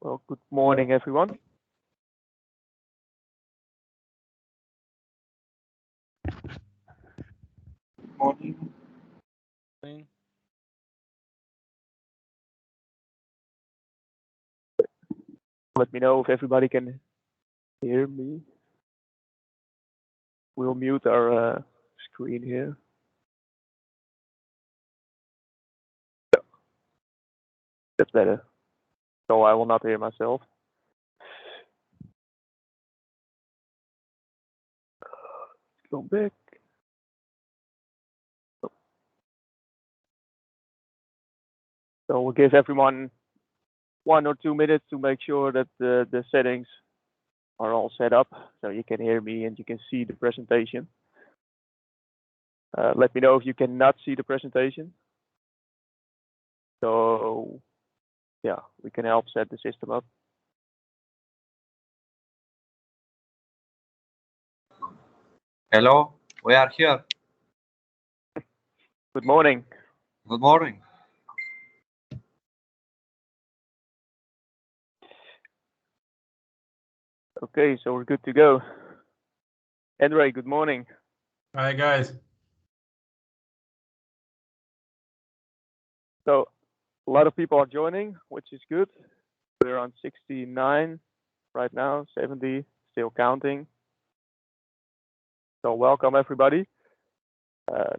Well, good morning, everyone. Morning. Let me know if everybody can hear me. We'll mute our screen here. That's better. So I will not hear myself. Go back. So we'll give everyone 1 or 2 minutes to make sure that the settings are all set up so you can hear me and you can see the presentation. Let me know if you cannot see the presentation. So yeah, we can help set the system up. Hello, we are here. Good morning. Good morning. Okay, so we're good to go. Andre, good morning. Hi, guys. So a lot of people are joining, which is good. We're on 69 right now, 70, still counting. So welcome, everybody.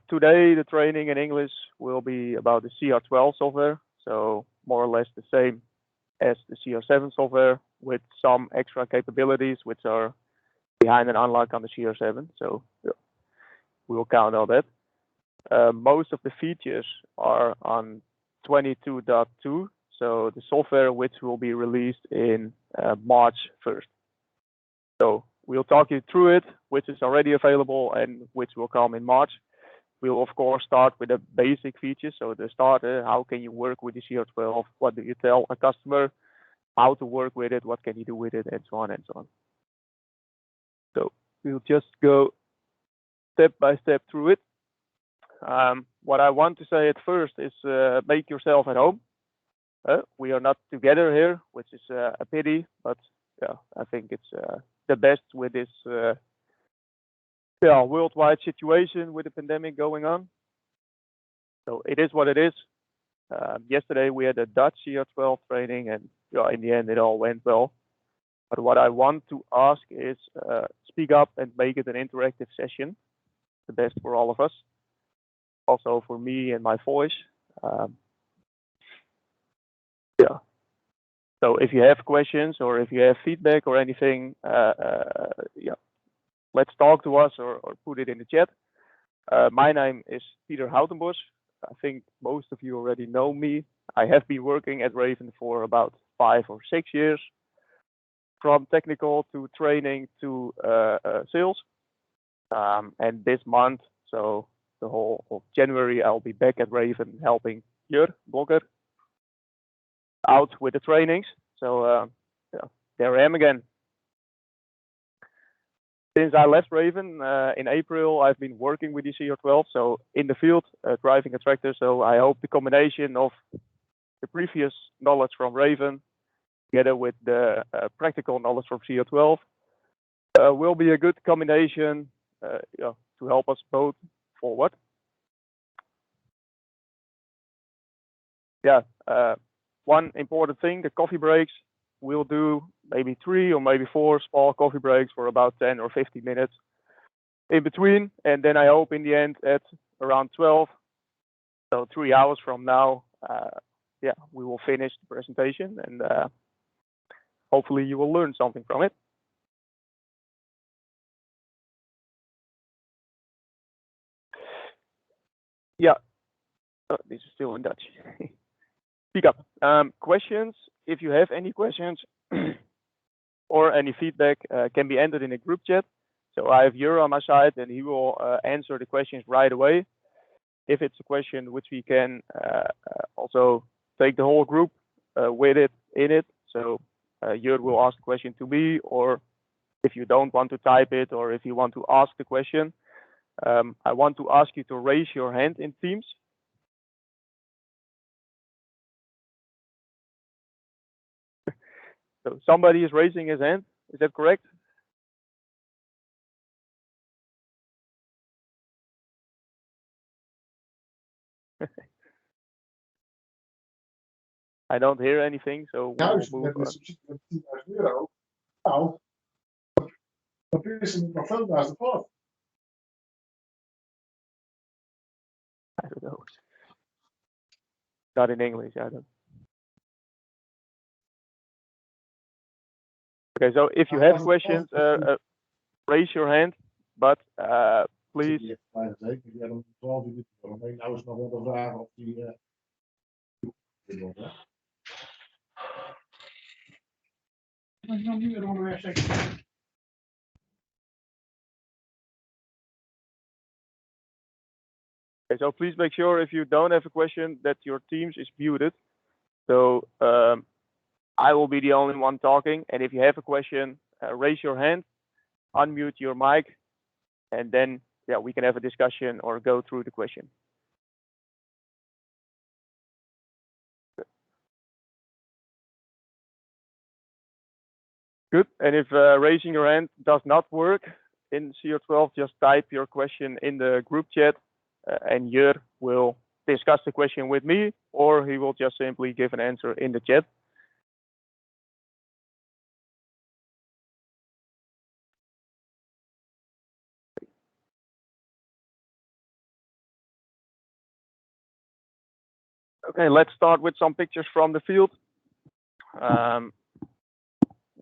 Today, the training in English will be about the CR12 software. So more or less the same as the CR7 software with some extra capabilities, which are behind and unlocked on the CR7. So yeah, we will count all that. Most of the features are on 22.2. So the software which will be released in March 1st. So we'll talk you through it, which is already available and which will come in March. We'll of course start with the basic features. So the starter, how can you work with the CR12? What do you tell a customer? How to work with it? What can you do with it? And so on and so on. So we'll just go step by step through it. What I want to say at first is make yourself at home. We are not together here, which is a pity, but yeah, I think it's the best with this worldwide situation with the pandemic going on. So it is what it is. Yesterday we had a Dutch CR12 training, and in the end it all went well. But what I want to ask is speak up and make it an interactive session, the best for all of us, also for me and my voice. Yeah. So if you have questions or if you have feedback or anything, yeah, let's talk to us or put it in the chat. My name is Peter Houtenbos. I think most of you already know me. I have been working at Raven for about 5 or 6 years, from technical to training to sales. And this month, so the whole of January, I'll be back at Raven helping Jur Blokker out with the trainings. So yeah, there I am again. Since I left Raven in April, I've been working with the CR12, so in the field, driving a tractor. So I hope the combination of the previous knowledge from Raven together with the practical knowledge from CR12 will be a good combination yeah, to help us both forward. Yeah, one important thing, the coffee breaks. We'll do maybe 3 or maybe 4 small coffee breaks for about 10 or 15 minutes in between. And then I hope in the end at around 12, so 3 hours from now, yeah, we will finish the presentation and hopefully you will learn something from it. Yeah, this is still in Dutch. Speak up. Questions, if you have any questions or any feedback, can be entered in a group chat. So I have Jur on my side and he will answer the questions right away. If it's a question which we can also take the whole group with it in it. So Jur will ask the question to me, or if you don't want to type it, or if you want to ask the question, I want to ask you to raise your hand in Teams. So somebody is raising his hand. Is that correct? I don't hear anything, so we'll move on. €10.000. Nou, dat is nog veel naast de plaat. I don't know. Not in English, I don't. Okay, so if you have questions, raise your hand, but please. Ja, dan 12 minuten. Nou is nog wel de vraag of die. Okay, so please make sure if you don't have a question that your Teams is muted. So I will be the only one talking, and if you have a question, raise your hand, unmute your mic, and then we can have a discussion or go through the question. Good. And if raising your hand does not work in CR12, just type your question in the group chat, and Jur will discuss the question with me, or he will just simply give an answer in the chat. Okay, let's start with some pictures from the field.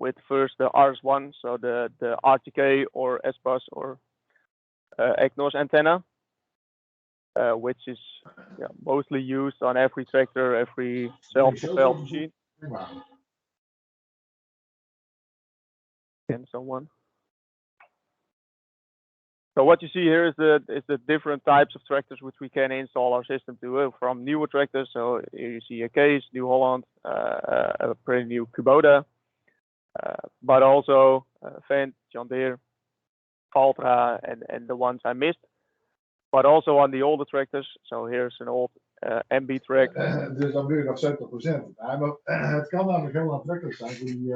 With first the RS1, so the RTK or S-Bus or EGNOS antenna, which is mostly used on every tractor, every self-propelled machine. And so on. So what you see here is the different types of tractors which we can install our system to, from newer tractors. So here you see a Case, New Holland, a pretty new Kubota, but also Fendt, John Deere, Valtra, and the ones I missed. But also on the older tractors. So here's an old MB track. Dus dan weer nog 70%. Maar het kan namelijk heel aantrekkelijk zijn voor die.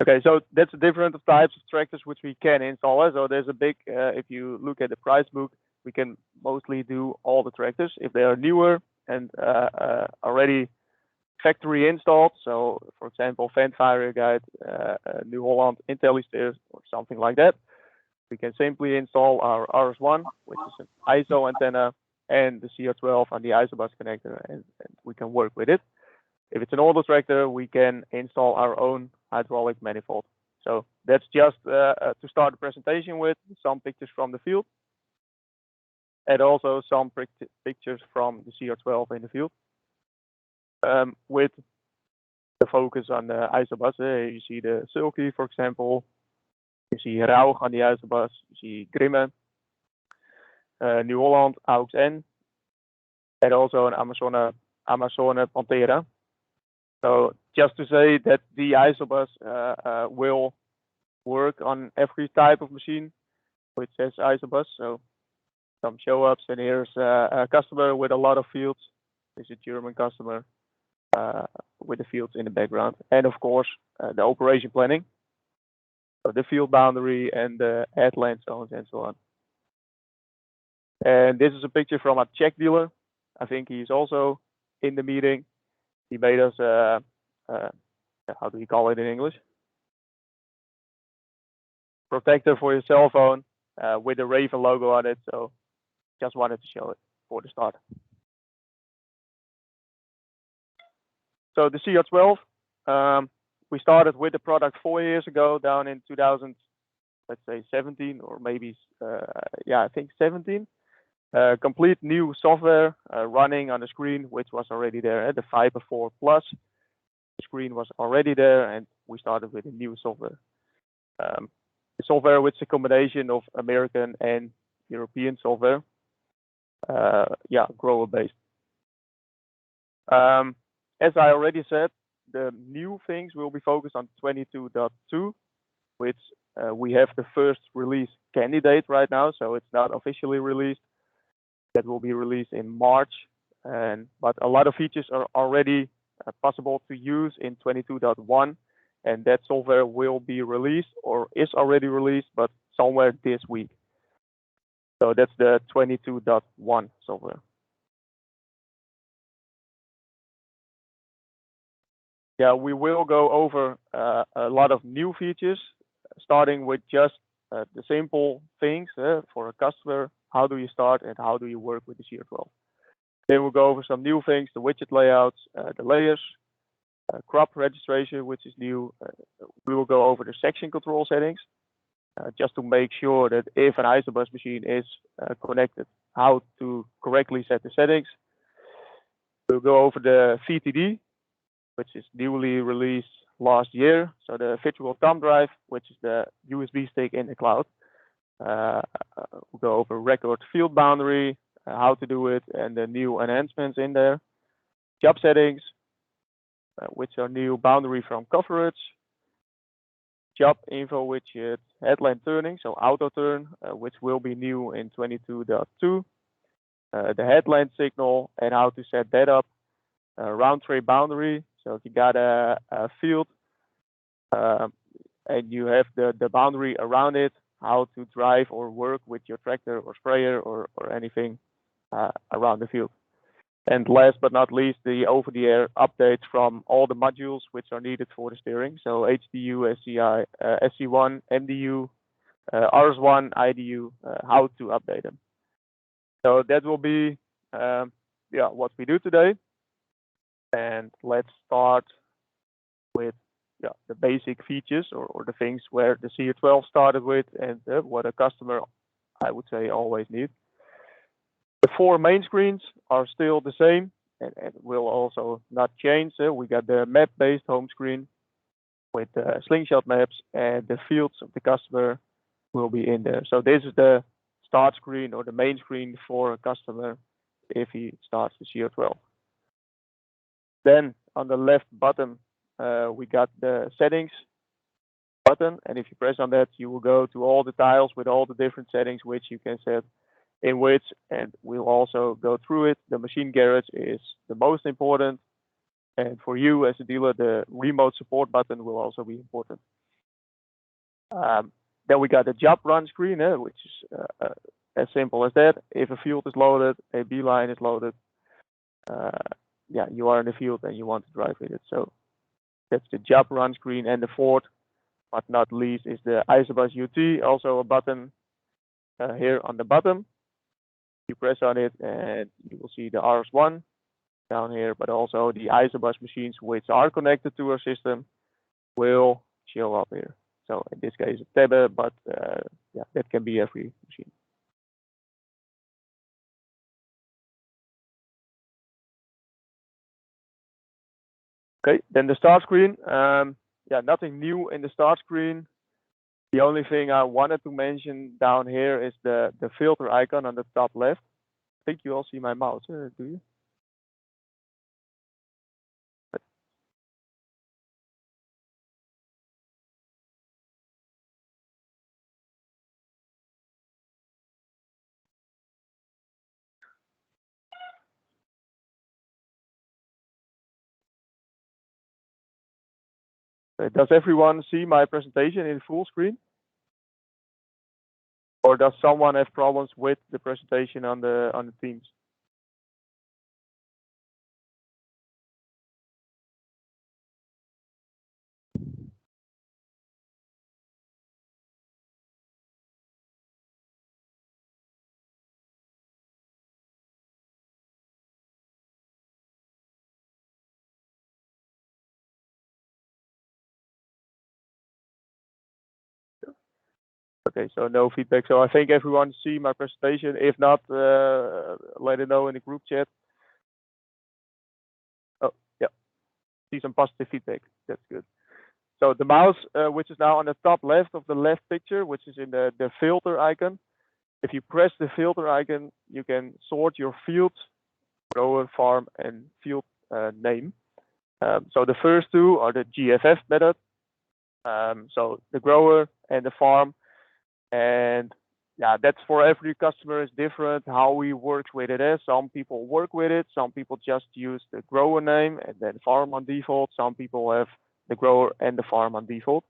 Okay, so that's the different types of tractors which we can install. So there's a big, if you look at the price book, we can mostly do all the tractors. If they are newer and already factory installed, so for example, Fendt Fire Guide, New Holland, IntelliSteer, or something like that, we can simply install our RS1, which is an ISO antenna, and the CR12 on the ISOBus connector, and we can work with it. If it's an older tractor, we can install our own hydraulic manifold. So that's just to start the presentation with some pictures from the field, and also some pictures from the CR12 in the field, with the focus on the ISOBus. You see the Sulky, for example. You see Rauch on the ISOBus. You see Grimme, New Holland, AUX N, and also an Amazone Pantera. So just to say that the ISOBus will work on every type of machine which says ISOBus. So some show-ups, and here's a customer with a lot of fields. This is a German customer with the fields in the background, and of course the operation planning, so the field boundary and the headland zones and so on. And this is a picture from a Czech dealer. I think he's also in the meeting. He made us how do you call it in English? Protector for your cell phone with the Raven logo on it. So just wanted to show it for the start. So the CR12, we started with the product 4 years ago, down in 2000, let's say 17, or maybe I think 17. Complete new software running on the screen, which was already there. The Fiber 4 Plus screen was already there, and we started with a new software. The software, which is a combination of American and European software, grower based. As I already said, the new things will be focused on 22.2, which we have the first release candidate right now, so it's not officially released. That will be released in March, but a lot of features are already possible to use in 22.1, and that software will be released or is already released, but somewhere this week. So that's the 22.1 software. Yeah, we will go over a lot of new features, starting with just the simple things for a customer. How do you start and how do you work with the CR12? Then we'll go over some new things, the widget layouts, the layers, crop registration, which is new. We will go over the section control settings, just to make sure that if an isobus machine is connected, how to correctly set the settings. We'll go over the VTD, which is newly released last year. So the virtual thumb drive, which is the USB stick in the cloud. We'll go over record field boundary, how to do it, and the new enhancements in there. Job settings, which are new boundary from coverage. Job info widget, headland turning, so auto turn, which will be new in 22.2. The headland signal and how to set that up. Round tray boundary, so if you got a field and you have the boundary around it, how to drive or work with your tractor or sprayer or anything around the field. And last but not least, the over-the-air updates from all the modules which are needed for the steering. So HDU, SCI, SC1, MDU, RS1, IDU, how to update them. So that will be what we do today. And let's start with the basic features or the things where the CR12 started with and what a customer, I would say, always needs. The 4 main screens are still the same and will also not change. We got the map-based home screen with slingshot maps, and the fields of the customer will be in there. So this is the start screen or the main screen for a customer if he starts the CR12. Then on the left bottom, we got the settings button, and if you press on that, you will go to all the tiles with all the different settings which you can set in which, and we'll also go through it. The machine garage is the most important, and for you as a dealer, the remote support button will also be important. Then we got the job run screen, which is as simple as that. If a field is loaded, a beeline is loaded, you are in the field and you want to drive with it. So that's the job run screen. And the fourth, but not least, is the isobus UT, also a button here on the bottom. You press on it and you will see the RS1 down here, but also the isobus machines which are connected to our system will show up here. So in this case, a tab, but that can be every machine. Okay, then the start screen. Nothing new in the start screen. The only thing I wanted to mention down here is the filter icon on the top left. I think you all see my mouse, do you? Does everyone see my presentation in full screen? Or does someone have problems with the presentation on the Teams? Okay, so no feedback. So I think everyone see my presentation. If not, let it know in the group chat. Oh, yeah. See some positive feedback. That's good. So the mouse, which is now on the top left of the left picture, which is in the filter icon. If you press the filter icon, you can sort your fields, grower, farm, and field name. So the first two are the GFF method. So the grower and the farm, and yeah, that's for every customer is different how we work with it. Some people work with it, some people just use the grower name and then farm on default. Some people have the grower and the farm on default.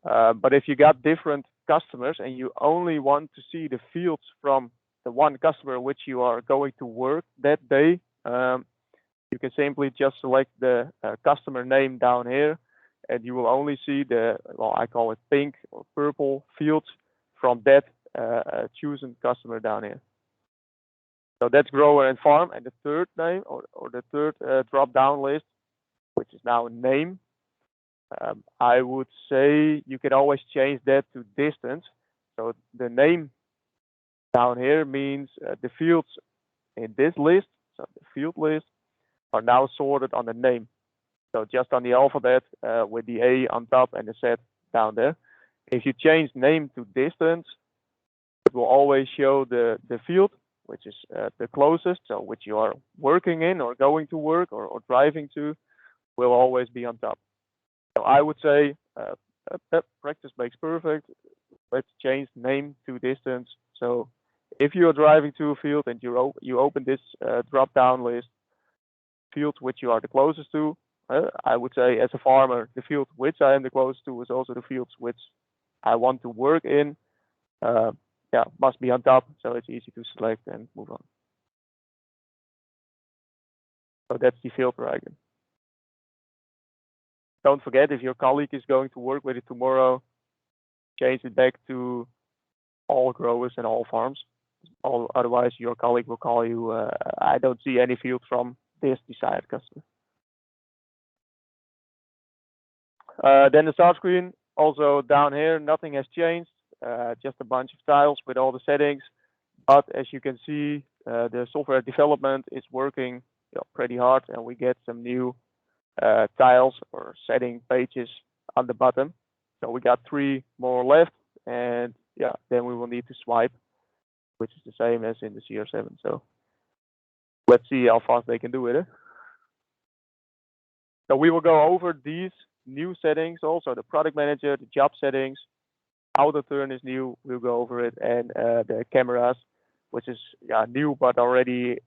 But if you got different customers and you only want to see the fields from the one customer which you are going to work that day, you can simply just select the customer name down here, and you will only see the, well, I call it pink or purple fields from that chosen customer down here. So that's grower and farm, and the third name or the third drop down list, which is now name. I would say you can always change that to distance. So the name down here means the fields in this list, so the field list, are now sorted on the name. So just on the alphabet with the A on top and the Z down there. If you change name to distance, it will always show the field, which is the closest, so which you are working in or going to work or driving to, will always be on top. So I would say practice makes perfect. Let's change name to distance. So if you are driving to a field and you open this drop down list, field which you are the closest to, I would say as a farmer, the field which I am the closest to is also the fields which I want to work in. Yeah, must be on top, so it's easy to select and move on. So that's the filter icon. Don't forget, if your colleague is going to work with it tomorrow, change it back to all growers and all farms. Otherwise, your colleague will call you, I don't see any field from this desired customer. Then the start screen, also down here, nothing has changed, just a bunch of tiles with all the settings. But as you can see, the software development is working pretty hard, and we get some new tiles or setting pages on the bottom. So we got 3 more left, and yeah, then we will need to swipe, which is the same as in the CR7. So let's see how fast they can do it. So we will go over these new settings, also the product manager, the job settings, auto turn is new, we'll go over it, and the cameras, which is new but already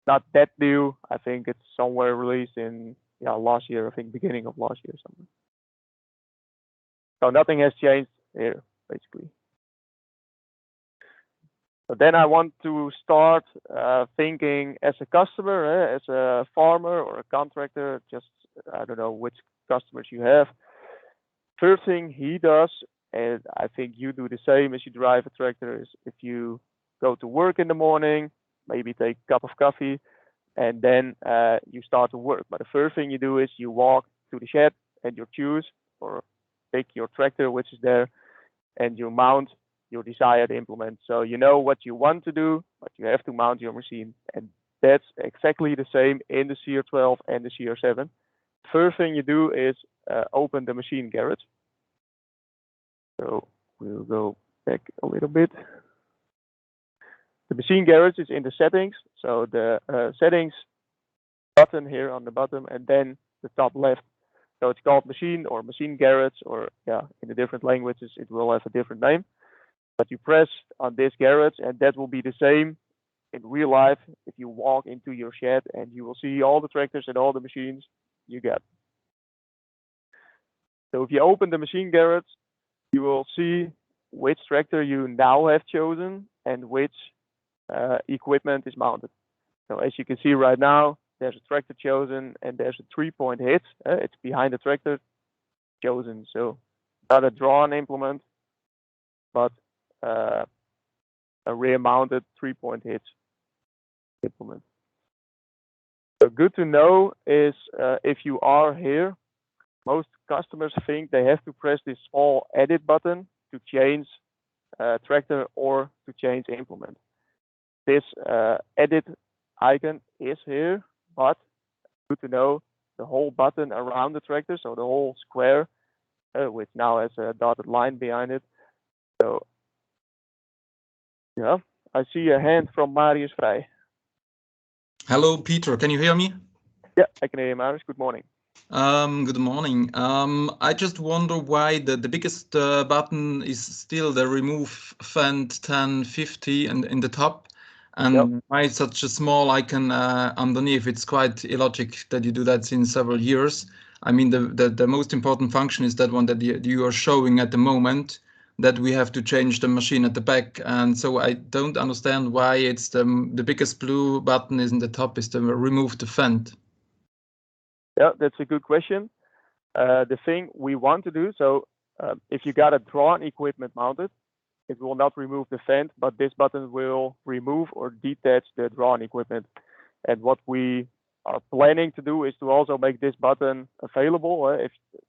not that new. I think it's somewhere released in last year, I think beginning of last year something. So nothing has changed here basically. So then I want to start thinking as a customer, as a farmer or a contractor, just I don't know which customers you have. First thing he does, and I think you do the same as you drive a tractor, is if you go to work in the morning, maybe take a cup of coffee, and then you start to work. But the first thing you do is you walk to the shed and you choose or pick your tractor, which is there, and you mount your desired implement. So you know what you want to do, but you have to mount your machine. And that's exactly the same in the CR12 and the CR7. First thing you do is open the machine garage. So we'll go back a little bit. The machine garage is in the settings. So the settings button here on the bottom, and then the top left. So it's called machine or machine garage, or in the different languages, it will have a different name. But you press on this garage, and that will be the same in real life if you walk into your shed, and you will see all the tractors and all the machines you get. So if you open the machine garage, you will see which tractor you now have chosen and which equipment is mounted. So as you can see right now, there's a tractor chosen and there's a 3-point hit. It's behind the tractor chosen. So not a drawn implement, but a rear mounted 3-point hit implement. So good to know is if you are here, most customers think they have to press this small edit button to change tractor or to change implement. This edit icon is here, but good to know the whole button around the tractor, so the whole square, which now has a dotted line behind it. So yeah, I see a hand from Marius Vrij. Hello, Peter. Can you hear me? Yeah, I can hear you, Marius. Good morning. Good morning. I just wonder why the biggest button is still the remove fend 1050 and in the top, and why such a small icon underneath. It's quite illogic that you do that since several years. I mean, the most important function is that one that you are showing at the moment, that we have to change the machine at the back, and so I don't understand why it's the biggest blue button is in the top is the remove the fend. Yeah, that's a good question. The thing we want to do, so if you got a drawn equipment mounted, it will not remove the fend, but this button will remove or detach the drawn equipment. And what we are planning to do is to also make this button available.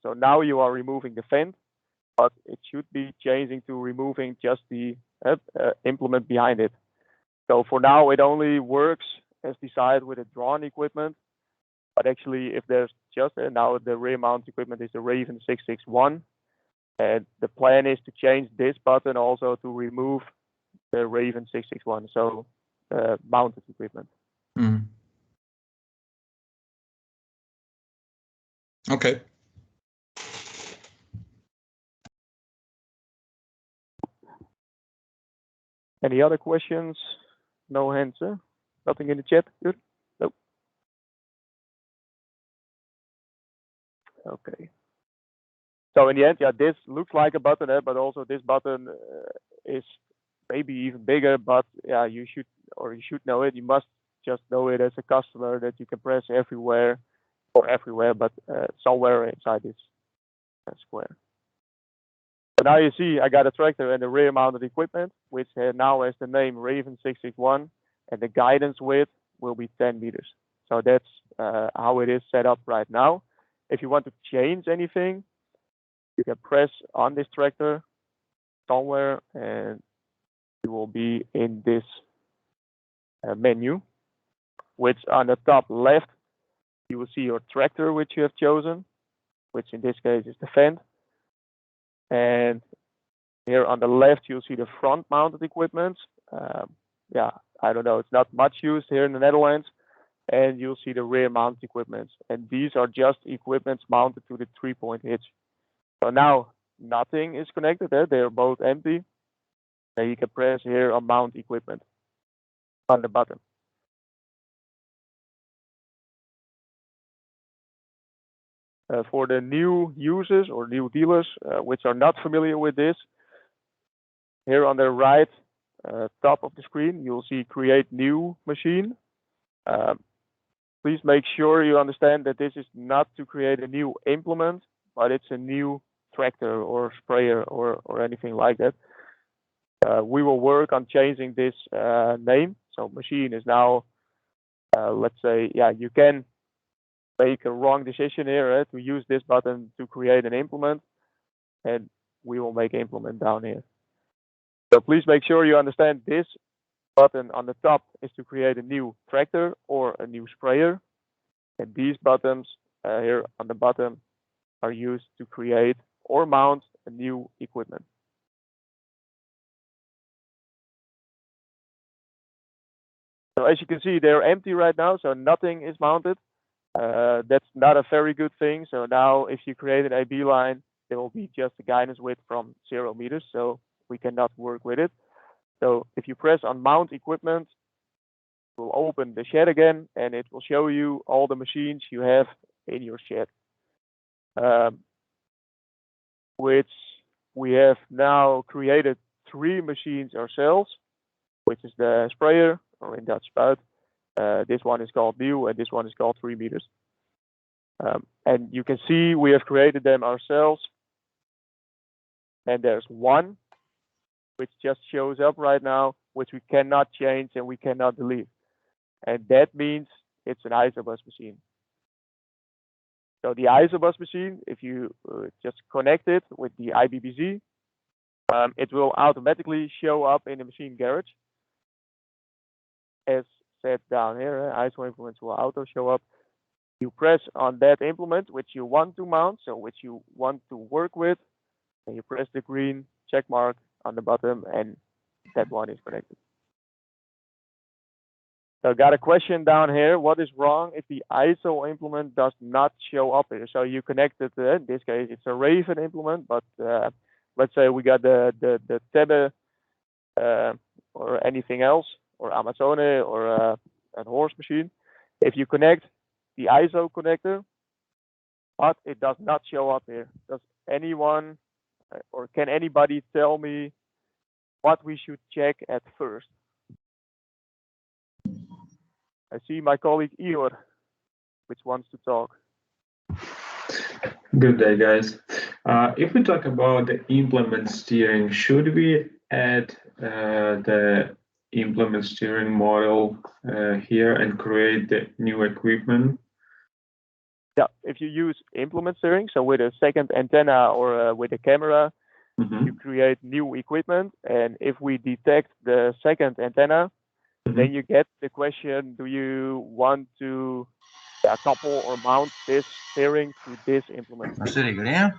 So now you are removing the fend, but it should be changing to removing just the implement behind it. So for now, it only works as desired with a drawn equipment. But actually, if there's just now the rear mount equipment is the Raven 661, and the plan is to change this button also to remove the Raven 661, so mounted equipment. Mm. Okay. Any other questions? No hands, nothing in the chat. Good. Nope. Okay. So in the end, yeah, this looks like a button, but also this button is maybe even bigger. But yeah, you should know it. You must just know it as a customer that you can press everywhere, but somewhere inside this square. So now you see I got a tractor and the rear mounted equipment, which now has the name Raven 661, and the guidance width will be 10 meters. So that's how it is set up right now. If you want to change anything, you can press on this tractor somewhere and you will be in this menu, which on the top left, you will see your tractor which you have chosen, which in this case is the fend. And here on the left, you'll see the front mounted equipment. Yeah, I don't know, it's not much used here in the Netherlands. And you'll see the rear mount equipment. And these are just equipments mounted to the 3-point hitch. So now nothing is connected there. They are both empty. And you can press here on mount equipment on the button. For the new users or new dealers which are not familiar with this, here on the right top of the screen, you'll see create new machine. Please make sure you understand that this is not to create a new implement, but it's a new tractor or sprayer or anything like that. We will work on changing this name. So machine is now, let's say, yeah, you can make a wrong decision here to use this button to create an implement, and we will make implement down here. So please make sure you understand this button on the top is to create a new tractor or a new sprayer. And these buttons here on the bottom are used to create or mount a new equipment. So as you can see, they're empty right now, so nothing is mounted. That's not a very good thing. So now if you create an AB line, there will be just a guidance width from 0 meters, so we cannot work with it. So if you press on mount equipment, it will open the shed again, and it will show you all the machines you have in your shed. Which we have now created 3 machines ourselves, which is the sprayer, or in Dutch spout. This one is called new, and this one is called 3 meters. And you can see we have created them ourselves. And there's one which just shows up right now, which we cannot change and we cannot delete. And that means it's an isobus machine. So the isobus machine, if you just connect it with the IBBZ, it will automatically show up in the machine garage. As said down here, ISO implements will auto show up. You press on that implement which you want to mount, so which you want to work with, and you press the green check mark on the bottom, and that one is connected. So I got a question down here. What is wrong if the ISO implement does not show up here? So you connected, in this case, it's a Raven implement, but let's say we got the Tebbe or anything else, or Amazone or a horse machine. If you connect the ISO connector, but it does not show up here, does anyone or can anybody tell me what we should check at first? I see my colleague Ior, which wants to talk. Good day, guys. If we talk about the implement steering, should we add the implement steering model here and create the new equipment? Yeah, if you use implement steering, so with a second antenna or with a camera, you create new equipment. And if we detect the second antenna, then you get the question, do you want to couple or mount this steering to this implement? Waar zit ik erin?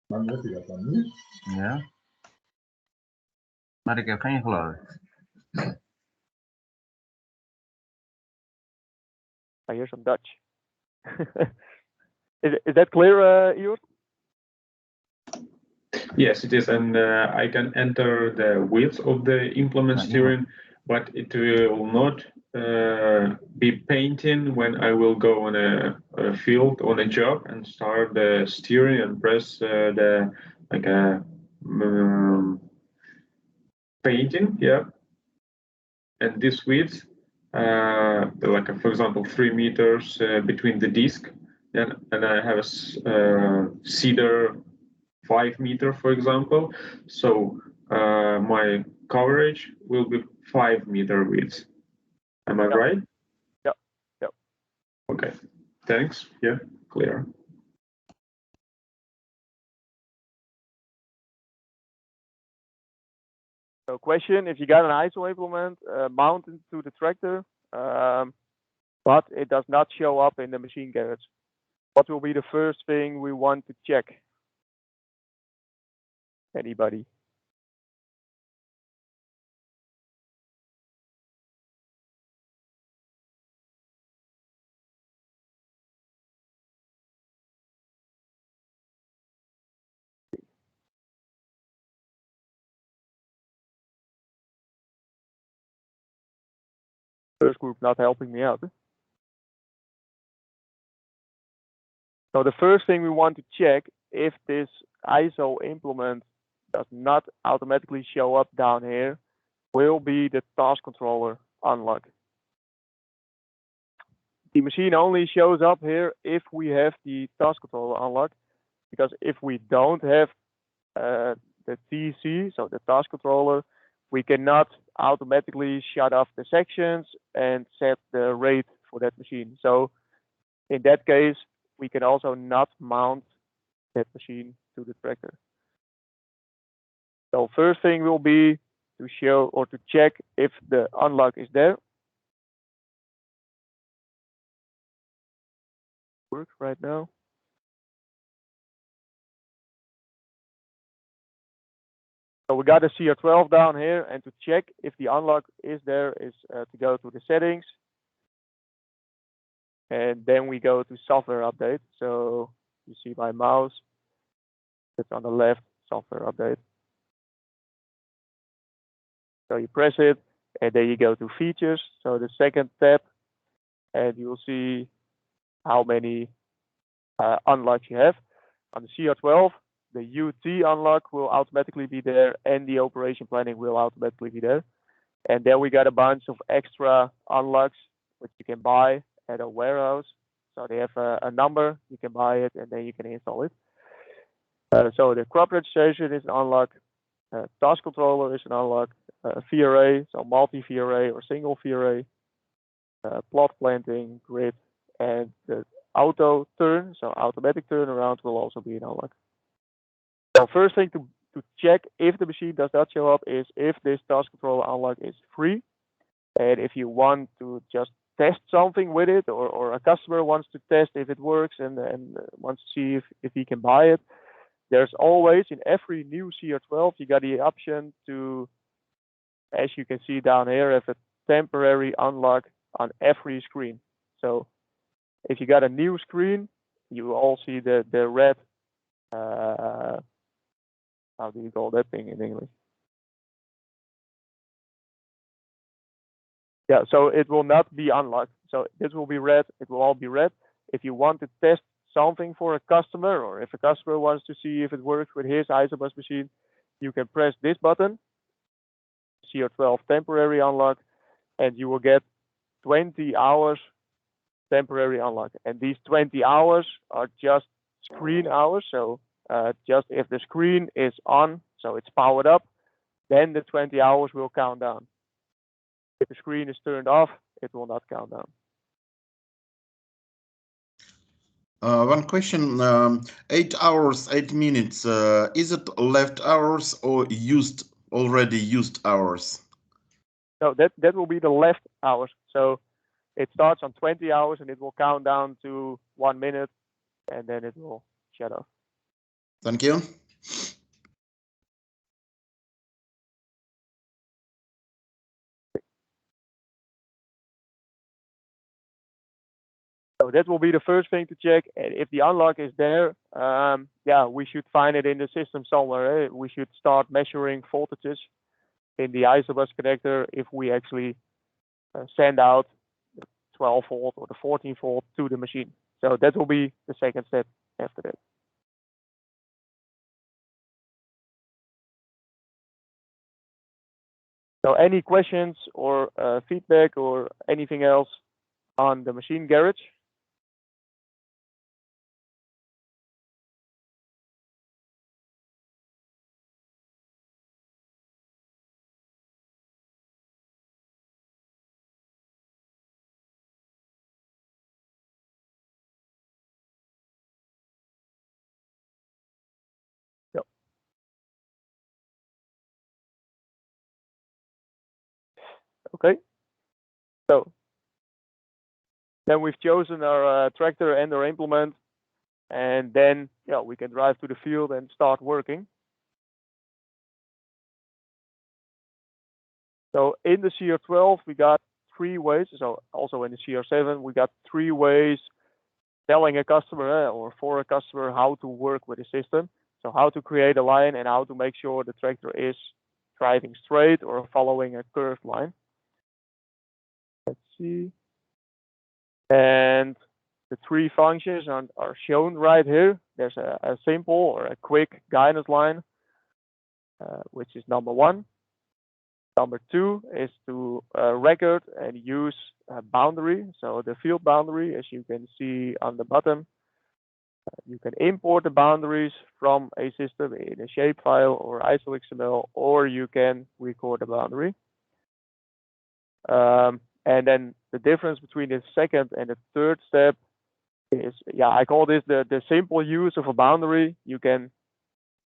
Dan heb je dat dan niet. Ja. Maar ik heb geen geluid. I hear some Dutch. Is that clear, Ior? Yes, it is, and I can enter the width of the implement steering, but it will not be painting when I will go on a field on a job and start the steering and press the like a painting, yeah. And this width, like for example 3 meters between the disc, and I have a cedar 5 meter, for example. So my coverage will be 5 meter width. Am I right? Yep. Yep. Okay. Thanks. Yeah, clear. So question, if you got an ISO implement mounted to the tractor, but it does not show up in the machine garage, what will be the first thing we want to check? Anybody? First group not helping me out. So the first thing we want to check if this ISO implement does not automatically show up down here will be the task controller unlock. The machine only shows up here if we have the task controller unlocked, because if we don't have the TC, so the task controller, we cannot automatically shut off the sections and set the rate for that machine. So in that case, we can also not mount that machine to the tractor. So first thing will be to show or to check if the unlock is there. Works right now. So we got a CR12 down here, and to check if the unlock is there is to go to the settings, and then we go to software update. So you see my mouse, it's on the left, software update. So you press it, and then you go to features. So the second tab, and you'll see how many unlocks you have. On the CR12, the UT unlock will automatically be there, and the operation planning will automatically be there. And then we got a bunch of extra unlocks which you can buy at a warehouse. So they have a number, you can buy it, and then you can install it. So the crop registration is an unlock, task controller is an unlock, VRA, so multi-VRA or single VRA, plot planting, grid, and the auto turn, so automatic turnaround will also be an unlock. So first thing to check if the machine does not show up is if this task controller unlock is free. And if you want to just test something with it, or a customer wants to test if it works and wants to see if he can buy it, there's always in every new CR12 you got the option to, as you can see down here, if temporary unlock on every screen. So if you got a new screen, you all see the red, how do you call that thing in English? Yeah, so it will not be unlocked. So this will be red, it will all be red. If you want to test something for a customer, or if a customer wants to see if it works with his Isobus machine, you can press this button, CR12 temporary unlock, and you will get 20 hours temporary unlock. And these 20 hours are just screen hours. So just if the screen is on, so it's powered up, then the 20 hours will count down. If the screen is turned off, it will not count down. One question, 8 hours, 8 minutes, is it left hours or already used hours? No, that will be the left hours. So it starts on 20 hours and it will count down to 1 minute and then it will shut off. Thank you. So that will be the first thing to check. And if the unlock is there, yeah, we should find it in the system somewhere. Eh? We should start measuring voltages in the Isobus connector if we actually send out the 12 volt or the 14 volt to the machine. So that will be the second step after that. So any questions or feedback or anything else on the machine garage? No. Okay. So then we've chosen our tractor and our implement, and then yeah, we can drive to the field and start working. So in the CR12, we got 3 ways. So also in the CR7, we got 3 ways telling a customer or for a customer how to work with the system. So how to create a line and how to make sure the tractor is driving straight or following a curved line. Let's see. And the 3 functions are shown right here. There's a simple or a quick guidance line, which is number 1. Number 2 is to record and use a boundary. So the field boundary, as you can see on the bottom, you can import the boundaries from a system in a shapefile or ISO XML, or you can record the boundary. And then the difference between the second and the third step is, yeah, I call this the simple use of a boundary. You can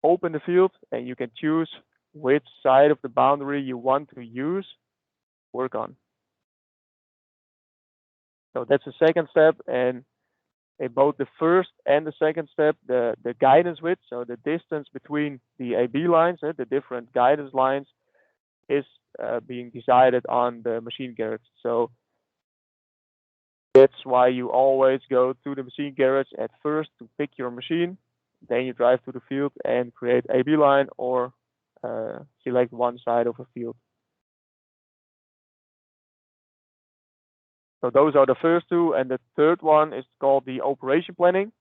open the field and you can choose which side of the boundary you want to use, work on. So that's the second step, and in both the first and the second step, the guidance width, so the distance between the AB lines, the different guidance lines, is being decided on the machine garage. So that's why you always go to the machine garage at first to pick your machine, then you drive to the field and create AB line or select one side of a field. So those are the first 2, and the third one is called the operation planning.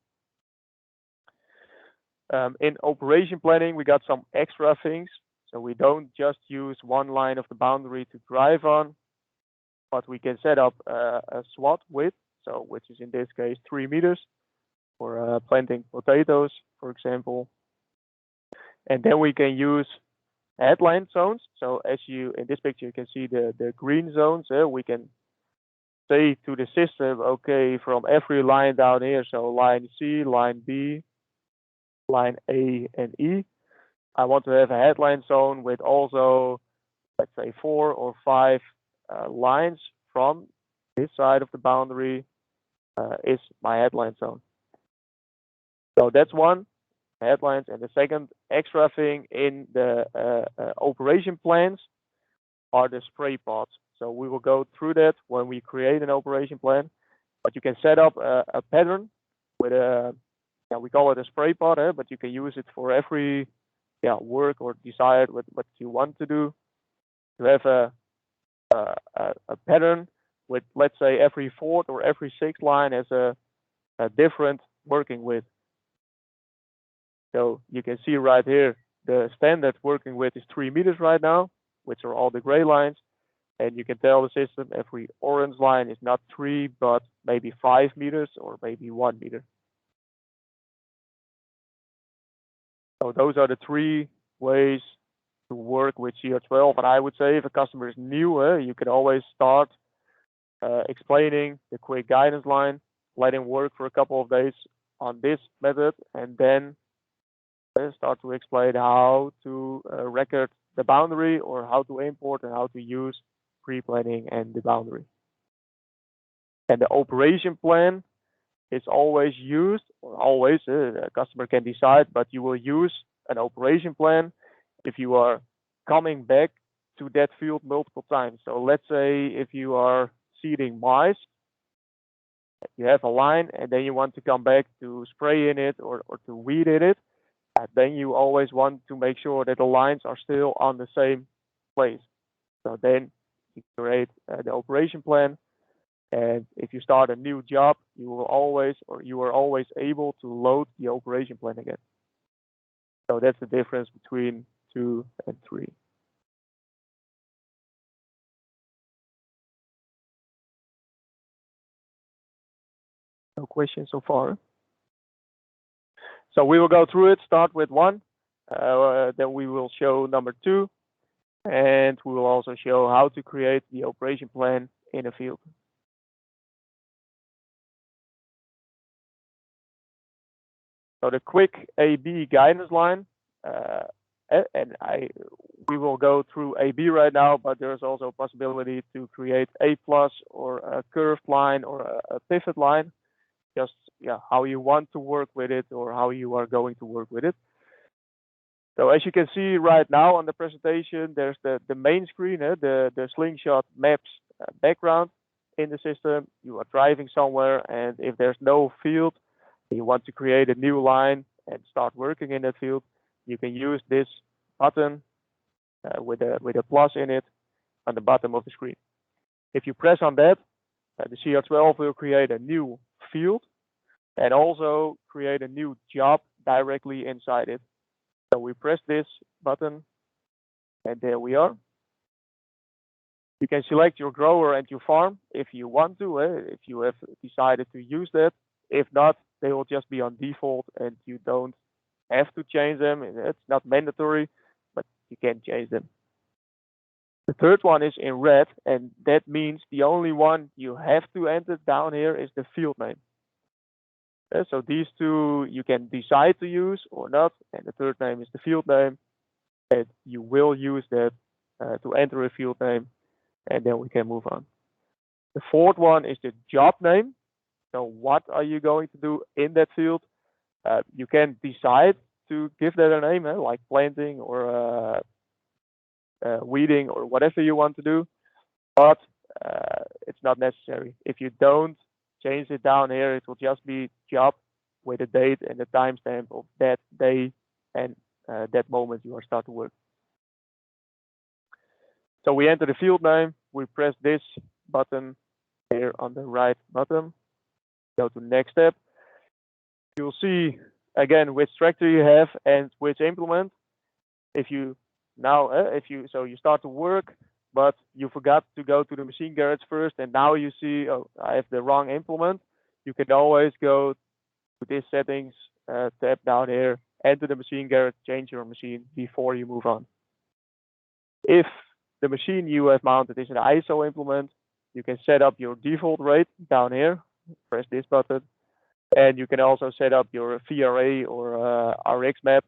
In operation planning, we got some extra things. So we don't just use one line of the boundary to drive on, but we can set up a SWAT width, so which is in this case 3 meters for planting potatoes, for example. And then we can use headline zones. So as you in this picture, you can see the green zones. We can say to the system, okay, from every line down here, so line C, line B, line A, and E, I want to have a headline zone with also, let's say, 4 or 5 lines from this side of the boundary is my headline zone. So that's one, headlines. And the second extra thing in the operation plans are the spray pods. So we will go through that when we create an operation plan. But you can set up a pattern with a, we call it a spray pot, but you can use it for every work or decide what you want to do. To have a pattern with, let's say, every fourth or every sixth line has a different working width. So you can see right here, the standard working width is 3 meters right now, which are all the gray lines. And you can tell the system every orange line is not 3, but maybe 5 meters or maybe 1 meter. So those are the 3 ways to work with CR12. And I would say if a customer is new, you can always start explaining the quick guidance line, let him work for a couple of days on this method, and then start to explain how to record the boundary or how to import and how to use pre-planning and the boundary. And the operation plan is always used, or always, a customer can decide, but you will use an operation plan if you are coming back to that field multiple times. So let's say if you are seeding mice, you have a line and then you want to come back to spray in it or to weed in it, and then you always want to make sure that the lines are still on the same place. So then you create the operation plan, and if you start a new job, you are always able to load the operation plan again. So that's the difference between 2 and 3. No questions so far. So we will go through it, start with 1, then we will show number 2, and we will also show how to create the operation plan in a field. So the quick AB guidance line, we will go through AB right now, but there's also a possibility to create A+ or a curved line or a pivot line, just how you want to work with it or how you are going to work with it. So as you can see right now on the presentation, there's the main screen, the slingshot maps background in the system. You are driving somewhere, and if there's no field, you want to create a new line and start working in that field, you can use this button with a plus in it on the bottom of the screen. If you press on that, the CR12 will create a new field and also create a new job directly inside it. So we press this button, and there we are. You can select your grower and your farm if you want to, if you have decided to use that. If not, they will just be on default and you don't have to change them. It's not mandatory, but you can change them. The third one is in red, and that means the only one you have to enter down here is the field name. So these 2 you can decide to use or not, and the third name is the field name, and you will use that to enter a field name, and then we can move on. The fourth one is the job name. So what are you going to do in that field? You can decide to give that a name, like planting or weeding or whatever you want to do, but it's not necessary. If you don't change it down here, it will just be job with the date and the timestamp of that day and that moment you are start to work. So we enter the field name, we press this button here on the right bottom, go to next step. You'll see again which tractor you have and which implement. If you start to work, but you forgot to go to the machine garage first, and now you see, oh, I have the wrong implement, you can always go to this settings tab down here, enter the machine garage, change your machine before you move on. If the machine you have mounted is an ISO implement, you can set up your default rate down here, press this button, and you can also set up your VRA or RX map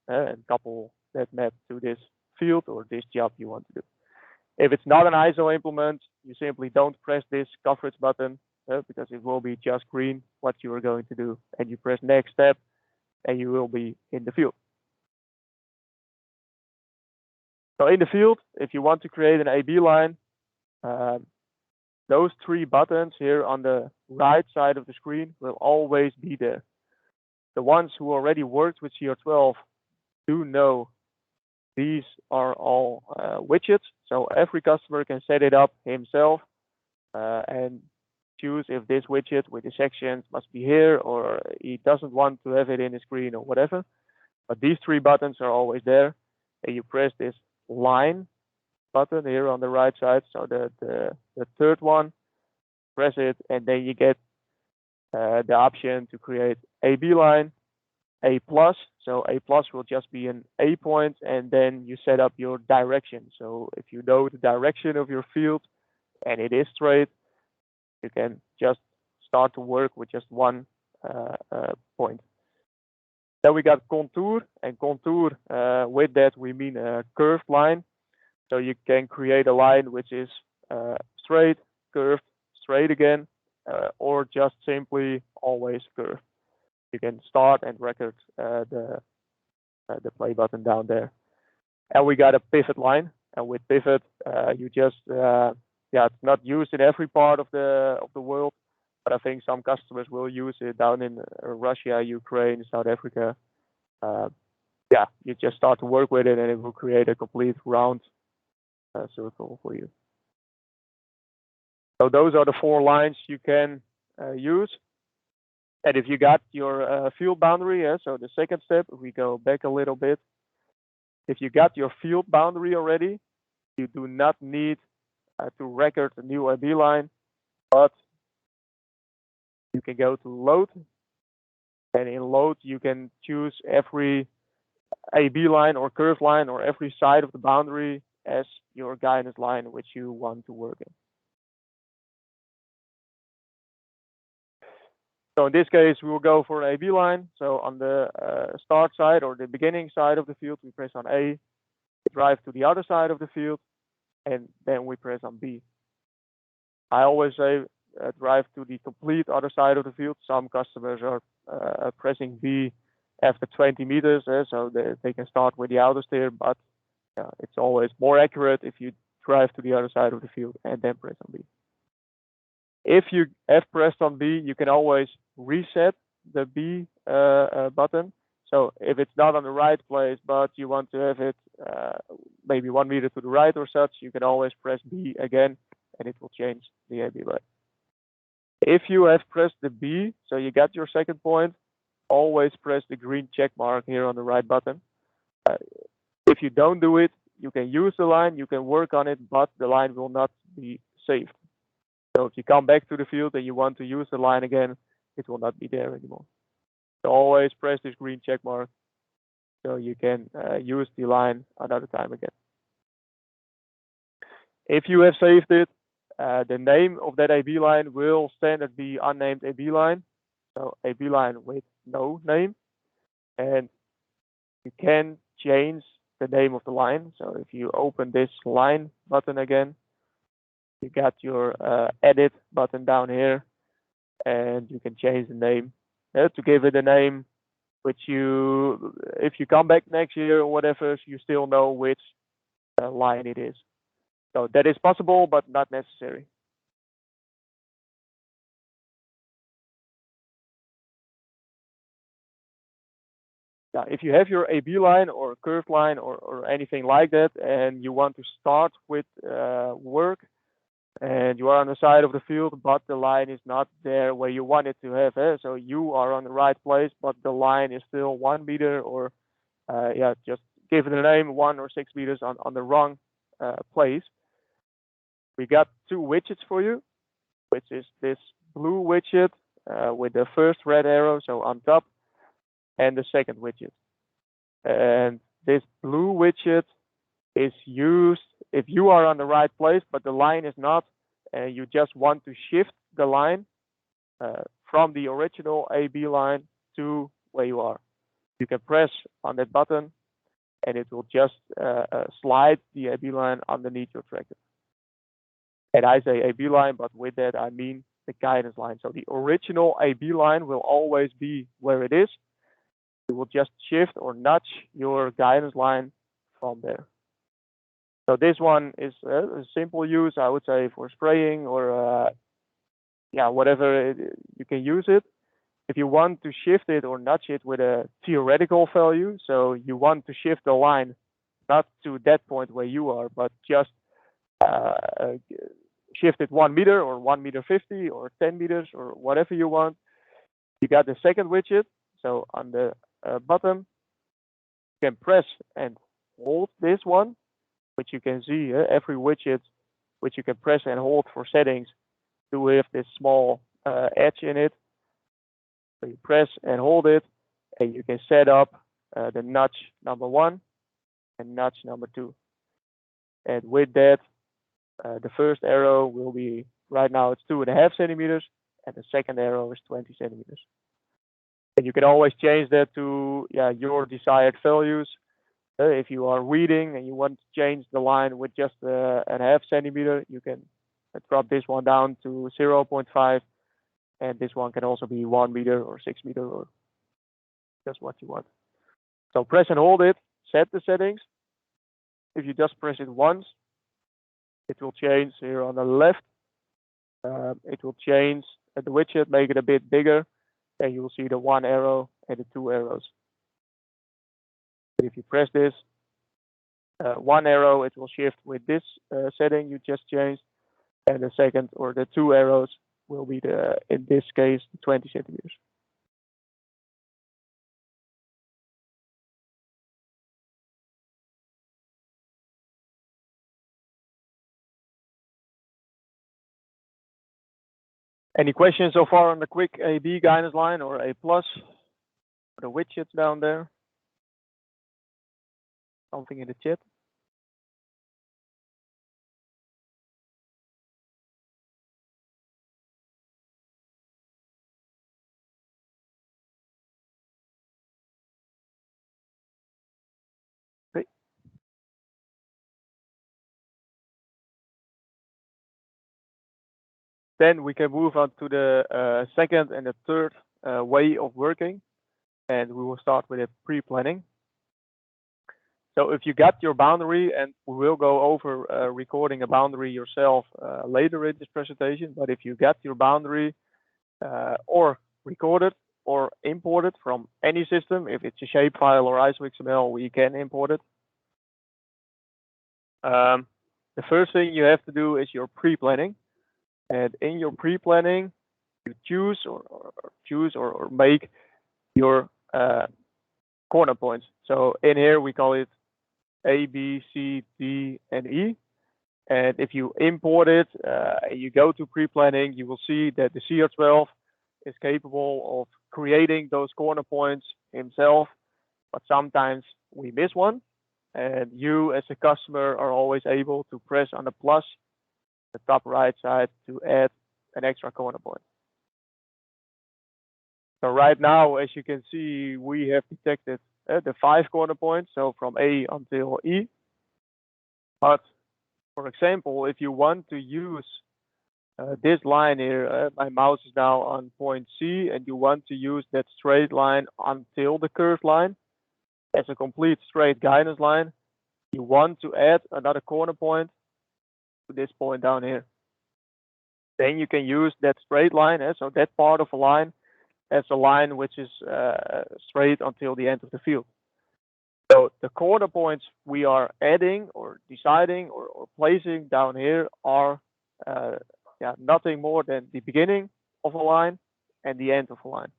and couple that map to this field or this job you want to do. If it's not an ISO implement, you simply don't press this coverage button because it will be just green what you are going to do, and you press next step and you will be in the field. So in the field, if you want to create an AB line, those 3 buttons here on the right side of the screen will always be there. The ones who already worked with CR12 do know these are all widgets, so every customer can set it up himself and choose if this widget with the sections must be here or he doesn't want to have it in the screen or whatever. But these 3 buttons are always there, and you press this line button here on the right side. So the third one, press it, and then you get the option to create a B line, A plus. So A plus will just be an A point, and then you set up your direction. So if you know the direction of your field and it is straight, you can just start to work with just one point. Then we got contour, and contour, with that we mean a curved line. So you can create a line which is straight, curved, straight again, or just simply always curved. You can start and record the play button down there. And we got a pivot line, and with pivot, you just it's not used in every part of the world, but I think some customers will use it down in Russia, Ukraine, South Africa. You just start to work with it, and it will create a complete round circle for you. So those are the 4 lines you can use. And if you got your field boundary, so the second step, if we go back a little bit, if you got your field boundary already, you do not need to record a new AB line, but you can go to load, and in load you can choose every AB line or curved line or every side of the boundary as your guidance line which you want to work in. So in this case, we will go for an AB line. So on the start side or the beginning side of the field, we press on A, drive to the other side of the field, and then we press on B. I always say drive to the complete other side of the field. Some customers are pressing B after 20 meters, so they can start with the outer steer, but it's always more accurate if you drive to the other side of the field and then press on B. If you have pressed on B, you can always reset the B button. So if it's not on the right place, but you want to have it maybe 1 meter to the right or such, you can always press B again, and it will change the AB line. If you have pressed the B, so you got your second point, always press the green check mark here on the right button. If you don't do it, you can use the line, you can work on it, but the line will not be saved. So if you come back to the field and you want to use the line again, it will not be there anymore. So always press this green check mark so you can use the line another time again. If you have saved it, the name of that AB line will standard be unnamed AB line. So AB line with no name. And you can change the name of the line. So if you open this line button again, you got your edit button down here, and you can change the name to give it a name which you, if you come back next year or whatever, you still know which line it is. So that is possible, but not necessary. Now, if you have your AB line or curved line or anything like that, and you want to start with work, and you are on the side of the field, but the line is not there where you want it to have. So you are on the right place, but the line is still 1 meter or, just give it a name, 1 or 6 meters on the wrong place. We got 2 widgets for you, which is this blue widget with the first red arrow, so on top, and the second widget. And this blue widget is used if you are on the right place, but the line is not, and you just want to shift the line from the original AB line to where you are. You can press on that button, and it will just slide the AB line underneath your tractor. And I say AB line, but with that I mean the guidance line. So the original AB line will always be where it is. You will just shift or nudge your guidance line from there. So this one is a simple use, I would say, for spraying or yeah, whatever you can use it. If you want to shift it or nudge it with a theoretical value, so you want to shift the line not to that point where you are, but just shift it 1 meter or 1 meter 50 or 10 meters or whatever you want. You got the second widget. So on the bottom, you can press and hold this one, which you can see every widget which you can press and hold for settings do have this small edge in it. So you press and hold it, and you can set up the nudge number 1 and nudge number 2. And with that, the first arrow will be, right now it's 2.5 centimeters, and the second arrow is 20 centimeters. And you can always change that to your desired values. If you are reading and you want to change the line with just a half centimeter, you can drop this one down to 0.5, and this one can also be 1 meter or 6 meter or just what you want. So press and hold it, set the settings. If you just press it once, it will change here on the left. It will change the widget, make it a bit bigger, and you will see the 1 arrow and the 2 arrows. If you press this 1 arrow, it will shift with this setting you just changed, and the second or the 2 arrows will be in this case 20 centimeters. Any questions so far on the quick AB guidance line or A+, or the widgets down there? Something in the chat? Okay. Then we can move on to the second and the third way of working, and we will start with a pre-planning. So if you got your boundary, and we will go over recording a boundary yourself later in this presentation, but if you got your boundary or recorded or imported from any system, if it's a shapefile or ISO XML, we can import it. The first thing you have to do is your pre-planning. And in your pre-planning, you choose or make your corner points. So in here, we call it A, B, C, D, and E. And if you import it, you go to pre-planning, you will see that the CR12 is capable of creating those corner points himself, but sometimes we miss one. And you as a customer are always able to press on the plus, the top right side, to add an extra corner point. So right now, as you can see, we have detected the 5 corner points, so from A until E. But for example, if you want to use this line here, my mouse is now on point C, and you want to use that straight line until the curved line as a complete straight guidance line, you want to add another corner point to this point down here. Then you can use that straight line, so that part of a line, as a line which is straight until the end of the field. So the corner points we are adding or deciding or placing down here are nothing more than the beginning of a line and the end of a line.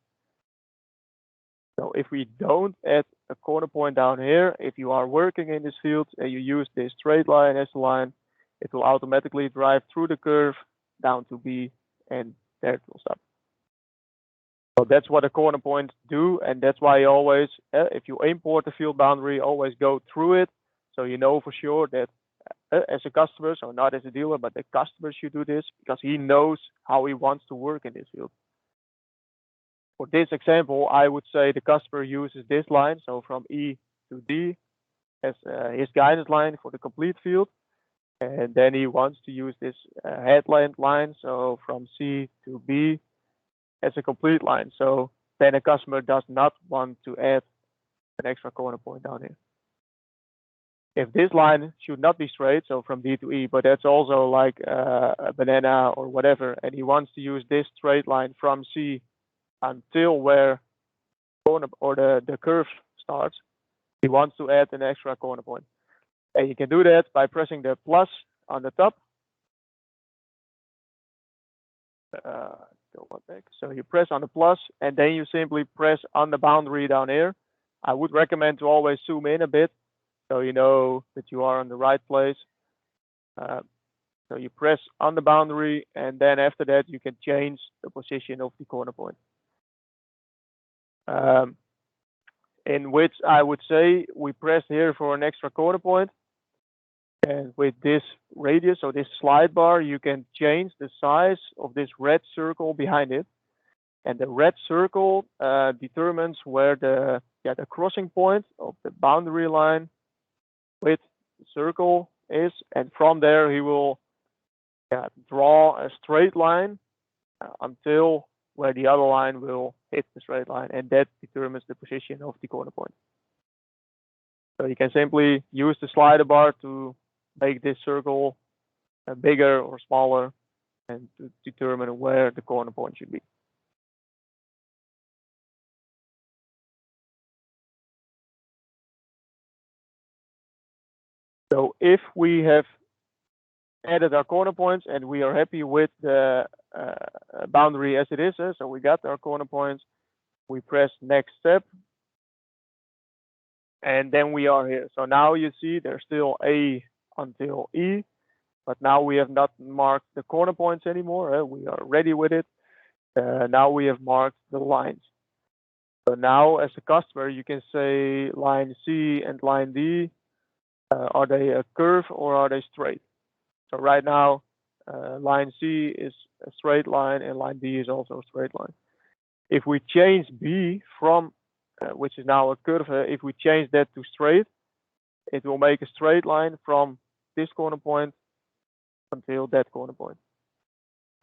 So if we don't add a corner point down here, if you are working in this field and you use this straight line as a line, it will automatically drive through the curve down to B, and there it will stop. So that's what a corner points do, and that's why you always, if you import the field boundary, always go through it, so you know for sure that as a customer, so not as a dealer, but the customer should do this because he knows how he wants to work in this field. For this example, I would say the customer uses this line, so from E to D, as his guidance line for the complete field. And then he wants to use this headland line, so from C to B, as a complete line. So then a customer does not want to add an extra corner point down here. if this line should not be straight, so from D to E, but that's also like a banana or whatever, and he wants to use this straight line from C until where corner or the curve starts, he wants to add an extra corner point. And you can do that by pressing the plus on the top. Go one back. So you press on the plus, and then you simply press on the boundary down here. I would recommend to always zoom in a bit, so you know that you are in the right place. So you press on the boundary, and then after that you can change the position of the corner point. In which I would say we press here for an extra corner point. And with this radius, or this slide bar, you can change the size of this red circle behind it. And the red circle determines where the crossing point of the boundary line with the circle is. And from there, he will draw a straight line until where the other line will hit the straight line, and that determines the position of the corner point. So you can simply use the slider bar to make this circle bigger or smaller and to determine where the corner point should be. So if we have added our corner points and we are happy with the boundary as it is, so we got our corner points, we press next step, and then we are here. So now you see there's still A until E, but now we have not marked the corner points anymore. We are ready with it. Now we have marked the lines. So now as a customer, you can say line C and line D, are they a curve or are they straight? So right now, line C is a straight line and line D is also a straight line. If we change B from, which is now a curve, if we change that to straight, it will make a straight line from this corner point until that corner point.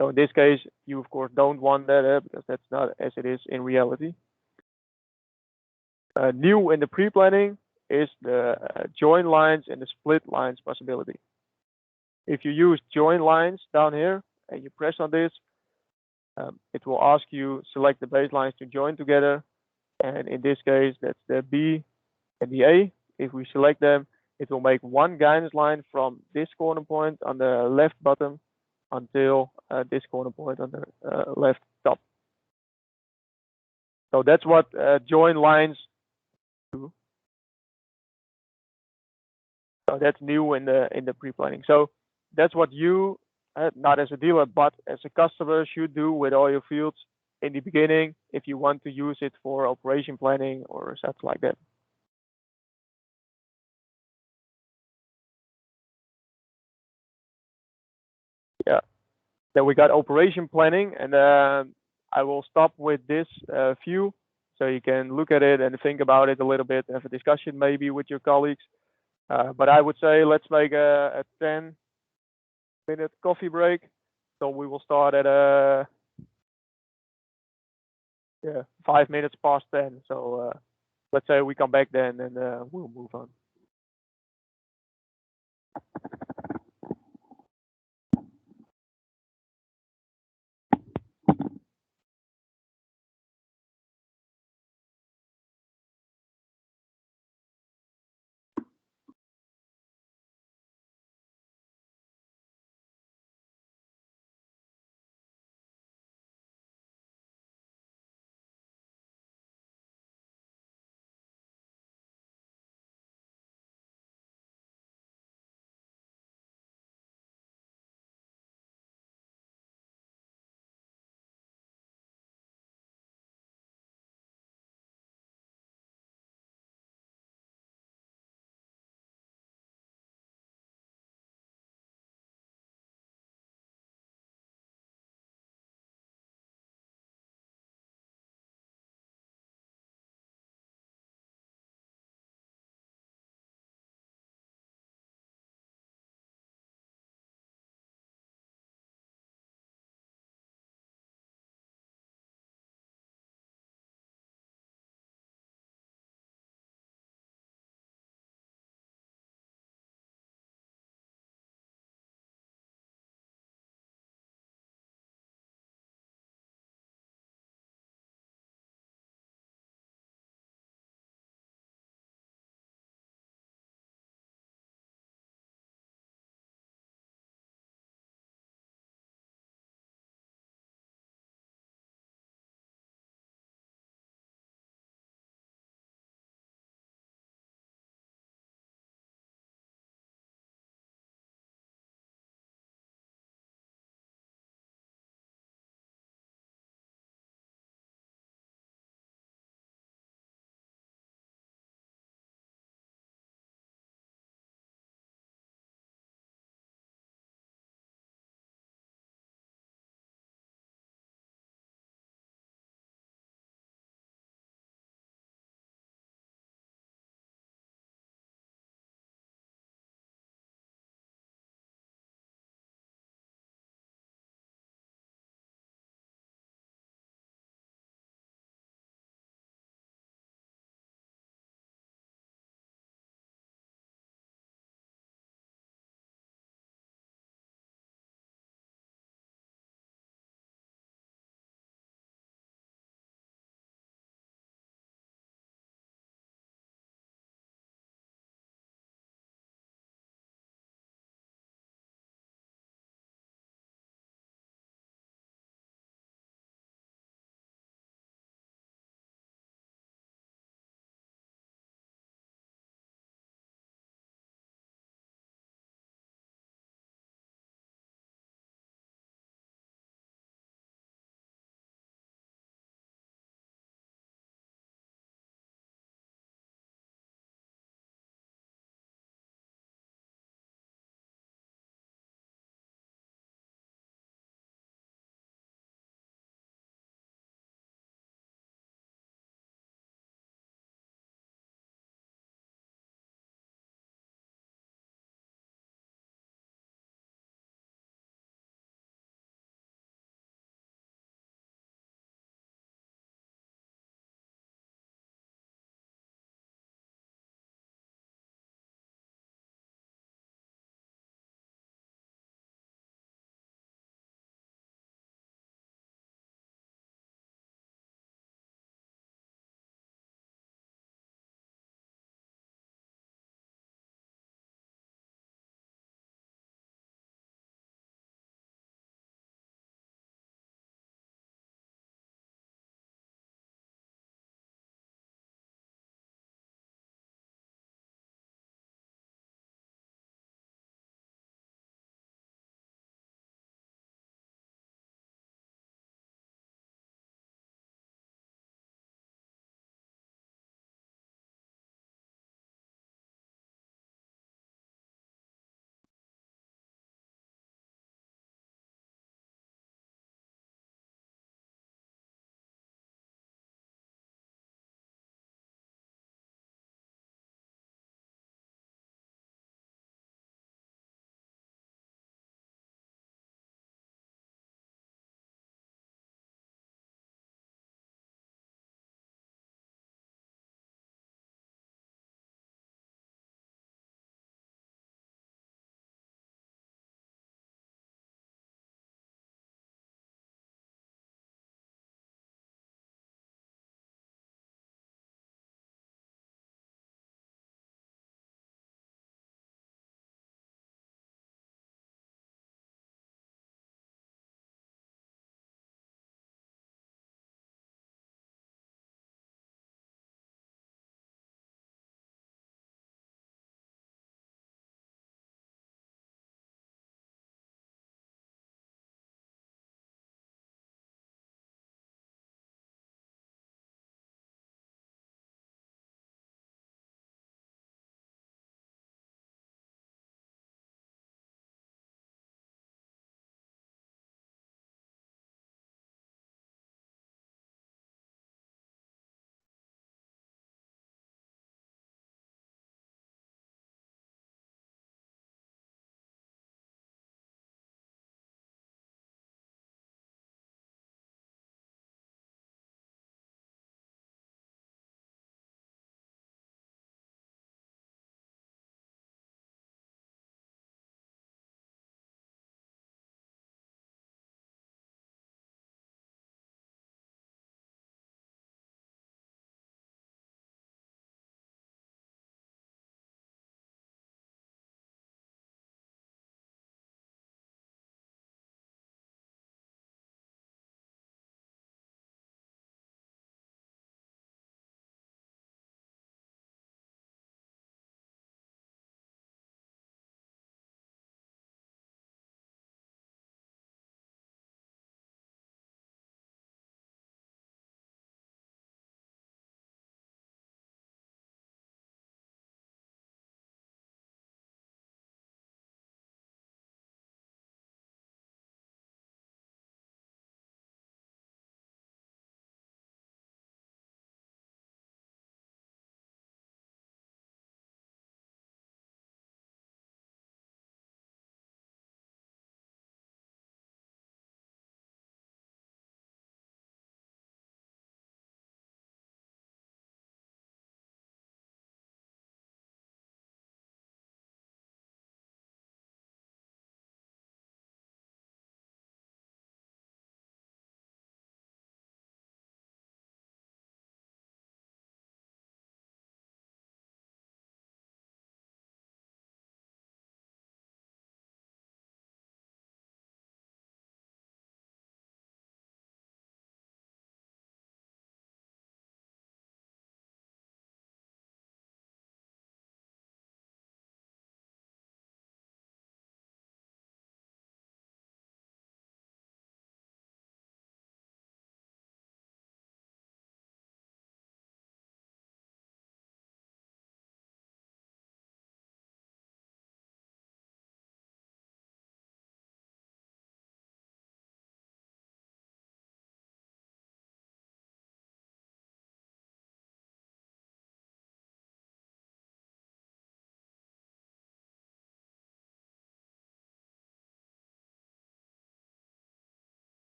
So in this case, you of course don't want that because that's not as it is in reality. New in the pre-planning is the join lines and the split lines possibility. If you use join lines down here and you press on this, it will ask you select the baselines to join together. And in this case, that's the B and the A. If we select them, it will make one guidance line from this corner point on the left bottom until this corner point on the left top. So that's what join lines do. So that's new in the pre-planning. So that's what you, not as a dealer, but as a customer, should do with all your fields in the beginning if you want to use it for operation planning or stuff like that. Yeah. Then we got operation planning, and I will stop with this view so you can look at it and think about it a little bit, have a discussion maybe with your colleagues. But I would say let's make a 10-minute coffee break. So we will start at 5 minutes past 10. So let's say we come back then and we'll move on.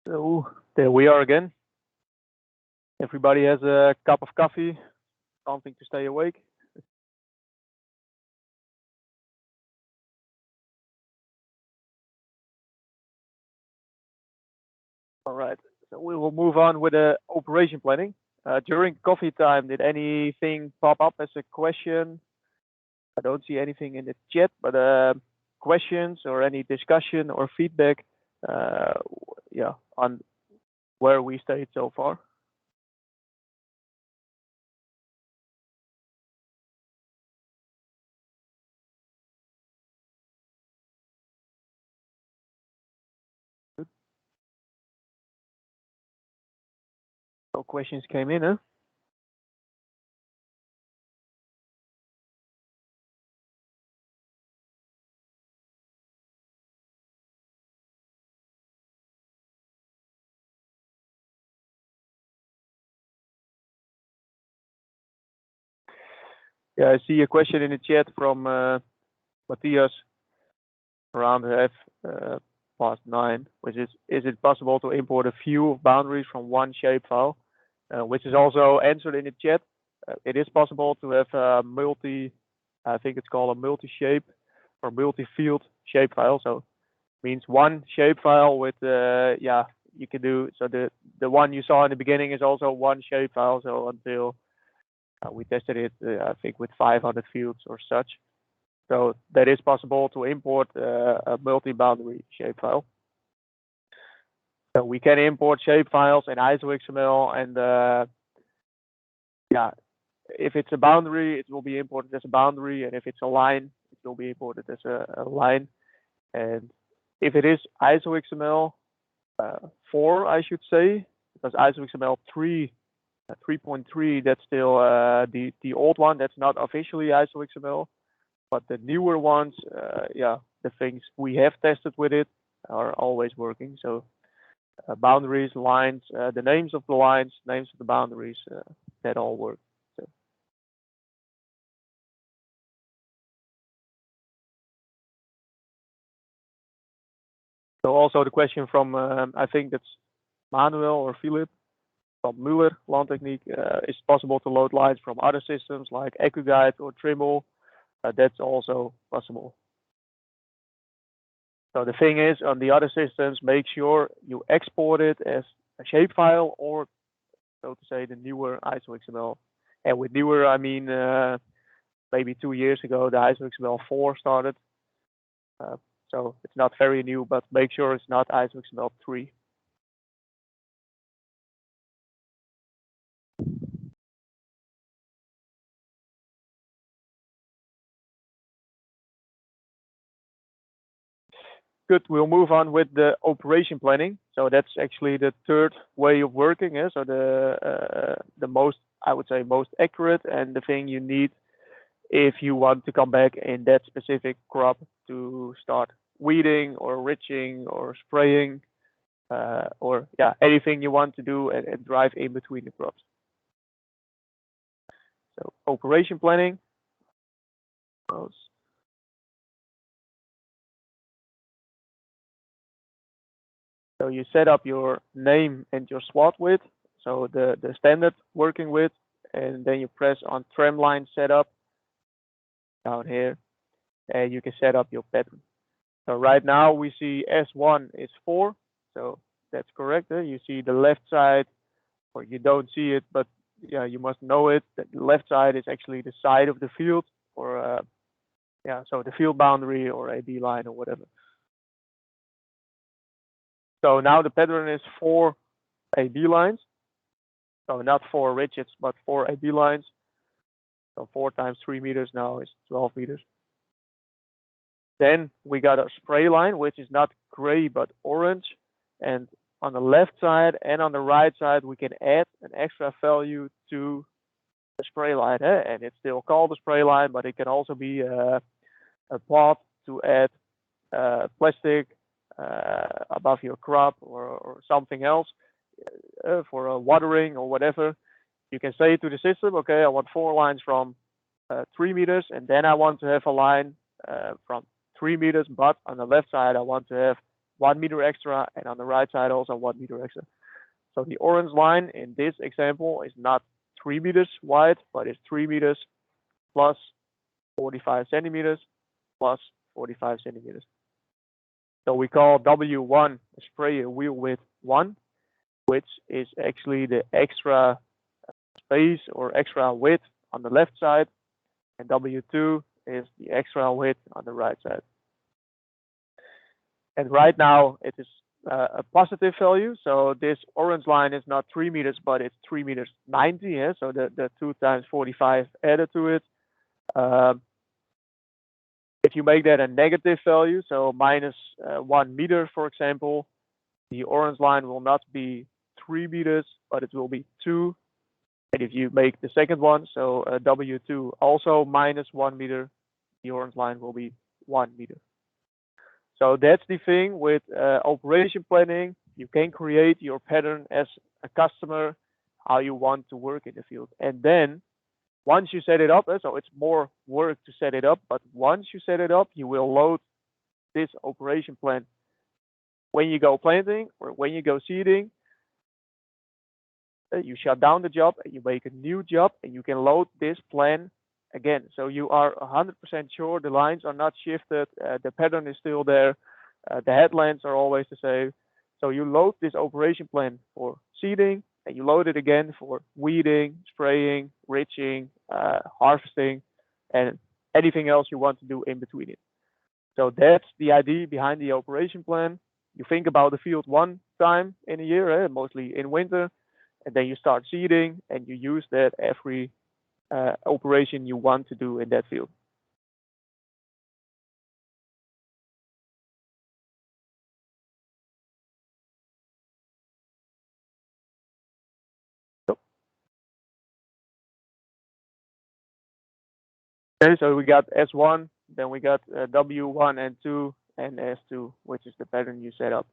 So there we are again. Everybody has a cup of coffee, something to stay awake. All right, so we will move on with the operation planning. During coffee time, did anything pop up as a question? I don't see anything in the chat, but questions or any discussion or feedback, yeah, on where we stayed so far. Good. No questions came in, huh? Yeah, I see a question in the chat from Matthias around past 9, which is it possible to import a view of boundaries from one shapefile, which is also answered in the chat. It is possible to have a I think it's called a multi-shape or multi-field shapefile. So it means one shapefile with, yeah, you can do, so the one you saw in the beginning is also one shapefile. So until we tested it, I think with 500 fields or such. So that is possible to import a multi-boundary shapefile. So we can import shapefiles in ISO XML, and yeah, if it's a boundary, it will be imported as a boundary, and if it's a line, it will be imported as a line. And if it is ISO XML 4, I should say, because ISO XML 3.3, that's still the old one. That's not officially ISO XML. But the newer ones, yeah, the things we have tested with it are always working. So boundaries, lines, the names of the lines, names of the boundaries, that all work. So also the question from, I think that's Manuel or Philip from Muller Landtechniek, is it possible to load lines from other systems like EcuGuide or Trimble? That's also possible. So the thing is, on the other systems, make sure you export it as a shapefile, or so to say, the newer ISO XML. And with newer, I mean maybe 2 years ago, the ISO XML 4 started. So it's not very new, but make sure it's not ISO XML 3. Good, we'll move on with the operation planning. So that's actually the third way of working. So the most, I would say, most accurate, and the thing you need if you want to come back in that specific crop to start weeding or ridging or spraying, or yeah, anything you want to do and drive in between the crops. So operation planning. So you set up your name and your slot width, so the standard working width, and then you press on tramline setup down here, and you can set up your pattern. So right now we see S1 is 4, so that's correct. You see the left side, or you don't see it, but yeah, you must know it. That the left side is actually the side of the field, or yeah, so the field boundary or AB line or whatever. So now the pattern is 4 AB lines. So not 4 ridges, but 4 AB lines. So 4 times 3 meters now is 12 meters. Then we got a spray line, which is not gray, but orange. And on the left side and on the right side, we can add an extra value to the spray line. And it's still called a spray line, but it can also be a pot to add plastic above your crop or something else for watering or whatever. You can say to the system, okay, I want 4 lines from 3 meters, and then I want to have a line from 3 meters, but on the left side I want to have 1 meter extra, and on the right side also 1 meter extra. So the orange line in this example is not 3 meters wide, but it's 3 meters plus 45 centimeters plus 45 centimeters. So we call W1 a sprayer wheel width 1, which is actually the extra space or extra width on the left side, and W2 is the extra width on the right side. And right now it is a positive value, so this orange line is not 3 meters, but it's 3 meters 90. Yeah? So the 2 times 45 added to it. If you make that a negative value, so minus 1 meter, for example, the orange line will not be 3 meters, but it will be 2. And if you make the second one, so W2 also minus 1 meter, the orange line will be 1 meter. So that's the thing with operation planning. You can create your pattern as a customer, how you want to work in the field. And then once you set it up, so it's more work to set it up, but once you set it up, you will load this operation plan when you go planting or when you go seeding. You shut down the job and you make a new job, and you can load this plan again. So you are 100% sure the lines are not shifted, the pattern is still there, the headlands are always the same. So you load this operation plan for seeding, and you load it again for weeding, spraying, ridging, harvesting, and anything else you want to do in between it. So that's the idea behind the operation plan. You think about the field one time in a year, mostly in winter, and then you start seeding, and you use that every operation you want to do in that field. Okay, so we got S1, then we got W1 and 2, and S2, which is the pattern you set up.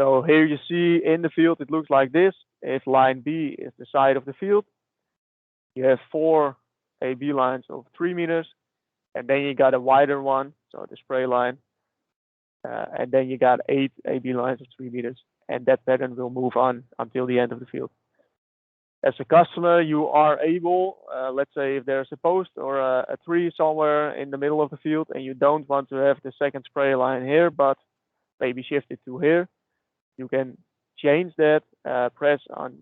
So here you see in the field, it looks like this. If line B is the side of the field, you have 4 AB lines of 3 meters, and then you got a wider one, so the spray line, and then you got 8 AB lines of 3 meters, and that pattern will move on until the end of the field. As a customer, you are able, let's say if there's a post or a tree somewhere in the middle of the field, and you don't want to have the second spray line here, but maybe shift it to here, you can change that, press on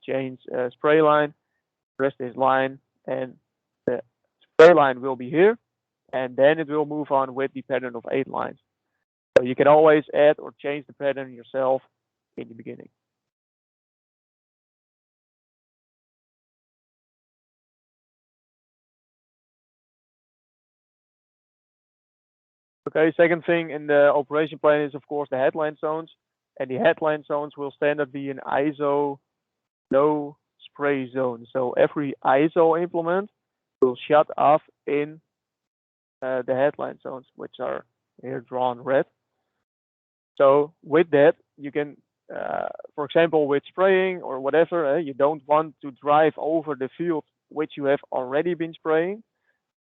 change spray line, press this line, and the spray line will be here, and then it will move on with the pattern of 8 lines. So you can always add or change the pattern yourself in the beginning. Okay, second thing in the operation plan is of course the headland zones, and the headland zones will standard be an ISO no spray zone. So every ISO implement will shut off in the headland zones, which are here drawn red. So with that, you can, for example, with spraying or whatever, you don't want to drive over the field which you have already been spraying.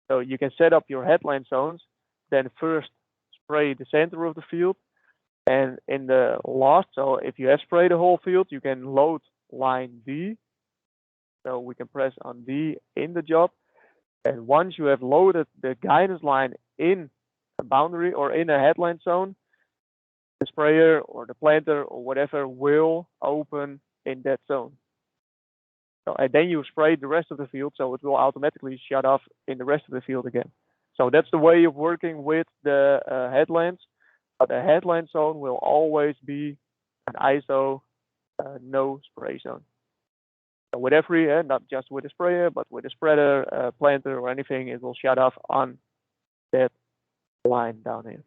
So you can set up your headland zones, then first spray the center of the field, and in the last, so if you have sprayed the whole field, you can load line D. So we can press on D in the job, and once you have loaded the guidance line in a boundary or in a headland zone, the sprayer or the planter or whatever will open in that zone. So, and then you spray the rest of the field, so it will automatically shut off in the rest of the field again. So that's the way of working with the headlands. But the headland zone will always be an ISO no spray zone. So with every, not just with a sprayer, but with a spreader, planter, or anything, it will shut off on that line down here.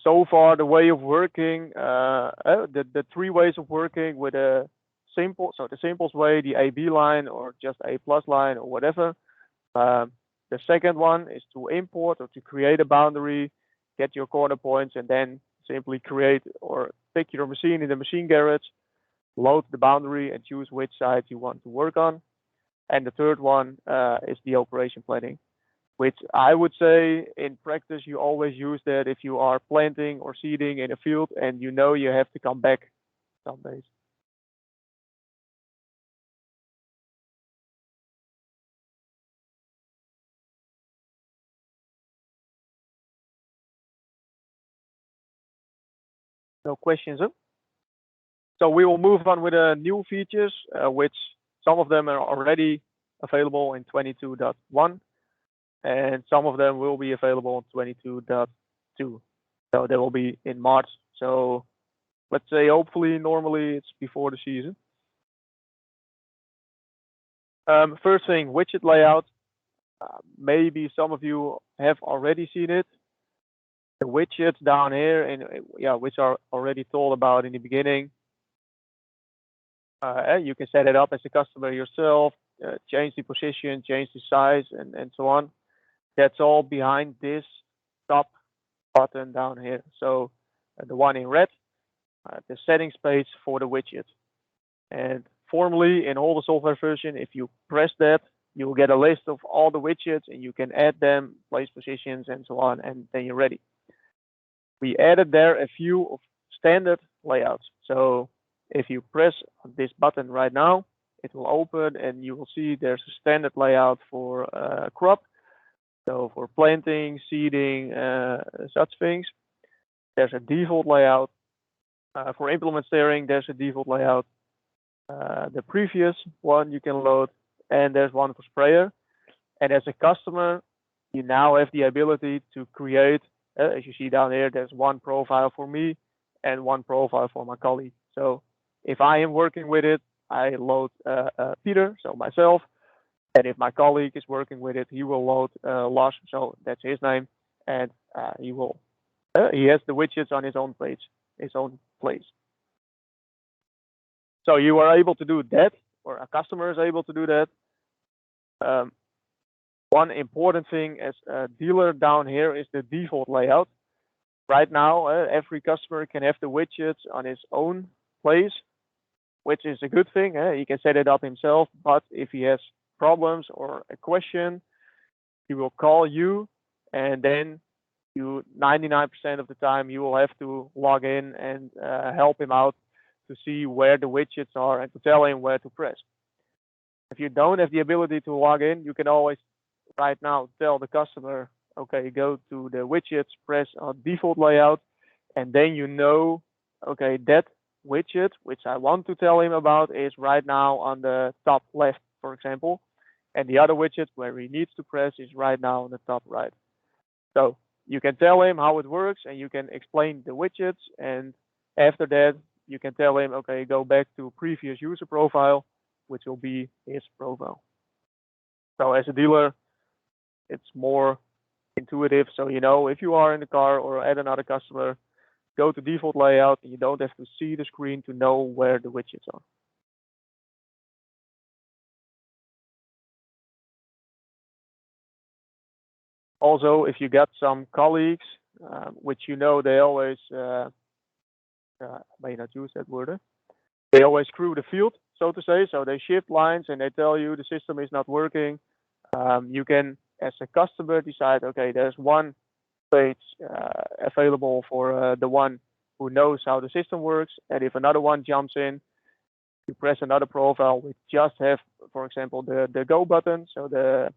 So far the way of working, the 3 ways of working with a simple, so the simplest way, the AB line or just A plus line or whatever. The second one is to import or to create a boundary, get your corner points, and then simply create or pick your machine in the machine garage, load the boundary and choose which side you want to work on. And the third one is the operation planning, which I would say in practice you always use that if you are planting or seeding in a field and you know you have to come back some days. No questions, huh? So we will move on with new features, which some of them are already available in 22.1, and some of them will be available in 22.2. So they will be in March. So let's say hopefully normally it's before the season. First thing, widget layout. Maybe some of you have already seen it. The widgets down here, and which are already told about in the beginning. You can set it up as a customer yourself, change the position, change the size, and so on. That's all behind this top button down here. So the one in red, the settings page for the widget. And formally in all the software version, if you press that, you will get a list of all the widgets and you can add them, place positions and so on, and then you're ready. We added there a few of standard layouts. So if you press this button right now, it will open and you will see there's a standard layout for crop. So for planting, seeding, such things. There's a default layout. For implement steering, there's a default layout. The previous one you can load, and there's one for sprayer. And as a customer, you now have the ability to create, as you see down here, there's one profile for me and one profile for my colleague. So if I am working with it, I load Peter, so myself. And if my colleague is working with it, he will load Lars, so that's his name, and he has the widgets on his own page, his own place. So you are able to do that, or a customer is able to do that. One important thing as a dealer down here is the default layout. Right now, every customer can have the widgets on his own place, which is a good thing. He can set it up himself, but if he has problems or a question, he will call you, and then you 99% of the time you will have to log in and help him out to see where the widgets are and to tell him where to press. If you don't have the ability to log in, you can always right now tell the customer, okay, go to the widgets, press on default layout, and then you know, okay, that widget, which I want to tell him about, is right now on the top left, for example, and the other widget where he needs to press is right now on the top right. So you can tell him how it works and you can explain the widgets, and after that you can tell him, okay, go back to previous user profile, which will be his profile. So as a dealer, it's more intuitive. So you know, if you are in the car or at another customer, go to default layout and you don't have to see the screen to know where the widgets are. Also, if you got some colleagues, which you know they always, may not use that word, they always screw the field, so to say. So they shift lines and they tell you the system is not working. You can, as a customer, decide, okay, there's one page available for the one who knows how the system works. And if another one jumps in, you press another profile, we just have, for example, the go button, so the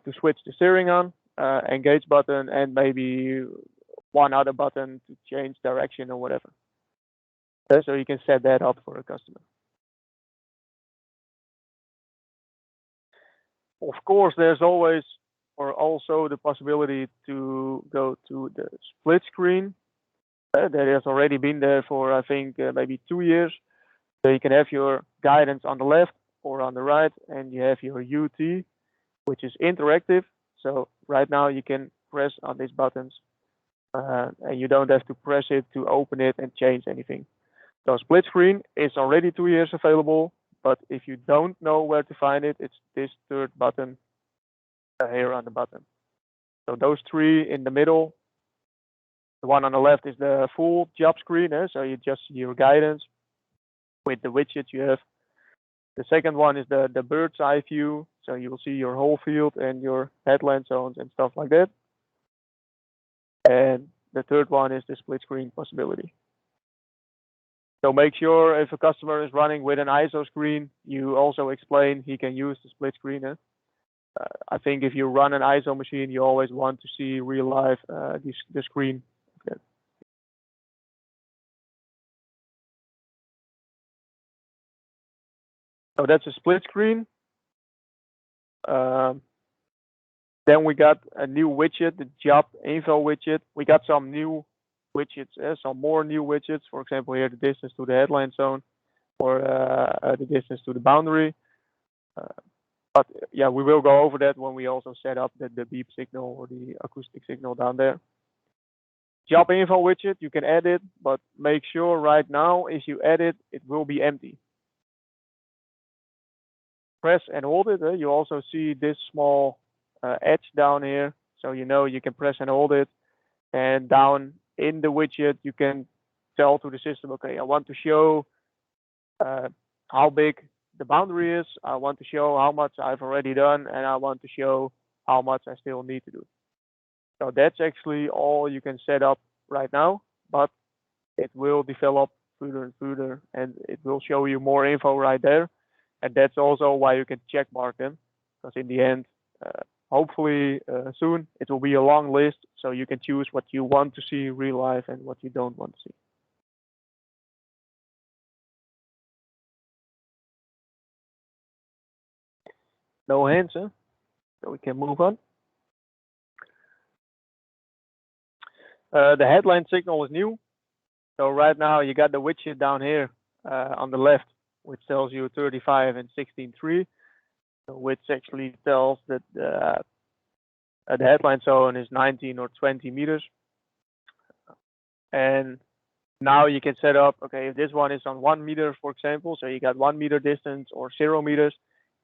to switch the steering on, engage button, and maybe one other button to change direction or whatever. So you can set that up for a customer. Of course, there's always or also the possibility to go to the split screen. That has already been there for, I think, maybe 2 years. So you can have your guidance on the left or on the right, and you have your UT, which is interactive. So right now you can press on these buttons, and you don't have to press it to open it and change anything. So split screen is already 2 years available, but if you don't know where to find it, it's this third button here on the button. So those three in the middle, the one on the left is the full job screen, so you just see your guidance. with the widgets you have. The second one is the bird's eye view, so you will see your whole field and your headland zones and stuff like that. And the third one is the split screen possibility. So make sure if a customer is running with an ISO screen, you also explain he can use the split screen. I think if you run an ISO machine, you always want to see real life the screen. Okay. So that's a split screen. Then we got a new widget, the job info widget. We got some new widgets, some more new widgets. For example, here the distance to the headland zone, or the distance to the boundary. But yeah, we will go over that when we also set up the beep signal or the acoustic signal down there. Job info widget, you can add it, but make sure right now if you add it, it will be empty. Press and hold it. You also see this small edge down here, so you know you can press and hold it. And down in the widget, you can tell to the system, okay, I want to show how big the boundary is. I want to show how much I've already done, and I want to show how much I still need to do. So that's actually all you can set up right now, but it will develop further and further, and it will show you more info right there. And that's also why you can check mark them, because in the end, hopefully soon, it will be a long list, so you can choose what you want to see real life and what you don't want to see. No hands, huh? So we can move on. The headline signal is new. So right now you got the widget down here on the left, which tells you 35 and 16.3, which actually tells that the headline zone is 19 or 20 meters. And now you can set up, okay, if this one is on 1 meter, for example, so you got 1 meter distance or 0 meters,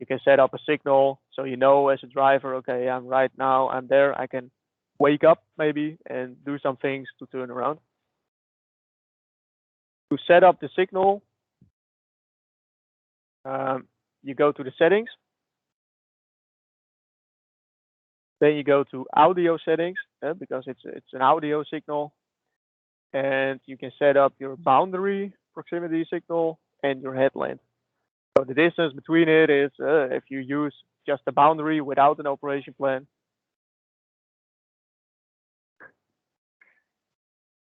you can set up a signal so you know as a driver, okay, I'm there, I can wake up maybe and do some things to turn around. To set up the signal, you go to the settings. Then you go to audio settings, because it's an audio signal. And you can set up your boundary proximity signal and your headland. So the distance between it is if you use just a boundary without an operation plan.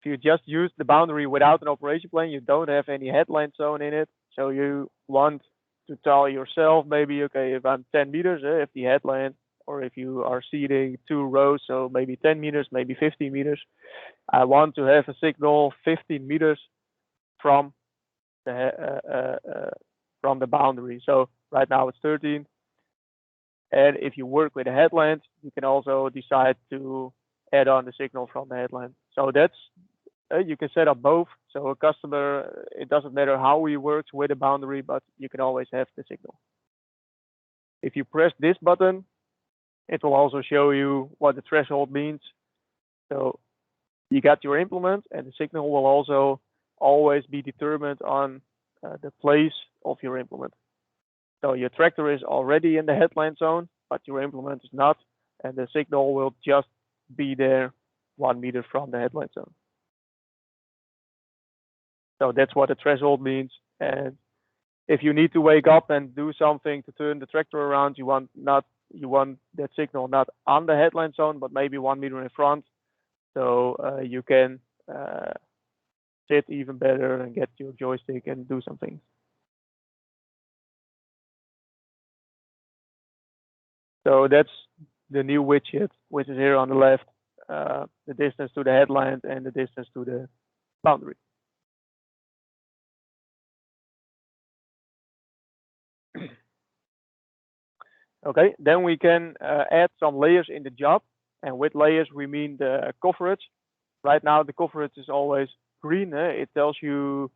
If you just use the boundary without an operation plan, you don't have any headland zone in it. So you want to tell yourself maybe, okay, if I'm 10 meters, if the headland, or if you are seating 2 rows, so maybe 10 meters, maybe 15 meters, I want to have a signal 15 meters from the boundary. So right now it's 13. And if you work with a headland, you can also decide to add on the signal from the headland. So that's, you can set up both. So a customer, it doesn't matter how he works with a boundary, but you can always have the signal. If you press this button, it will also show you what the threshold means. So you got your implement, and the signal will also always be determined on the place of your implement. So your tractor is already in the headland zone, but your implement is not, and the signal will just be there 1 meter from the headland zone. So that's what the threshold means. And if you need to wake up and do something to turn the tractor around, you want that signal not on the headland zone, but maybe 1 meter in front. So you can sit even better and get your joystick and do some things. So that's the new widget, which is here on the left, the distance to the headland and the distance to the boundary. Okay, then we can add some layers in the job. And with layers, we mean the coverage. Right now, the coverage is always green. It tells you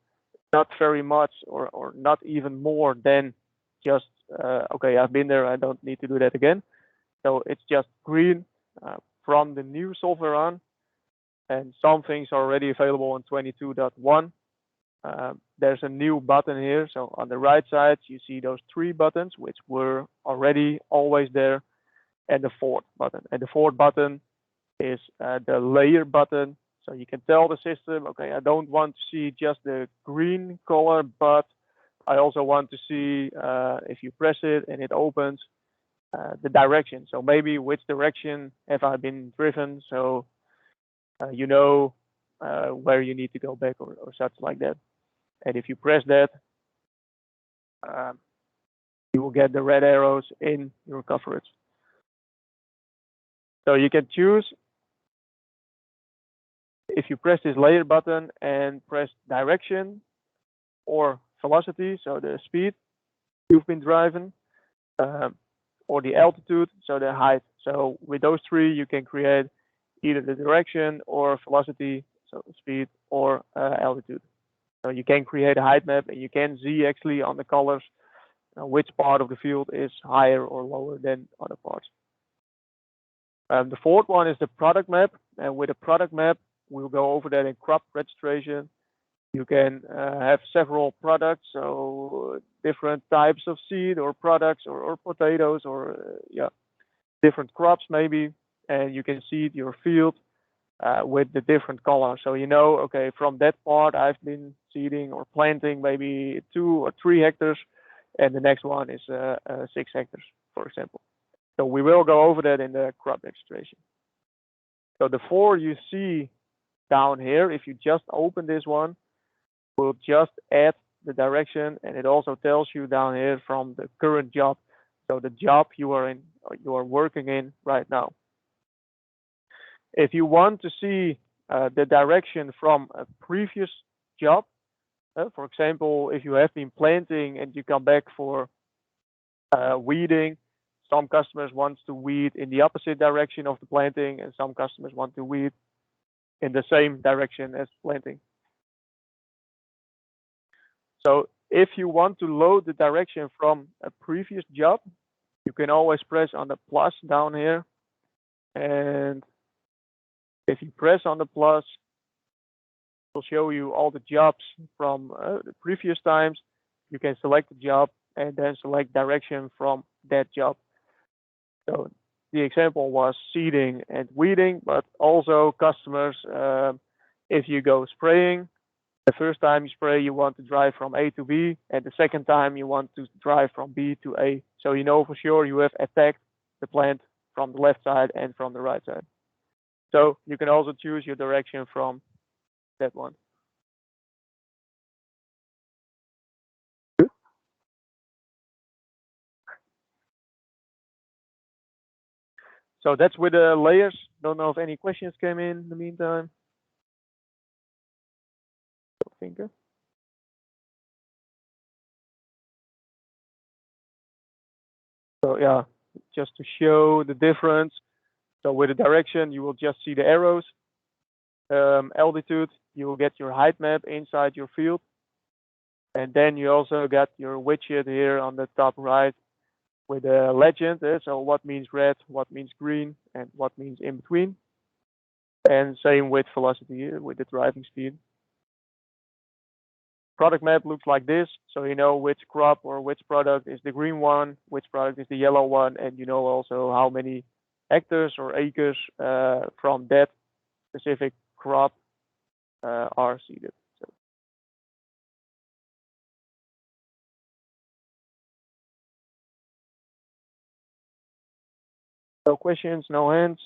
not very much or not even more than just, okay, I've been there, I don't need to do that again. So it's just green from the new software on. And some things are already available in 22.1. there's a new button here. So on the right side, you see those 3 buttons, which were already always there, and the 4th button. And the 4th button is the layer button. So you can tell the system, okay, I don't want to see just the green color, but I also want to see if you press it and it opens the direction. So maybe which direction have I been driven, so you know where you need to go back or such like that. And if you press that, you will get the red arrows in your coverage. So you can choose if you press this layer button and press direction or velocity, so the speed you've been driving, or the altitude, so the height. So with those 3, you can create either the direction or velocity, so speed, or altitude. So you can create a height map, and you can see actually on the colors which part of the field is higher or lower than other parts. The 4th one is the product map, and with a product map, we'll go over that in crop registration. You can have several products, so different types of seed or products or potatoes or yeah, different crops maybe, and you can seed your field with the different colors. So you know, okay, from that part I've been seeding or planting maybe 2 or 3 hectares, and the next one is 6 hectares, for example. So we will go over that in the crop registration. So the 4 you see down here, if you just open this one, we'll just add the direction, and it also tells you down here from the current job, so the job you are in, or you are working in right now. If you want to see the direction from a previous job, for example, if you have been planting and you come back for weeding, some customers want to weed in the opposite direction of the planting, and some customers want to weed in the same direction as planting. So if you want to load the direction from a previous job, you can always press on the plus down here. And if you press on the plus, it will show you all the jobs from the previous times. You can select the job and then select direction from that job. So the example was seeding and weeding, but also customers, if you go spraying, the first time you spray, you want to drive from A to B, and the second time you want to drive from B to A. So you know for sure you have attacked the plant from the left side and from the right side. So you can also choose your direction from that one. So that's with the layers. Don't know if any questions came in the meantime. Thinker. So yeah, just to show the difference. So with the direction, you will just see the arrows. Altitude, you will get your height map inside your field. And then you also got your widget here on the top right with a legend. So what means red, what means green, and what means in between. And same with velocity, with the driving speed. Product map looks like this, so you know which crop or which product is the green one, which product is the yellow one, and you know also how many hectares or acres from that specific crop are seeded. No questions, no hands.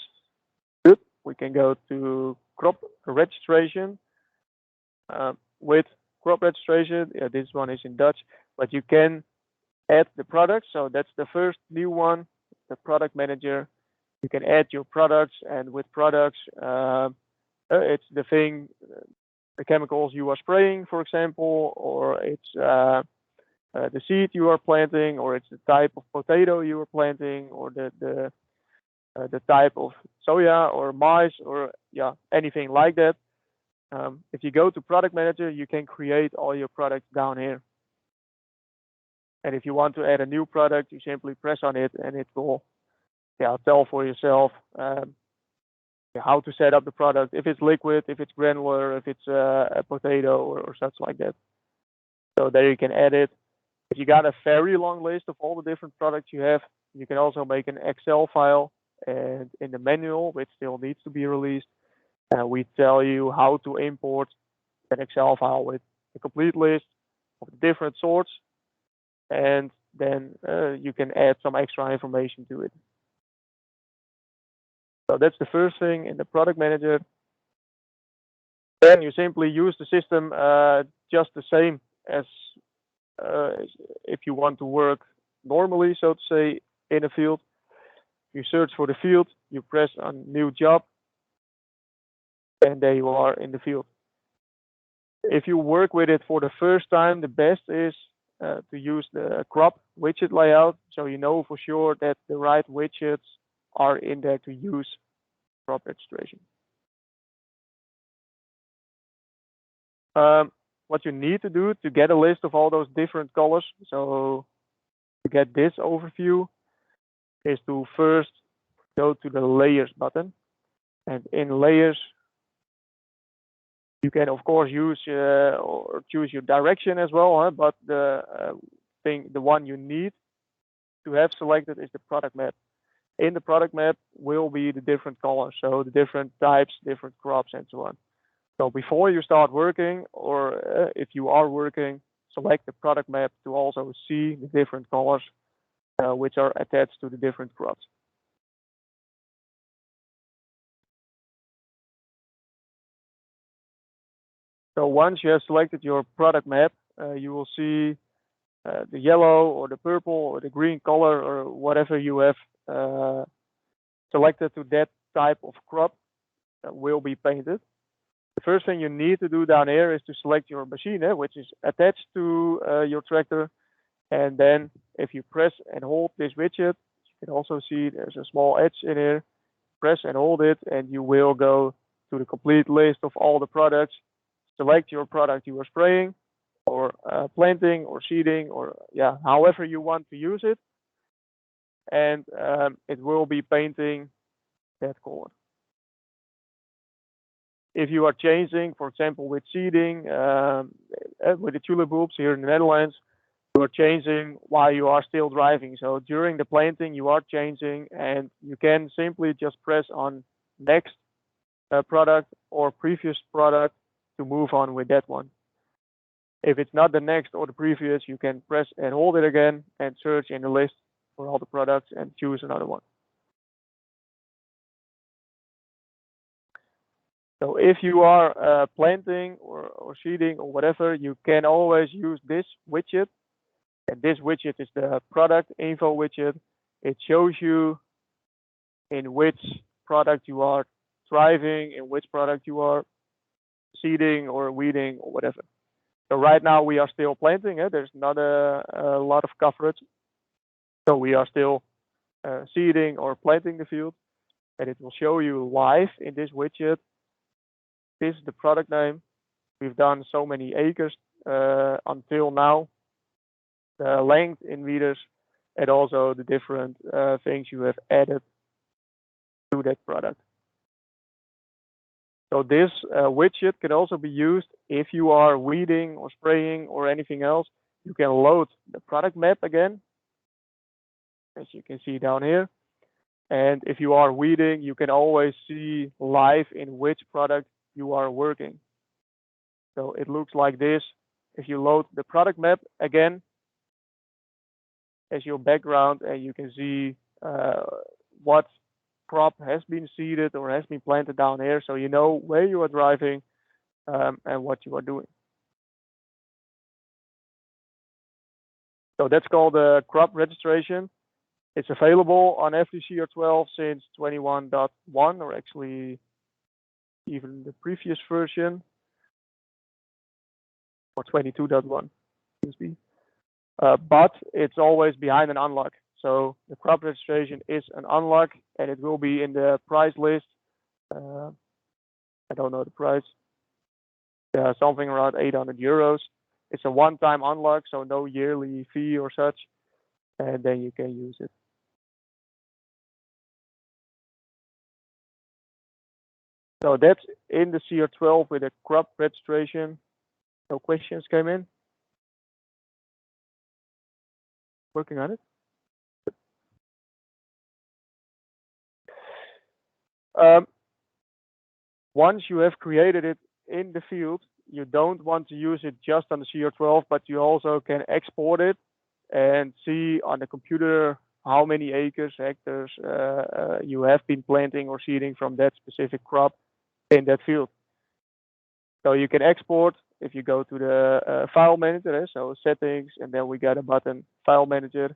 Good. We can go to crop registration. With crop registration, yeah, this one is in Dutch, but you can add the products. So that's the first new one, the product manager. You can add your products, and with products, it's the thing, the chemicals you are spraying, for example, or it's the seed you are planting, or it's the type of potato you are planting, or the type of soya or maize, or yeah, anything like that. If you go to product manager, you can create all your products down here. And if you want to add a new product, you simply press on it, and it will tell for yourself how to set up the product, if it's liquid, if it's granular, if it's a potato or such like that. So there you can add it. If you got a very long list of all the different products you have, you can also make an Excel file, and in the manual, which still needs to be released, we tell you how to import an Excel file with a complete list of the different sorts, and then you can add some extra information to it. So that's the first thing in the product manager. Then you simply use the system just the same as if you want to work normally, so to say, in a field. You search for the field, you press on new job, and there you are in the field. If you work with it for the first time, the best is to use the crop widget layout, so you know for sure that the right widgets are in there to use crop registration. What you need to do to get a list of all those different colors, so to get this overview, is to first go to the layers button, and in layers you can of course use or choose your direction as well, but the one you need to have selected is the product map. In the product map will be the different colors, so the different types, different crops, and so on. So before you start working, or if you are working, select the product map to also see the different colors which are attached to the different crops. So once you have selected your product map, you will see the yellow or the purple or the green color or whatever you have selected to that type of crop will be painted. The first thing you need to do down here is to select your machine, which is attached to your tractor. And then if you press and hold this widget, you can also see there's a small edge in here. Press and hold it, and you will go to the complete list of all the products. Select your product you are spraying or planting or seeding, or however you want to use it. And it will be painting that color. If you are changing, for example, with seeding, with the tulip bulbs here in the Netherlands, you are changing while you are still driving. So during the planting, you are changing, and you can simply just press on next product or previous product to move on with that one. If it's not the next or the previous, you can press and hold it again and search in the list for all the products and choose another one. So if you are planting or seeding or whatever, you can always use this widget. And this widget is the product info widget. It shows you in which product you are driving, in which product you are seeding or weeding or whatever. So right now we are still planting. There's not a lot of coverage. So we are still seeding or planting the field. And it will show you live in this widget. This is the product name. We've done so many acres until now. The length in meters, and also the different things you have added to that product. So this widget can also be used if you are weeding or spraying or anything else. You can load the product map again, as you can see down here. And if you are weeding, you can always see live in which product you are working. So it looks like this. If you load the product map again as your background, and you can see what crop has been seeded or has been planted down here, so you know where you are driving and what you are doing. So that's called the crop registration. It's available on FDCR12 since 21.1, or actually even the previous version, or 22.1, excuse me. But it's always behind an unlock. So the crop registration is an unlock, and it will be in the price list. I don't know the price. Something around 800 euros. It's a one-time unlock, so no yearly fee or such, and then you can use it. So that's in the CR12 with a crop registration. No questions came in. Working on it. Once you have created it in the field, you don't want to use it just on the CR12, but you also can export it and see on the computer how many acres, hectares you have been planting or seeding from that specific crop in that field. So you can export if you go to the file manager, so settings, and then we got a button, file manager.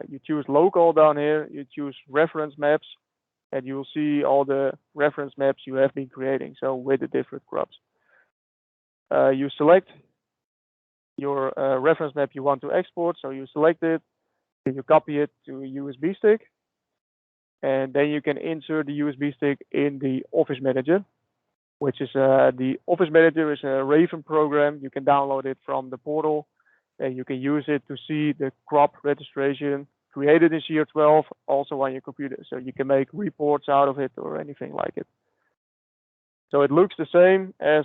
You choose local down here, you choose reference maps, and you'll see all the reference maps you have been creating, so with the different crops. You select your reference map you want to export, so you select it, then you copy it to a USB stick, and then you can insert the USB stick in the Office Manager, which is the Office Manager is a Raven program. You can download it from the portal, and you can use it to see the crop registration created in CR12 also on your computer. So you can make reports out of it or anything like it. So it looks the same as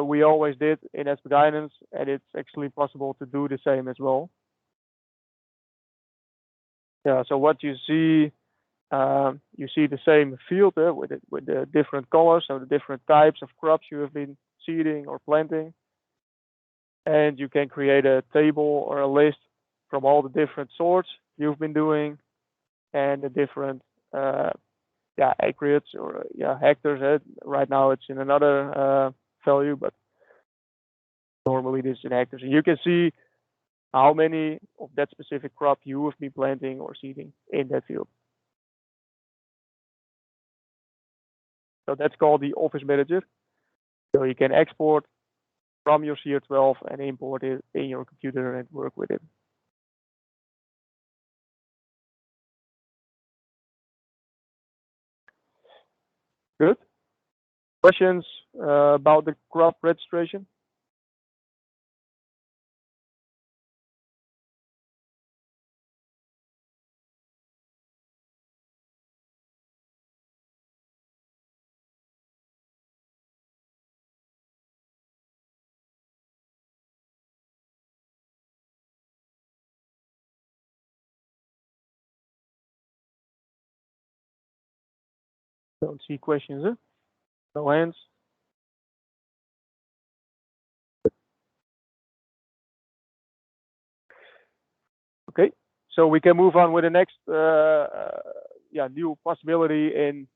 we always did in SP Guidance, and it's actually possible to do the same as well. Yeah, so what you see the same field with the different colors, so the different types of crops you have been seeding or planting. And you can create a table or a list from all the different sorts you've been doing and the different acreage or hectares. Right now it's in another value, but normally this is in hectares. And you can see how many of that specific crop you have been planting or seeding in that field. So that's called the Office Manager. So you can export from your CR12 and import it in your computer and work with it. Good. Questions about the crop registration? Don't see questions, huh? No hands. Okay, so we can move on with the next new possibility in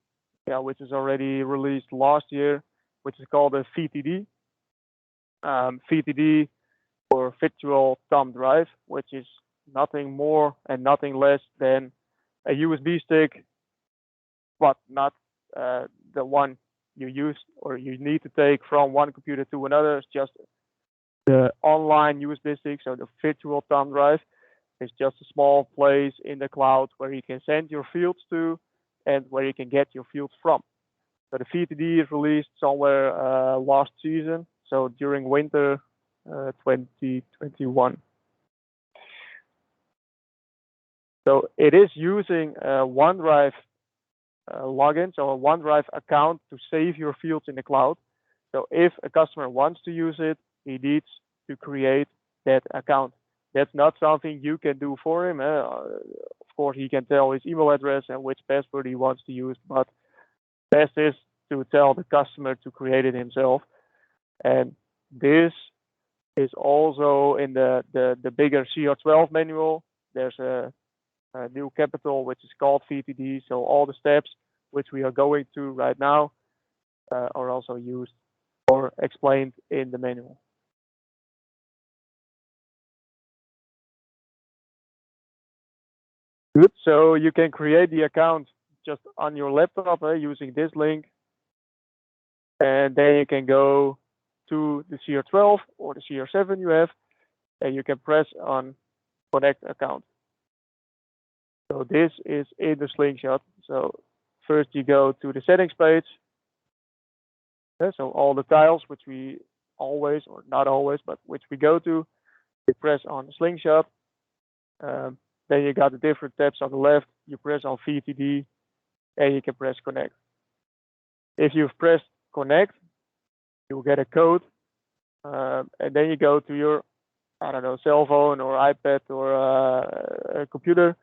which is already released last year, which is called a VTD. VTD or virtual thumb drive, which is nothing more and nothing less than a USB stick, but not the one you use or you need to take from one computer to another. It's just the online USB stick, so the virtual thumb drive. It's just a small place in the cloud where you can send your fields to and where you can get your fields from. So the VTD is released somewhere last season, so during winter 2021. So it is using a OneDrive login, so a OneDrive account to save your fields in the cloud. So if a customer wants to use it, he needs to create that account. That's not something you can do for him. Of course, he can tell his email address and which password he wants to use, but best is to tell the customer to create it himself. And this is also in the bigger CR12 manual. There's a new capital which is called VTD. So all the steps which we are going through right now are also used or explained in the manual. Good. So you can create the account just on your laptop using this link. And then you can go to the CR12 or the CR7 you have, and you can press on Connect Account. So this is in the slingshot. So first you go to the settings page. So all the tiles, which we always, or not always, but which we go to, you press on the slingshot. Then you got the different tabs on the left. You press on VTD, and you can press Connect. If you've pressed connect, you'll get a code, and then you go to your, I don't know, cell phone or iPad or a computer.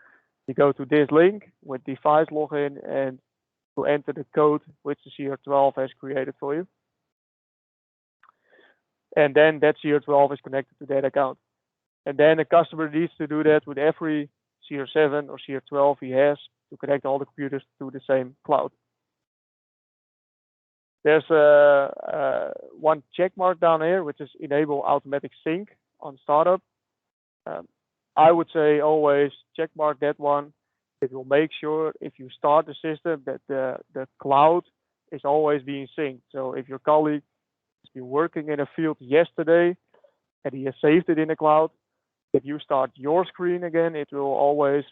You go to this link with device login and you enter the code which the CR12 has created for you. And then that CR12 is connected to that account. And then the customer needs to do that with every CR7 or CR12 he has to connect all the computers to the same cloud. There's one check mark down here, which is enable automatic sync on startup. I would say always check mark that one. It will make sure if you start the system that the cloud is always being synced. So if your colleague has been working in a field yesterday and he has saved it in the cloud, if you start your screen again, it will always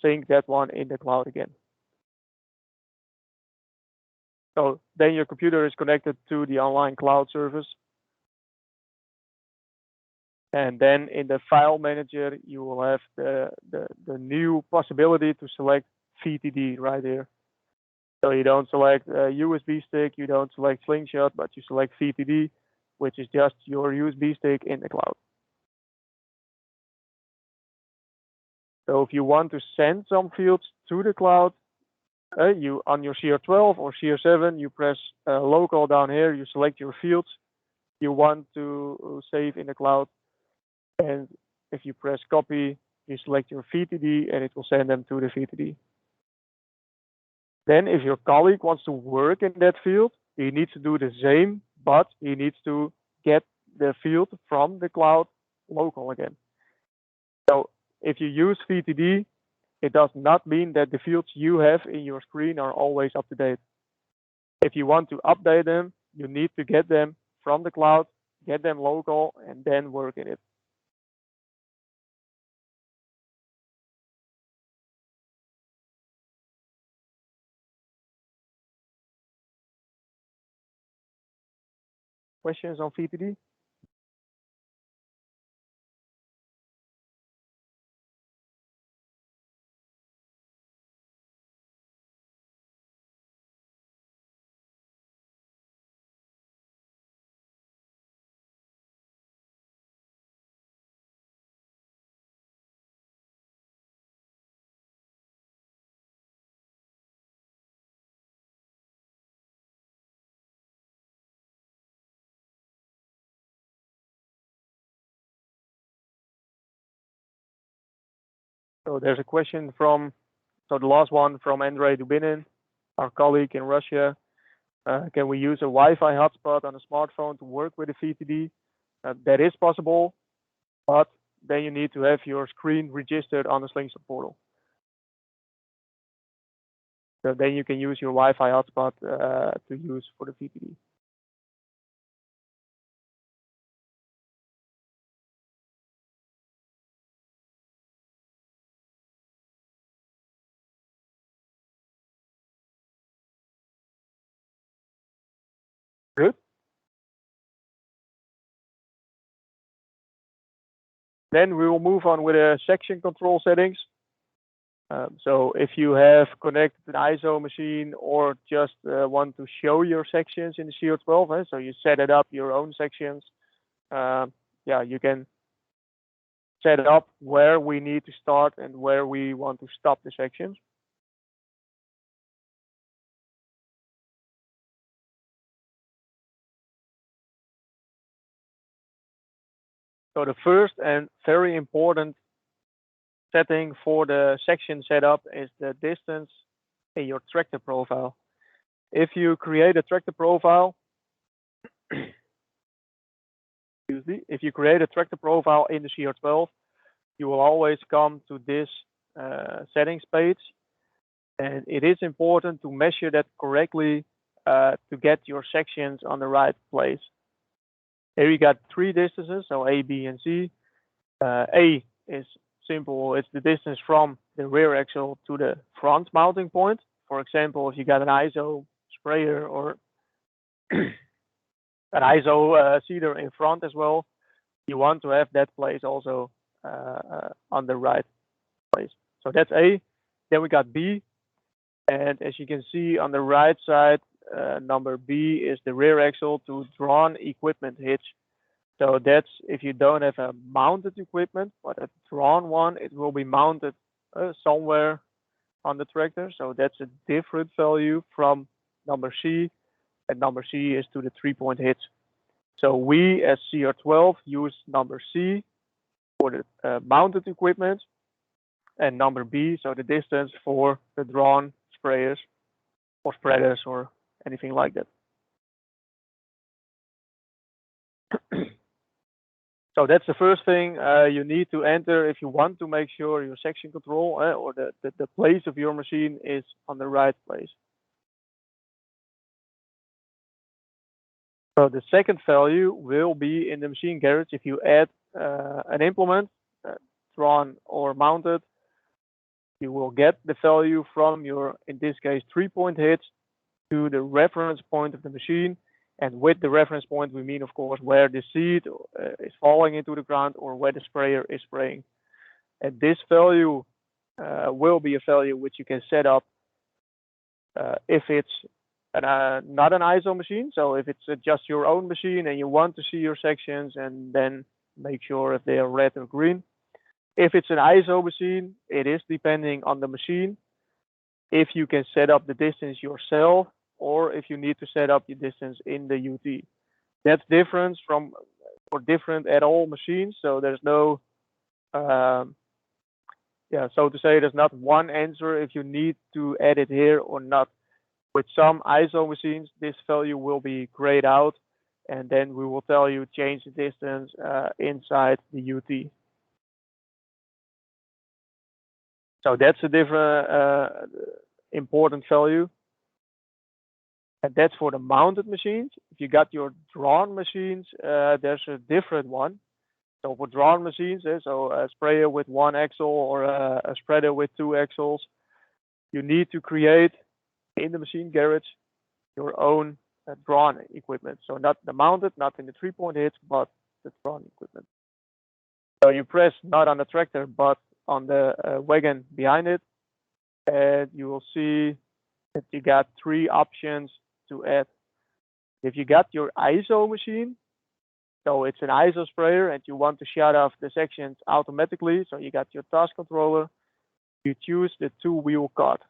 sync that one in the cloud again. So then your computer is connected to the online cloud service. And then in the file manager, you will have the new possibility to select VTD right here. So you don't select a USB stick, you don't select Slingshot, but you select VTD, which is just your USB stick in the cloud. So if you want to send some fields to the cloud, you on your CR12 or CR7, you press local down here, you select your fields you want to save in the cloud. And if you press copy, you select your VTD and it will send them to the VTD. Then if your colleague wants to work in that field, he needs to do the same, but he needs to get the field from the cloud local again. So if you use VTD, it does not mean that the fields you have in your screen are always up to date. If you want to update them, you need to get them from the cloud, get them local, and then work in it. Questions on VTD? So there's a question from, so the last one from Andrei Dubinin, our colleague in Russia. Can we use a Wi-Fi hotspot on a smartphone to work with a VTD? That is possible, but then you need to have your screen registered on the Slingshot portal. So then you can use your Wi-Fi hotspot to use for the VTD. Good. Then we will move on with the section control settings. So if you have connected an ISO machine or just want to show your sections in the CR12, so you set it up your own sections, yeah, you can set it up where we need to start and where we want to stop the sections. So the first and very important setting for the section setup is the distance in your tractor profile. If you create a tractor profile, if you create a tractor profile in the CR12, you will always come to this settings page. And it is important to measure that correctly to get your sections on the right place. Here you got three distances, so A, B, and C. A is simple, it's the distance from the rear axle to the front mounting point. For example, if you got an ISO sprayer or an ISO seeder in front as well, you want to have that place also on the right place. So that's A. Then we got B. And as you can see on the right side, number B is the rear axle to drawn equipment hitch. So that's if you don't have a mounted equipment, but a drawn one, it will be mounted somewhere on the tractor. So that's a different value from number C, and number C is to the 3-point hitch. So we as CR12 use number C for the mounted equipment, and number B, so the distance for the drawn sprayers or spreaders or anything like that. So that's the first thing you need to enter if you want to make sure your section control or the place of your machine is on the right place. So the second value will be in the machine garage if you add an implement, drawn or mounted. You will get the value from your, in this case, 3-point hitch to the reference point of the machine. And with the reference point, we mean, of course, where the seed is falling into the ground or where the sprayer is spraying. And this value will be a value which you can set up if it's not an ISO machine. So if it's just your own machine and you want to see your sections and then make sure if they are red or green. If it's an ISO machine, it is depending on the machine. If you can set up the distance yourself, or if you need to set up your distance in the UT. That's different from, or different at all machines. So there's no, so to say, there's not one answer if you need to add it here or not. With some ISO machines, this value will be grayed out, and then we will tell you change the distance inside the UT. So that's a different important value. And that's for the mounted machines. If you got your drawn machines, there's a different one. So for drawn machines, so a sprayer with 1 axle or a spreader with 2 axles, you need to create in the machine garage your own drawn equipment. So not the mounted, not in the 3-point hitch, but the drawn equipment. So you press not on the tractor, but on the wagon behind it, and you will see that you got 3 options to add. If you got your ISO machine, so it's an ISO sprayer and you want to shut off the sections automatically, so you got your task controller, you choose the 2-wheel cart.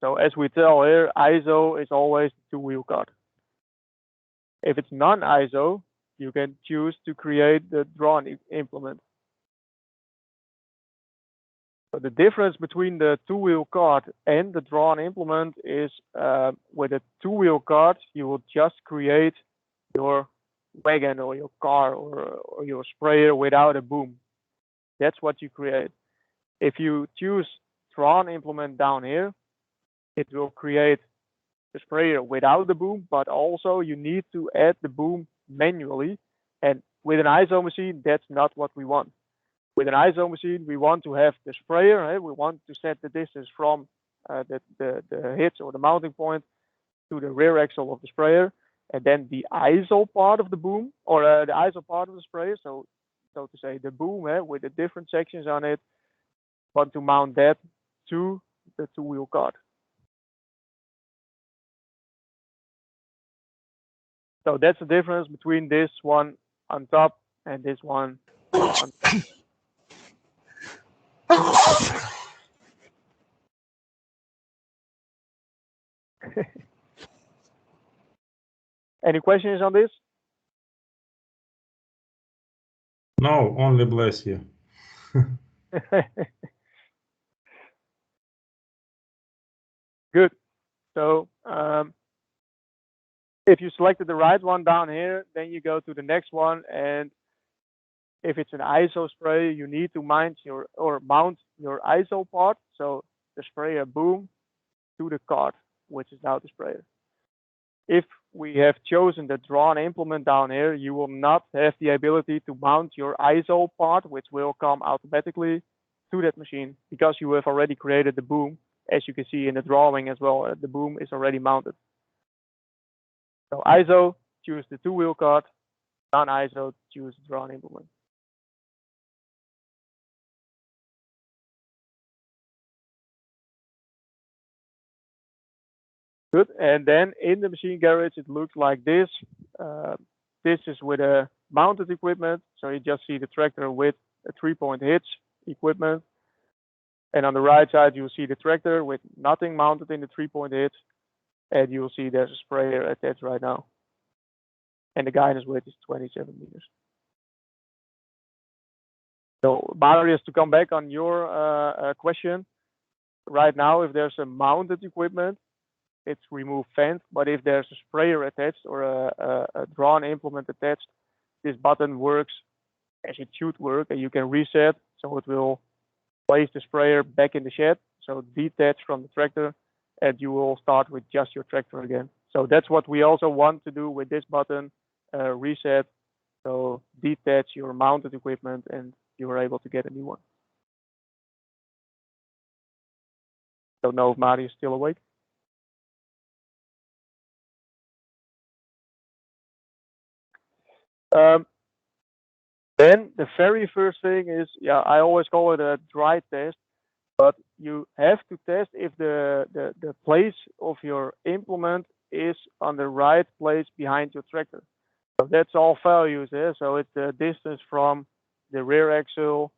So as we tell here, ISO is always 2-wheel cart. If it's non-ISO, you can choose to create the drawn implement. So the difference between the 2-wheel cart and the drawn implement is with a 2-wheel cart, you will just create your wagon or your car or your sprayer without a boom. That's what you create. If you choose drawn implement down here, it will create the sprayer without the boom, but also you need to add the boom manually. And with an ISO machine, that's not what we want. With an ISO machine, we want to have the sprayer. We want to set the distance from the hitch or the mounting point to the rear axle of the sprayer, and then the ISO part of the boom or the ISO part of the sprayer. So to say, the boom with the different sections on it. Want to mount that to the 2-wheel cart. So that's the difference between this one on top and this one on top. Any questions on this? No, only bless you. Good. So if you selected the right one down here, then you go to the next one. And if it's an ISO spray, you need to mount your ISO part. So the sprayer boom to the cart, which is now the sprayer. If we have chosen the drawn implement down here, you will not have the ability to mount your ISO part, which will come automatically to that machine because you have already created the boom. As you can see in the drawing as well, the boom is already mounted. So ISO, choose the 2-wheel cart. Non-ISO, choose the drawn implement. Good. And then in the machine garage, it looks like this. This is with a mounted equipment. So you just see the tractor with a 3-point hitch equipment. And on the right side, you'll see the tractor with nothing mounted in the 3-point hitch. And you'll see there's a sprayer attached right now. And the guidance width is 27 meters. So Marius, to come back on your question, right now, if there's a mounted equipment, it's remove fence. But if there's a sprayer attached or a drawn implement attached, this button works as it should work, and you can reset. So it will place the sprayer back in the shed, so detach from the tractor, and you will start with just your tractor again. So that's what we also want to do with this button, reset. So detach your mounted equipment, and you are able to get a new one. Don't know if Mari is still awake. Then the very first thing is, yeah, I always call it a dry test, but you have to test if the place of your implement is on the right place behind your tractor. So that's all values there. So it's the distance from the rear axle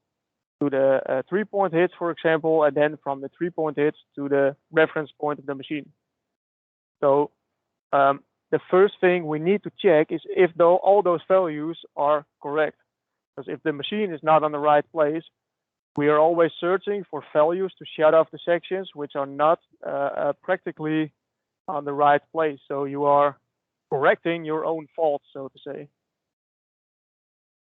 to the 3-point hitch, for example, and then from the 3-point hitch to the reference point of the machine. So the first thing we need to check is if all those values are correct. Because if the machine is not on the right place, we are always searching for values to shut off the sections which are not practically on the right place. So you are correcting your own fault, so to say.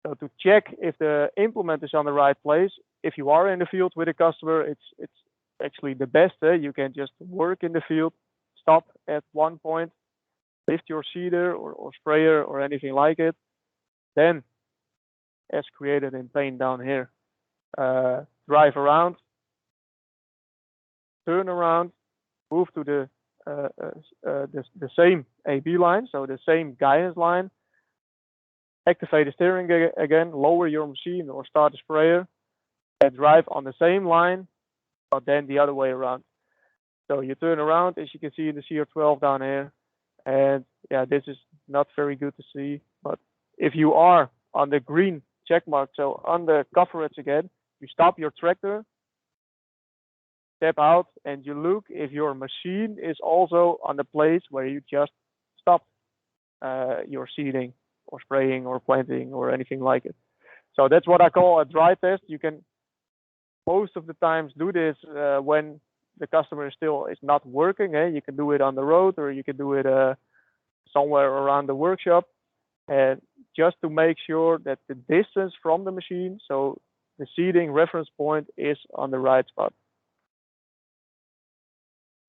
So to check if the implement is on the right place, if you are in the field with a customer, it's actually the best. You can just work in the field, stop at one point, lift your seeder or sprayer or anything like it. Then, as created in Paint down here, drive around, turn around, move to the same AB line, so the same guidance line. Activate the steering again, lower your machine or start the sprayer, and drive on the same line, but then the other way around. So you turn around, as you can see in the CR12 down here, and yeah, this is not very good to see. But if you are on the green check mark, so on the coverage again, you stop your tractor, step out, and you look if your machine is also on the place where you just stopped your seeding or spraying or planting or anything like it. So that's what I call a dry test. You can most of the times do this when the customer is not working. You can do it on the road, or you can do it somewhere around the workshop, and just to make sure that the distance from the machine, so the seeding reference point, is on the right spot.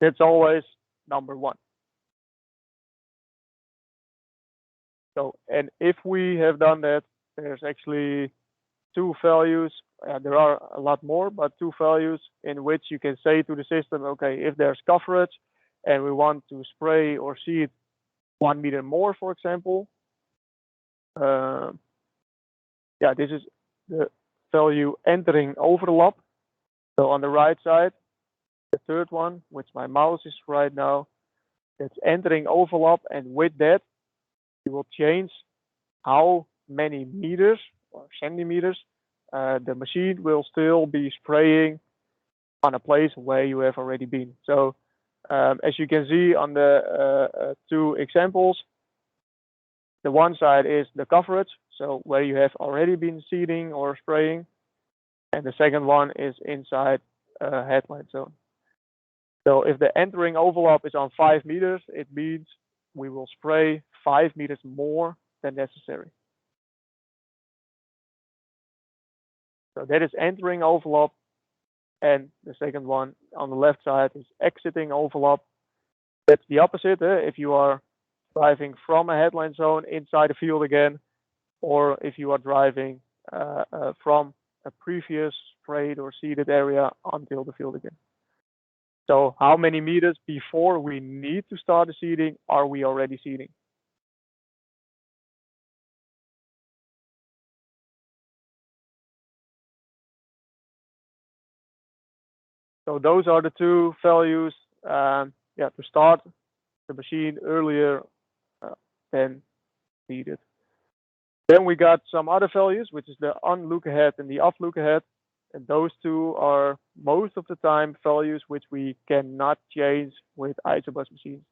That's always number one. So, and if we have done that, there's actually two values. There are a lot more, but two values in which you can say to the system, okay, if there's coverage and we want to spray or seed 1 meter more, for example, yeah, this is the value entering overlap. So on the right side, the third one, which my mouse is right now, it's entering overlap, and with that, you will change how many meters or centimeters the machine will still be spraying on a place where you have already been. So as you can see on the two examples, the one side is the coverage, so where you have already been seeding or spraying, and the second one is inside headline zone. So if the entering overlap is on 5 meters, it means we will spray 5 meters more than necessary. So that is entering overlap, and the second one on the left side is exiting overlap. That's the opposite. If you are driving from a headline zone inside the field again, or if you are driving from a previous sprayed or seeded area until the field again. So how many meters before we need to start the seeding are we already seeding? So those are the two values, yeah, to start the machine earlier than needed. Then we got some other values, which is the on look ahead and the off look ahead. And those two are most of the time values which we cannot change with isobus machines.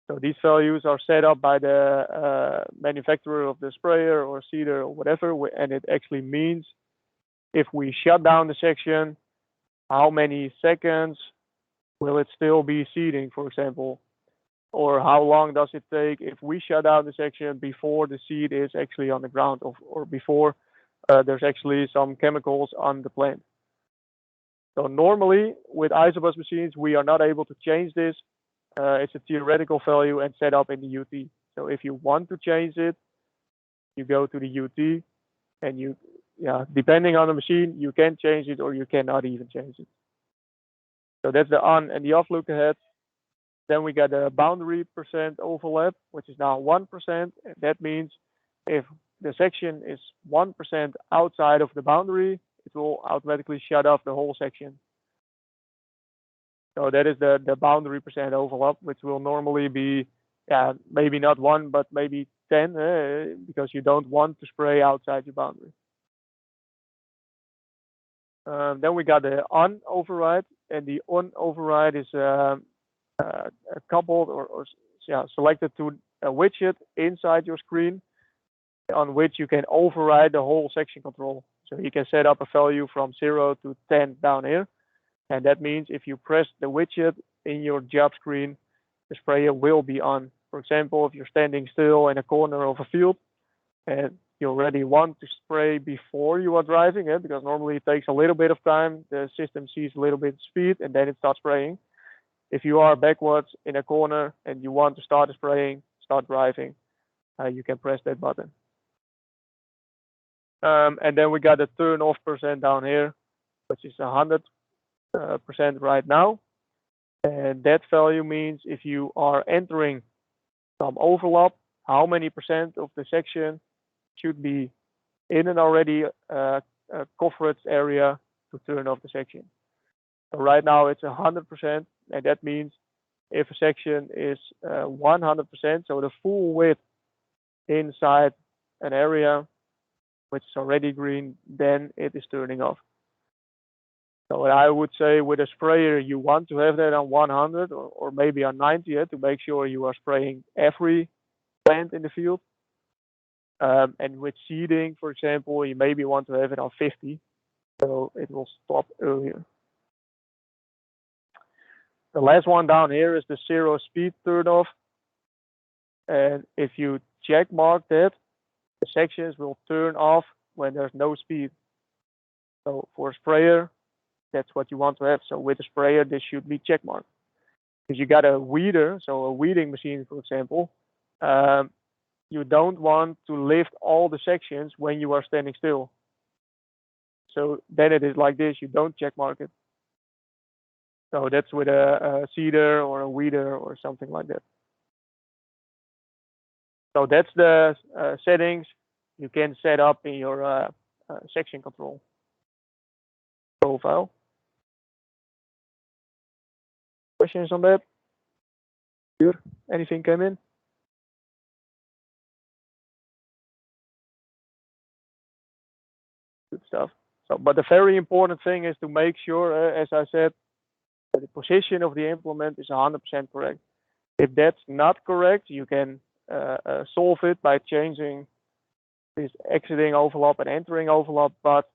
So these values are set up by the manufacturer of the sprayer or seeder or whatever, and it actually means if we shut down the section, how many seconds will it still be seeding, for example? Or how long does it take if we shut down the section before the seed is actually on the ground, or before there's actually some chemicals on the plant. So normally with isobus machines, we are not able to change this. It's a theoretical value and set up in the UT. So if you want to change it, you go to the UT, and you, depending on the machine, you can change it or you cannot even change it. So that's the on and the off look ahead. Then we got a boundary percent overlap, which is now 1%. And that means if the section is 1% outside of the boundary, it will automatically shut off the whole section. So that is the boundary percent overlap, which will normally be, maybe not 1, but maybe 10, because you don't want to spray outside your boundary. Then we got the on override, and the on override is coupled or selected to a widget inside your screen on which you can override the whole section control. So you can set up a value from 0 to 10 down here. And that means if you press the widget in your job screen, the sprayer will be on. For example, if you're standing still in a corner of a field and you already want to spray before you are driving, because normally it takes a little bit of time, the system sees a little bit of speed and then it starts spraying. If you are backwards in a corner and you want to start spraying, start driving, you can press that button. And then we got the turn off percent down here, which is 100% right now. And that value means if you are entering some overlap, how many percent of the section should be in an already coverage area to turn off the section. So right now it's 100%, and that means if a section is 100%, so the full width inside an area which is already green, then it is turning off. So I would say with a sprayer, you want to have that on 100 or maybe on 90 to make sure you are spraying every plant in the field. And with seeding, for example, you maybe want to have it on 50, so it will stop earlier. The last one down here is the 0 speed turn off. And if you check mark that, the sections will turn off when there's no speed. So for a sprayer, that's what you want to have. So with a sprayer, this should be check marked. If you got a weeder, so a weeding machine, for example, you don't want to lift all the sections when you are standing still. So then it is like this, you don't check mark it. So that's with a seeder or a weeder or something like that. So that's the settings you can set up in your section control profile. Questions on that? Sure. Anything came in? Good stuff. So, but the very important thing is to make sure, as I said, that the position of the implement is 100% correct. If that's not correct, you can solve it by changing this exiting overlap and entering overlap, but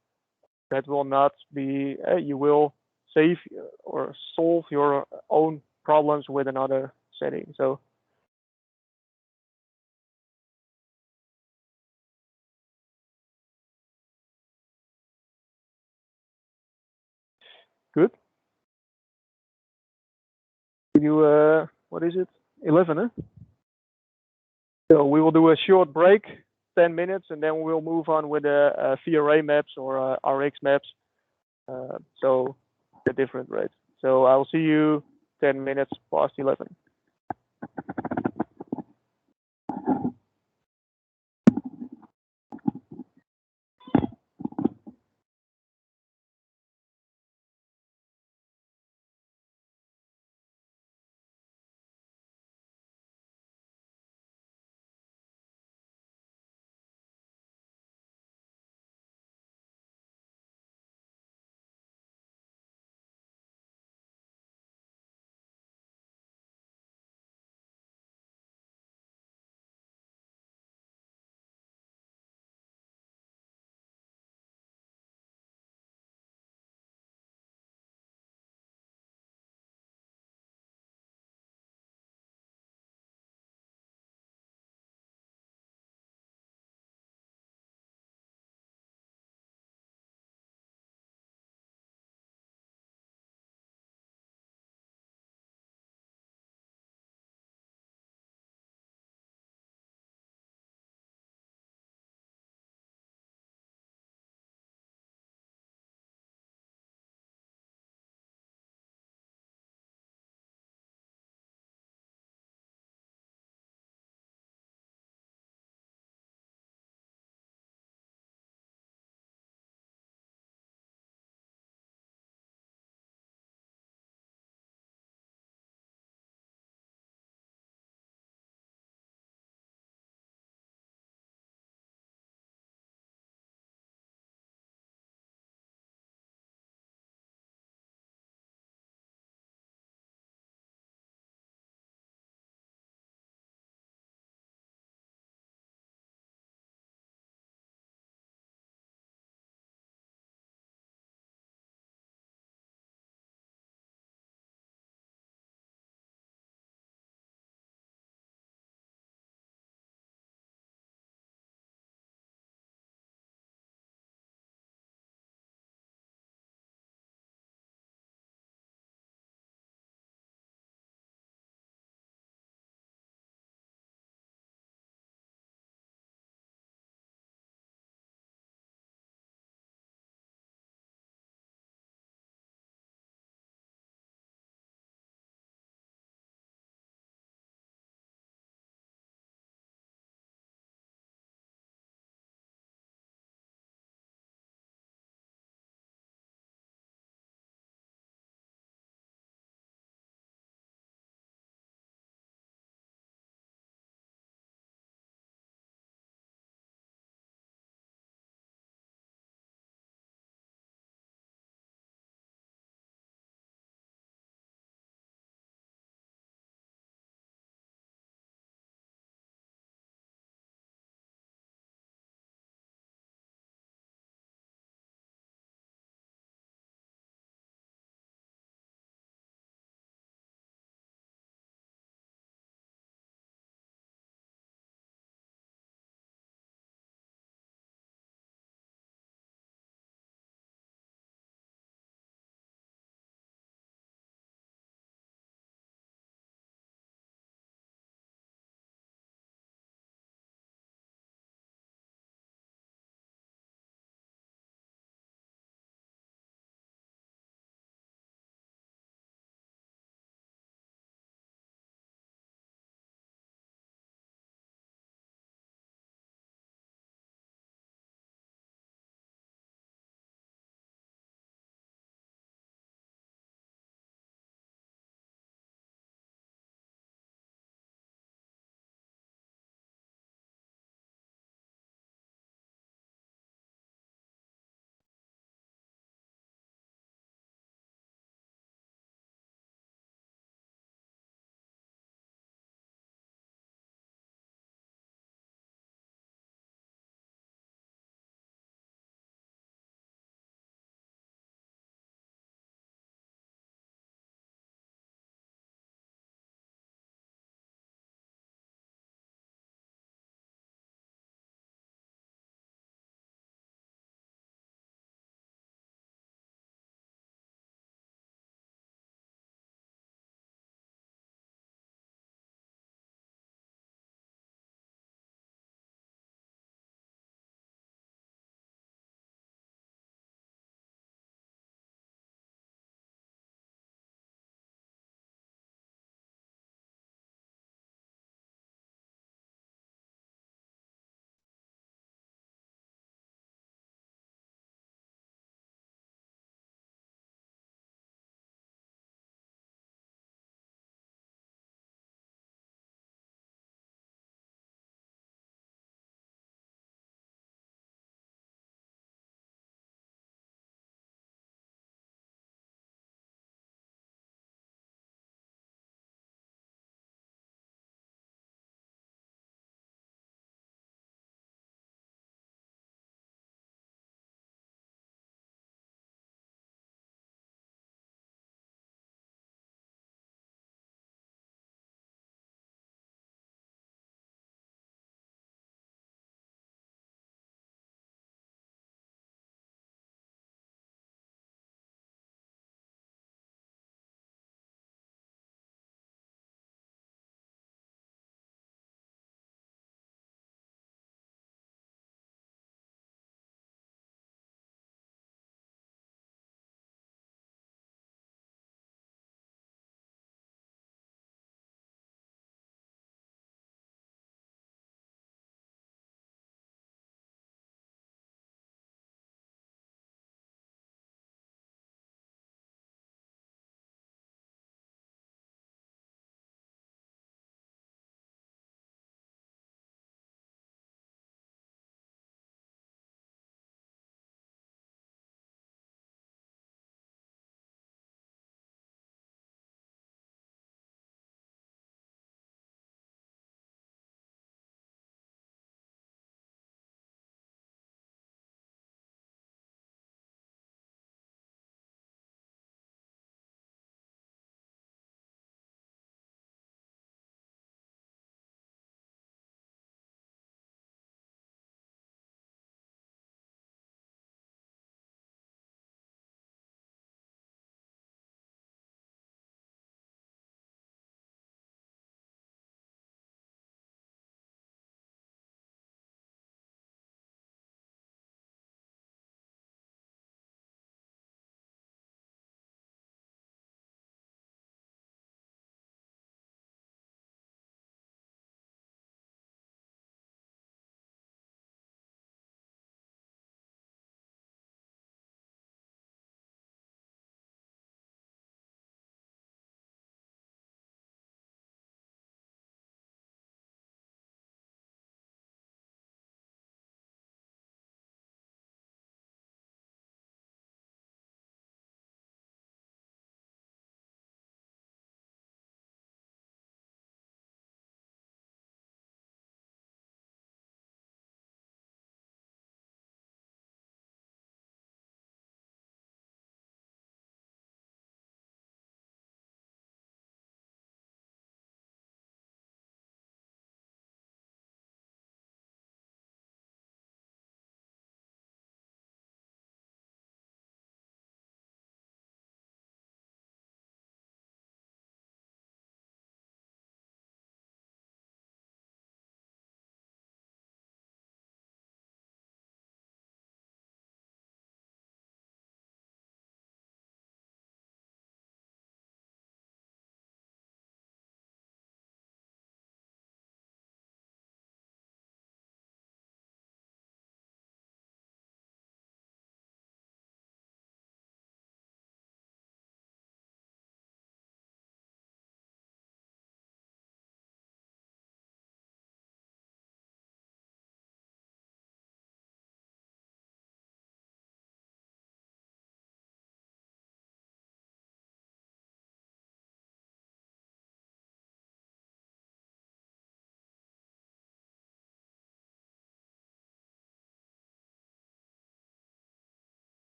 that will not be, you will save or solve your own problems with another setting. So good. You what is it? 11, huh? So we will do a short break, 10 minutes, and then we'll move on with the VRA maps or RX maps. So the different rates. So I'll see you 10 minutes past 11.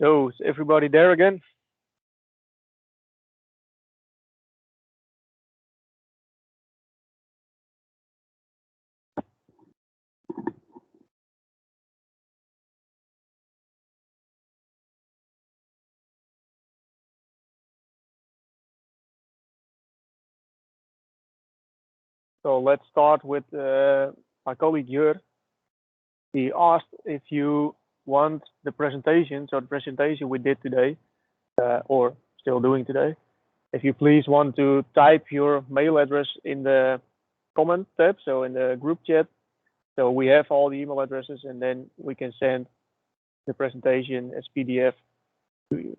So is everybody there again? So let's start with my colleague Jur. He asked if you want the presentation, so the presentation we did today, or still doing today, if you please want to type your mail address in the comment tab, so in the group chat, so we have all the email addresses, and then we can send the presentation as PDF to you.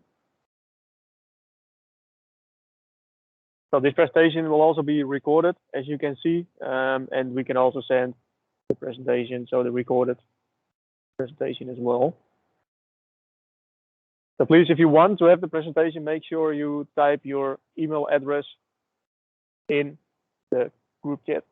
So this presentation will also be recorded, as you can see, and we can also send the presentation, so the recorded presentation as well. So please, if you want to have the presentation, make sure you type your email address in the group chat.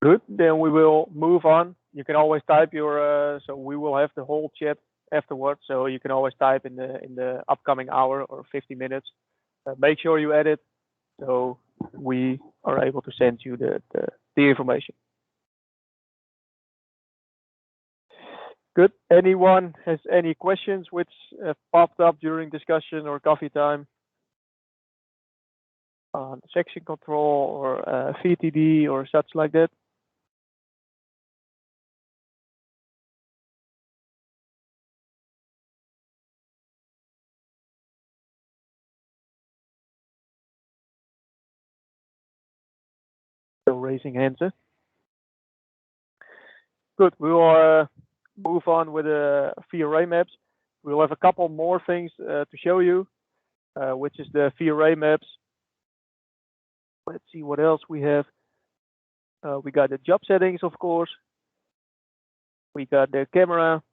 Good, then we will move on. You can always type your, so we will have the whole chat afterwards, so you can always type in the upcoming hour or 50 minutes. Make sure you edit so we are able to send you the information. Good. Anyone has any questions which have popped up during discussion or coffee time on section control or VTD or such like that? So raising hands. Good. We will move on with the VRA maps. We will have a couple more things to show you, which is the VRA maps. Let's see what else we have. We got the job settings, of course. We got the camera,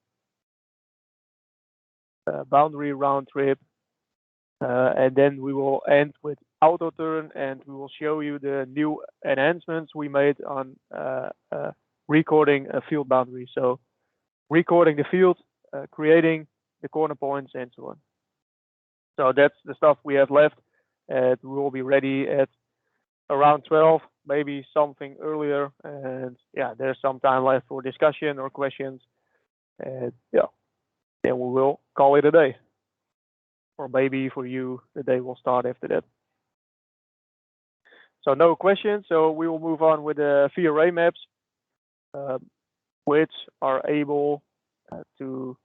boundary round trip, and then we will end with auto turn, and we will show you the new enhancements we made on recording a field boundary. So recording the field, creating the corner points, and so on. So that's the stuff we have left, and we will be ready at around 12, maybe something earlier. And yeah, there's some time left for discussion or questions. And yeah, then we will call it a day. Or maybe for you, the day will start after that. So no questions. So we will move on with the VRA maps, which are able to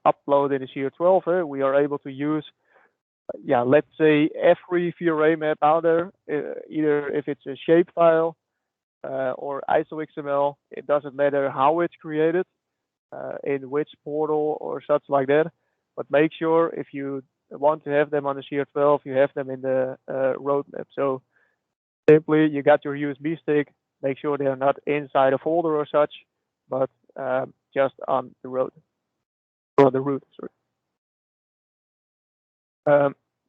upload in the CR12. We are able to use, let's say every VRA map out there, either if it's a shape file or ISO XML, it doesn't matter how it's created, in which portal or such like that. But make sure if you want to have them on the CR12, you have them in the roadmap. So simply, you got your USB stick. Make sure they are not inside a folder or such, but just on the road or the root. Sorry.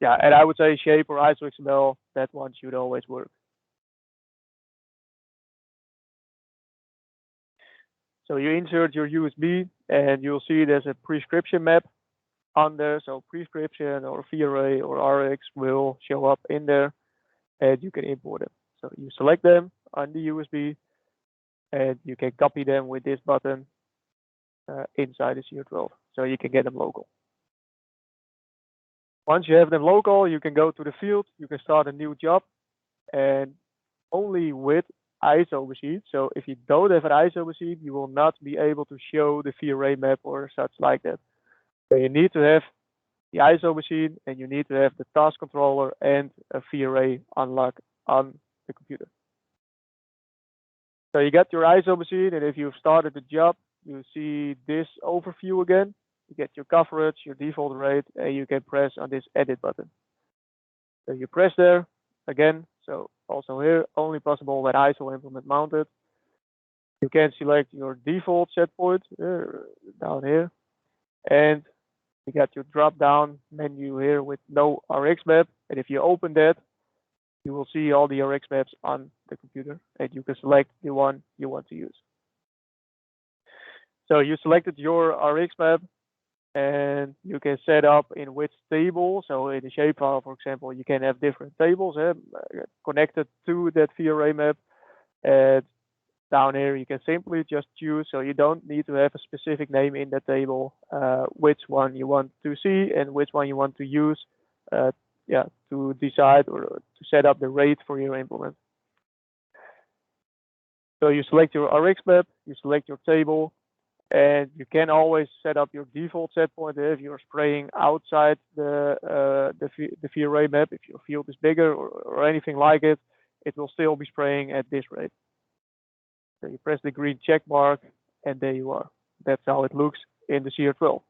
And I would say shape or ISO XML. That one should always work. So you insert your USB, and you'll see there's a prescription map on there. So prescription or VRA or RX will show up in there, and you can import them. So you select them on the USB, and you can copy them with this button inside the CR12, so you can get them local. Once you have them local, you can go to the field, you can start a new job, and only with ISO machine. So if you don't have an ISO machine, you will not be able to show the VRA map or such like that. So you need to have the ISO machine, and you need to have the task controller and a VRA unlock on the computer. So you got your ISO machine, and if you've started the job, you see this overview again. You get your coverage, your default rate, and you can press on this edit button. So you press there again. So Also here, only possible when ISO implement mounted. You can select your default set point down here, and you got your drop-down menu here with no RX map. And if you open that, you will see all the RX maps on the computer, and you can select the one you want to use. So you selected your RX map, and you can set up in which table. So in the shapefile, for example, you can have different tables connected to that VRA map. And down here, you can simply just choose. So you don't need to have a specific name in that table, which one you want to see and which one you want to use, to decide or to set up the rate for your implement. So you select your RX map, you select your table, and you can always set up your default set point if you're spraying outside the VRA map. If your field is bigger or anything like it, it will still be spraying at this rate. So you press the green check mark, and there you are. That's how it looks in the CR12.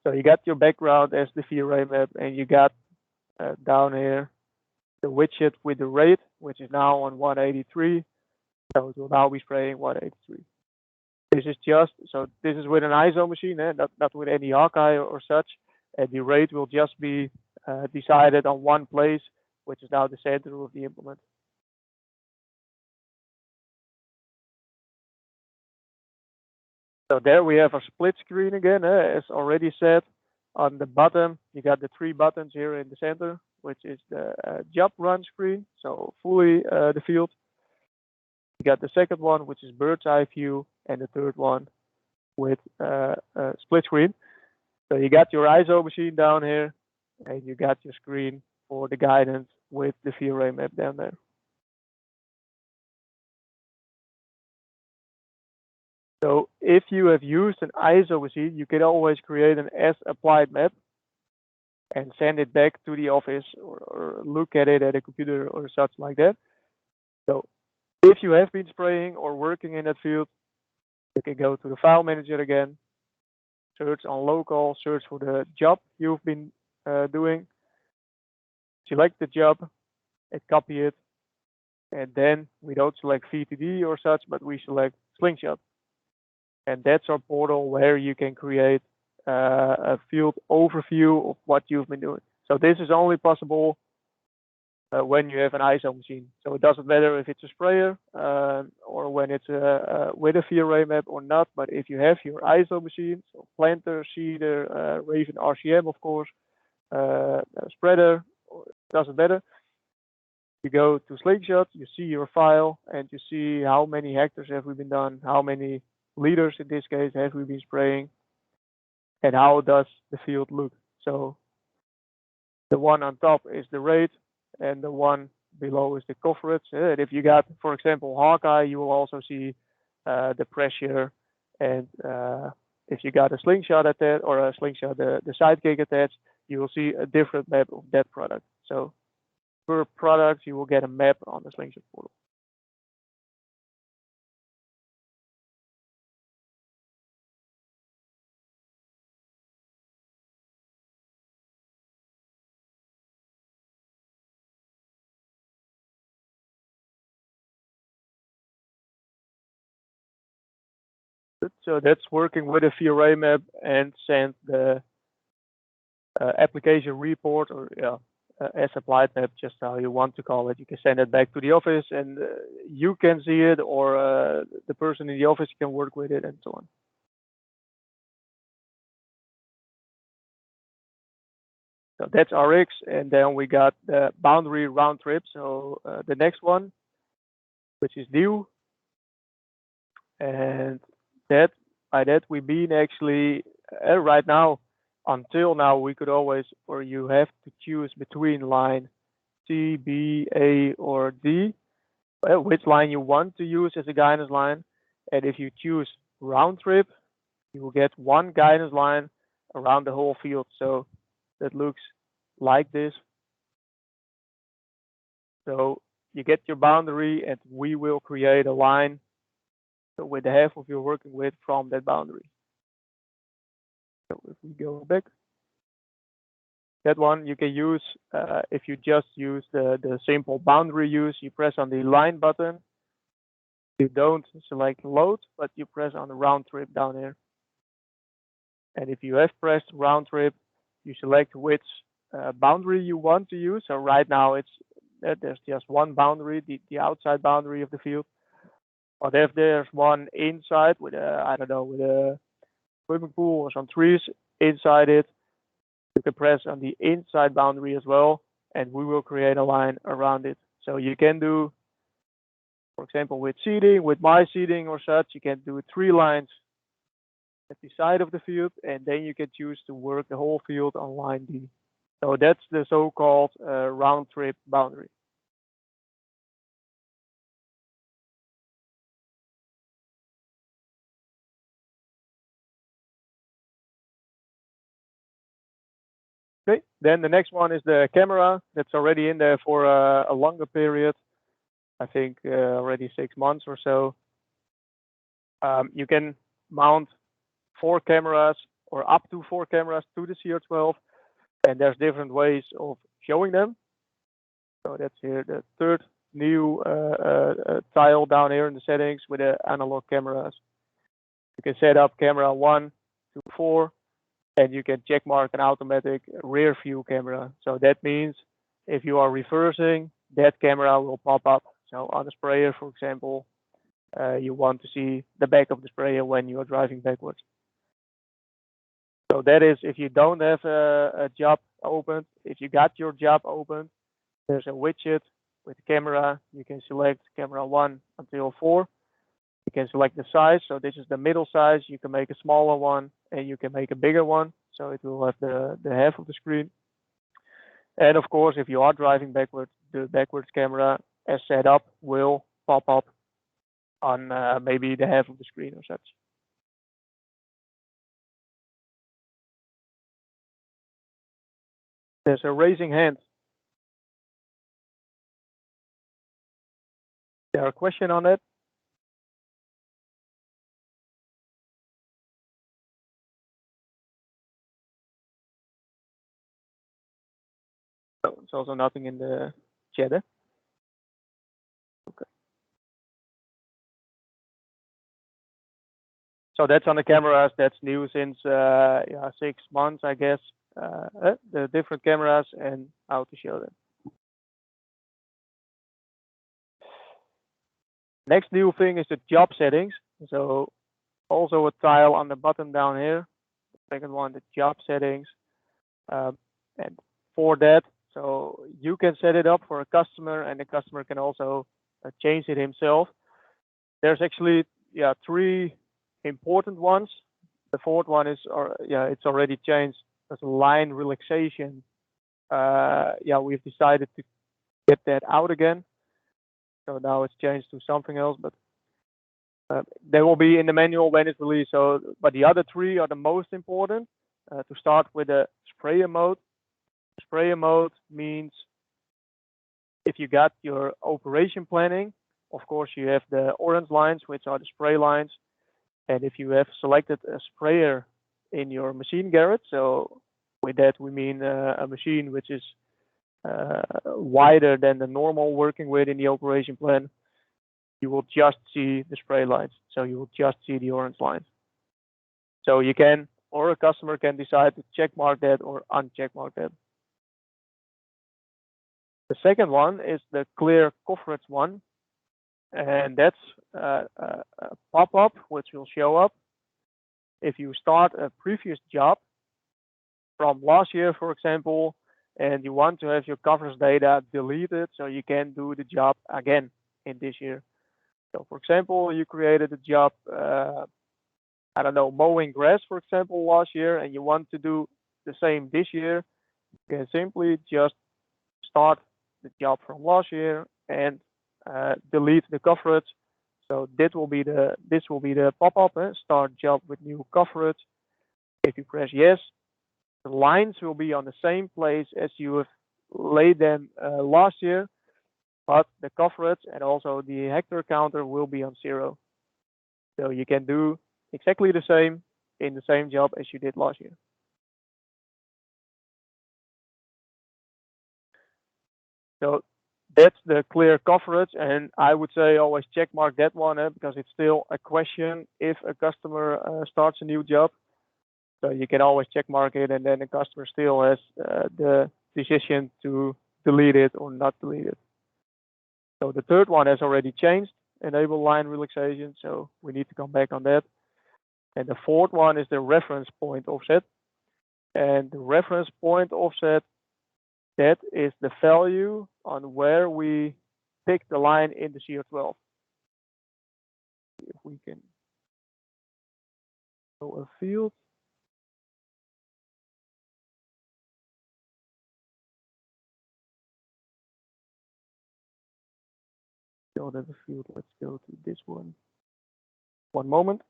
So you got your background as the VRA map, and you got down here the widget with the rate, which is now on 183. So it will now be spraying 183. This is this is with an ISO machine, not with any Hawkeye or such. And the rate will just be decided on one place, which is now the center of the implement. So there we have a split screen again, as already said. On the bottom, you got the 3 buttons here in the center, which is the job run screen, so fully the field. You got the second one, which is bird's eye view, and the third one with split screen. So you got your ISO machine down here, and you got your screen for the guidance with the VRA map down there. So if you have used an ISO machine, you can always create an as applied map and send it back to the office or look at it at a computer or such like that. So if you have been spraying or working in that field, you can go to the file manager again, search on local, search for the job you've been doing, select the job and copy it. And then we don't select VTD or such, but we select Slingshot. And that's our portal where you can create a field overview of what you've been doing. So this is only possible when you have an ISO machine. So it doesn't matter if it's a sprayer or when it's with a VRA map or not. But if you have your ISO machine, so planter, seeder, Raven RCM, of course, spreader, doesn't matter. You go to Slingshot, you see your file, and you see how many hectares have we been done, how many liters in this case have we been spraying, and how does the field look. So the one on top is the rate, and the one below is the coverage. And if you got, for example, Hawkeye, you will also see the pressure. And if you got a Slingshot attached or a Slingshot, the sidekick attached, you will see a different map of that product. So per product, you will get a map on the Slingshot portal. So that's working with a VRA map and send the application report or as applied map, just how you want to call it. You can send it back to the office and you can see it, or the person in the office can work with it and so on. So that's RX, and then we got the boundary round trip. So the next one, which is new, and that by that we mean actually right now, until now, we could always, or you have to choose between line C, B, A, or D, which line you want to use as a guidance line. And if you choose round trip, you will get one guidance line around the whole field. So that looks like this. So you get your boundary, and we will create a line with the half of you're working with from that boundary. So if we go back, That one you can use if you just use the simple boundary use. You press on the line button. You don't select load, but you press on the round trip down here. And if you have pressed round trip, you select which boundary you want to use. So right now there's just one boundary, the outside boundary of the field. But if there's one inside with I don't know, with a swimming pool or some trees inside it, you can press on the inside boundary as well, and we will create a line around it. So you can do, for example, with seeding, with my seeding or such, you can do 3 lines at the side of the field, and then you can choose to work the whole field on line D. So that's the so-called round trip boundary. Okay, then the next one is the camera that's already in there for a longer period. I think already 6 months or so. You can mount 4 cameras or up to 4 cameras to the CR12, and there's different ways of showing them. So that's here the third new tile down here in the settings with the analog cameras. You can set up camera 1 to 4, and you can check mark an automatic rear view camera. So that means if you are reversing, that camera will pop up. So on a sprayer, for example, you want to see the back of the sprayer when you are driving backwards. So that is if you don't have a job opened. If you got your job opened, there's a widget with camera. You can select camera 1 until 4. You can select the size. So this is the middle size. You can make a smaller one and you can make a bigger one. So it will have the half of the screen. And of course, if you are driving backwards, the backwards camera as set up will pop up on maybe the half of the screen or such. There's a raising hand. Is there a question on that? No, it's also nothing in the chat. Okay. So that's on the cameras. That's new since 6 months, I guess. The different cameras and how to show them. Next new thing is the job settings. So also a tile on the bottom down here. The second one, the job settings. And for that, so you can set it up for a customer, and the customer can also change it himself. There's actually 3 important ones. The fourth one is, it's already changed as a line relaxation. We've decided to get that out again. So now it's changed to something else, but they will be in the manual when it's released. So, but the other 3 are the most important. To start with the sprayer mode. Sprayer mode means if you got your operation planning, of course you have the orange lines, which are the spray lines. And if you have selected a sprayer in your machine garage, so with that we mean a machine which is wider than the normal working width in the operation plan, you will just see the spray lines. So you will just see the orange lines. So you can, or a customer can decide to check mark that or uncheck mark that. The second one is the clear coverage one. And that's a pop-up which will show up if you start a previous job from last year, for example, and you want to have your coverage data deleted so you can do the job again in this year. So for example, you created a job, I don't know, mowing grass, for example, last year, and you want to do the same this year. You can simply just start the job from last year and delete the coverage. So this will be the pop-up, start job with new coverage. If you press yes, the lines will be on the same place as you have laid them last year, but the coverage and also the hectare counter will be on 0. So you can do exactly the same in the same job as you did last year. So that's the clear coverage, and I would say always check mark that one because it's still a question if a customer starts a new job. So you can always check mark it, and then the customer still has the decision to delete it or not delete it. So the third one has already changed, enable line relaxation. So we need to come back on that. And the fourth one is the reference point offset. And the reference point offset, that is the value on where we pick the line in the CR12. If we can go a field. Go to the field. Let's go to this one. One moment.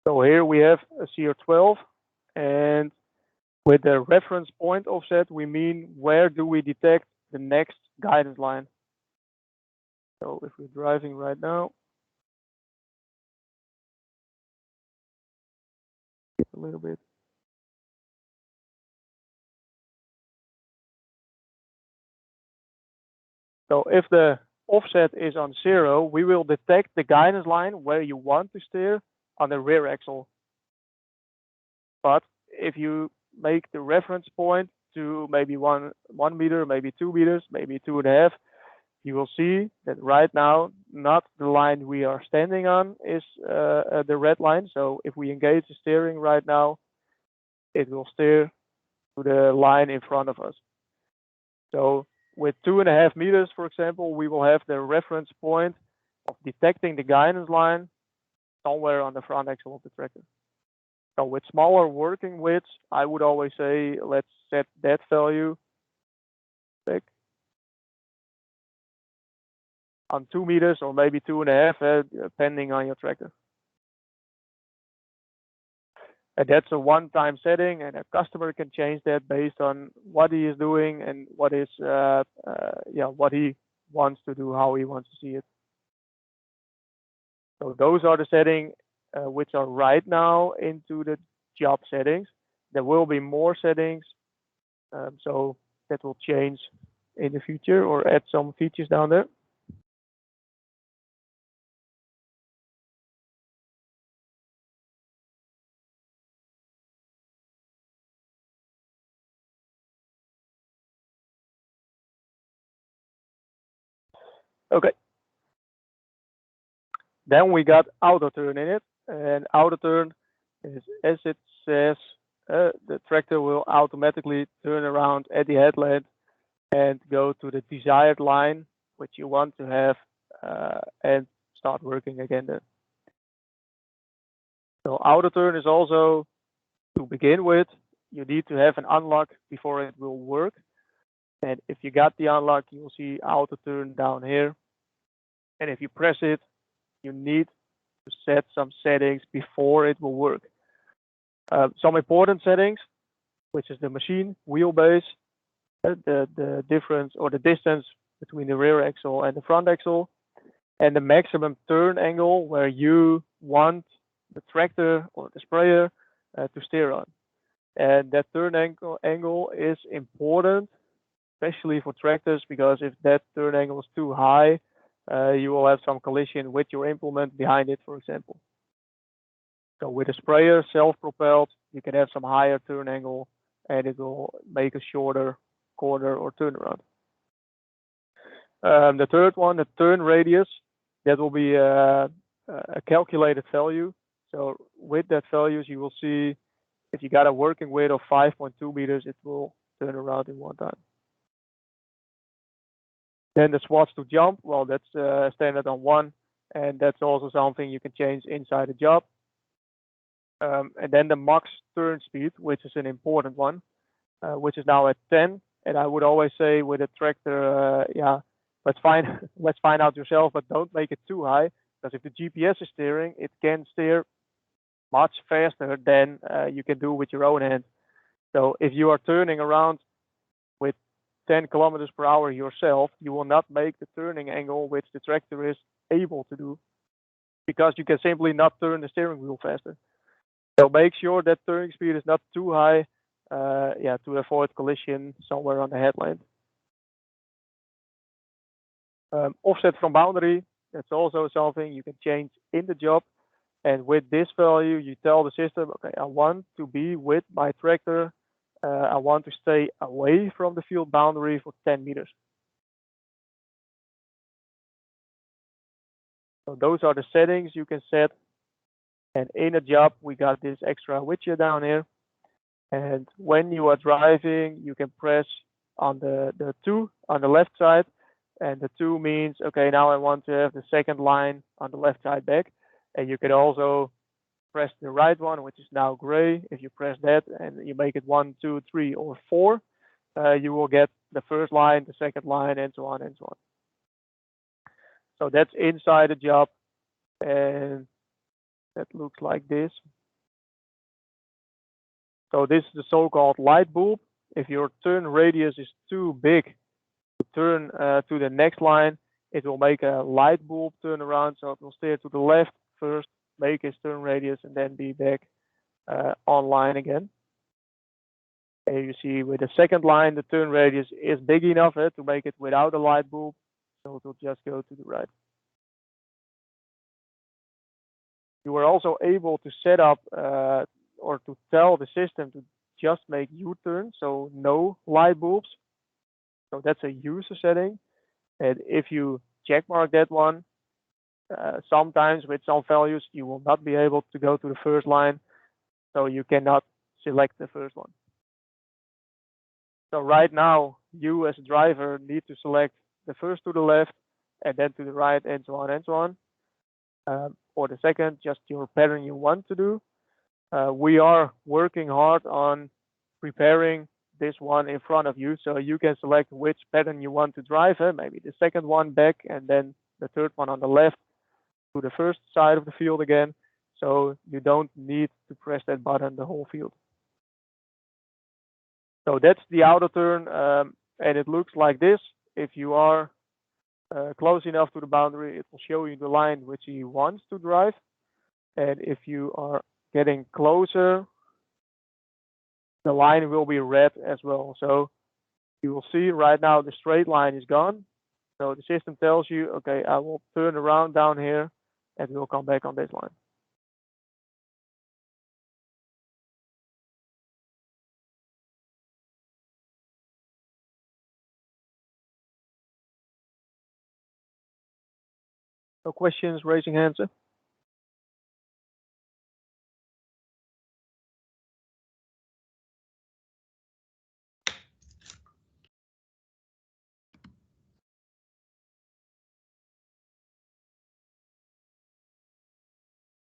So here we have a CR12, and with the reference point offset, we mean where do we detect the next guidance line. So if we're driving right now, a little bit. So if the offset is on 0, we will detect the guidance line where you want to steer on the rear axle. But if you make the reference point to maybe one meter, maybe 2 meters, maybe 2.5, you will see that right now, not the line we are standing on is the red line. So if we engage the steering right now, it will steer to the line in front of us. So with 2.5 meters, for example, we will have the reference point of detecting the guidance line somewhere on the front axle of the tractor. So with smaller working widths, I would always say, let's set that value back on 2 meters or maybe 2.5, depending on your tractor. And that's a one-time setting, and a customer can change that based on what he is doing and what is, what he wants to do, how he wants to see it. So those are the settings which are right now into the job settings. There will be more settings, so that will change in the future or add some features down there. Okay. Then we got auto turn in it, and auto turn is, as it says, the tractor will automatically turn around at the headland and go to the desired line which you want to have and start working again then. So auto turn is also, to begin with, you need to have an unlock before it will work. And if you got the unlock, you will see auto turn down here. And if you press it, you need to set some settings before it will work. Some important settings, which is the machine wheelbase, the difference or the distance between the rear axle and the front axle, and the maximum turn angle where you want the tractor or the sprayer to steer on. And that turn angle is important, especially for tractors, because if that turn angle is too high, you will have some collision with your implement behind it, for example. So with a sprayer, self-propelled, you can have some higher turn angle, and it will make a shorter corner or turnaround. The third one, the turn radius, that will be a calculated value. So with that values, you will see if you got a working width of 5.2 meters, it will turn around in one time. Then the swatch to jump, well, that's standard on 1, and that's also something you can change inside the job. And then the max turn speed, which is an important one, which is now at 10. And I would always say with a tractor, let's find out yourself, but don't make it too high, because if the GPS is steering, it can steer much faster than you can do with your own hand. So if you are turning around with 10 kilometers per hour yourself, you will not make the turning angle which the tractor is able to do, because you can simply not turn the steering wheel faster. So make sure that turning speed is not too high, to avoid collision somewhere on the headland. Offset from boundary, that's also something you can change in the job. And with this value, you tell the system, okay, I want to be with my tractor. I want to stay away from the field boundary for 10 meters. So those are the settings you can set. And in a job, we got this extra widget down here. And when you are driving, you can press on the 2 on the left side. And the 2 means, okay, now I want to have the second line on the left side back. And you can also press the right one, which is now gray. If you press that and you make it 1, 2, 3, or 4, you will get the first line, the second line, and so on and so on. So that's inside the job, and that looks like this. So this is the so-called light bulb. If your turn radius is too big to turn to the next line, it will make a light bulb turn around. So it will steer to the left first, make its turn radius, and then be back online again. And you see with the second line, the turn radius is big enough to make it without a light bulb. So it will just go to the right. You are also able to set up or to tell the system to just make U-turn, so no light bulbs. So that's a user setting. And if you checkmark that one, sometimes with some values, you will not be able to go to the first line. So you cannot select the first one. So right now, you as a driver need to select the first to the left, and then to the right, and so on and so on. Or the second, just your pattern you want to do. We are working hard on preparing this one in front of you, so you can select which pattern you want to drive. Maybe the second one back, and then the third one on the left to the first side of the field again. So you don't need to press that button the whole field. So that's the auto turn, and it looks like this. If you are close enough to the boundary, it will show you the line which he wants to drive. And if you are getting closer, the line will be red as well. So you will see right now the straight line is gone. So the system tells you, okay, I will turn around down here and we'll come back on this line. No questions, raising hands?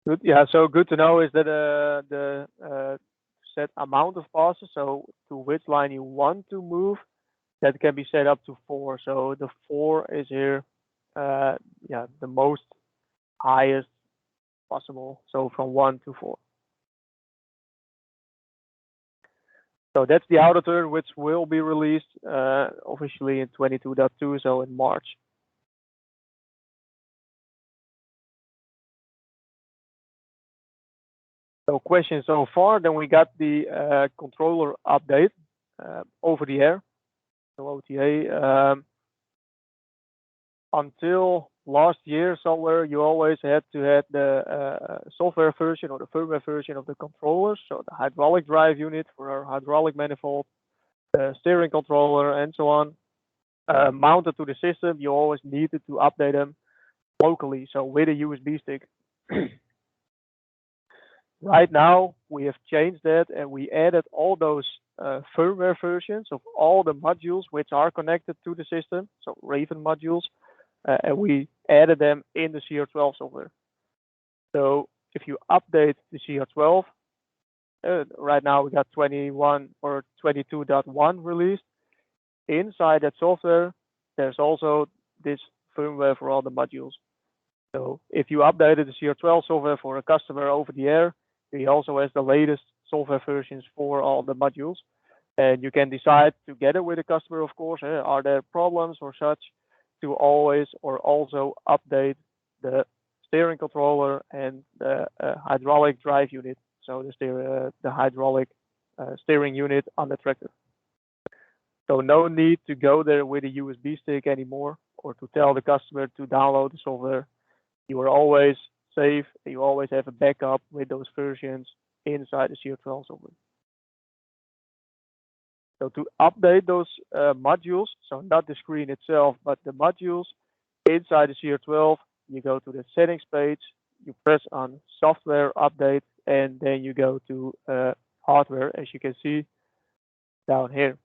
Good. Yeah. So good to know is that the set amount of passes, so to which line you want to move, that can be set up to 4. So the 4 is here, the most highest possible. So from 1 to 4. So that's the auto turn, which will be released officially in 22.2, so in March. So questions so far. Then we got the controller update over the air, so OTA. Until last year, somewhere you always had to have the software version or the firmware version of the controllers. So the hydraulic drive unit for our hydraulic manifold, the steering controller, and so on, mounted to the system. You always needed to update them locally, so with a USB stick. Right now, we have changed that and we added all those firmware versions of all the modules which are connected to the system, so Raven modules, and we added them in the CR12 software. So if you update the CR12, right now we got 21 or 22.1 released. Inside that software, there's also this firmware for all the modules. So if you updated the CR12 software for a customer over the air, he also has the latest software versions for all the modules. And you can decide together with the customer, of course, are there problems or such, to always or also update the steering controller and the hydraulic drive unit. So the hydraulic steering unit on the tractor. So no need to go there with a USB stick anymore, or to tell the customer to download the software. You are always safe. You always have a backup with those versions inside the CR12 software. So to update those modules, so not the screen itself, but the modules inside the CR12, you go to the settings page, you press on software update, and then you go to hardware, as you can see down here.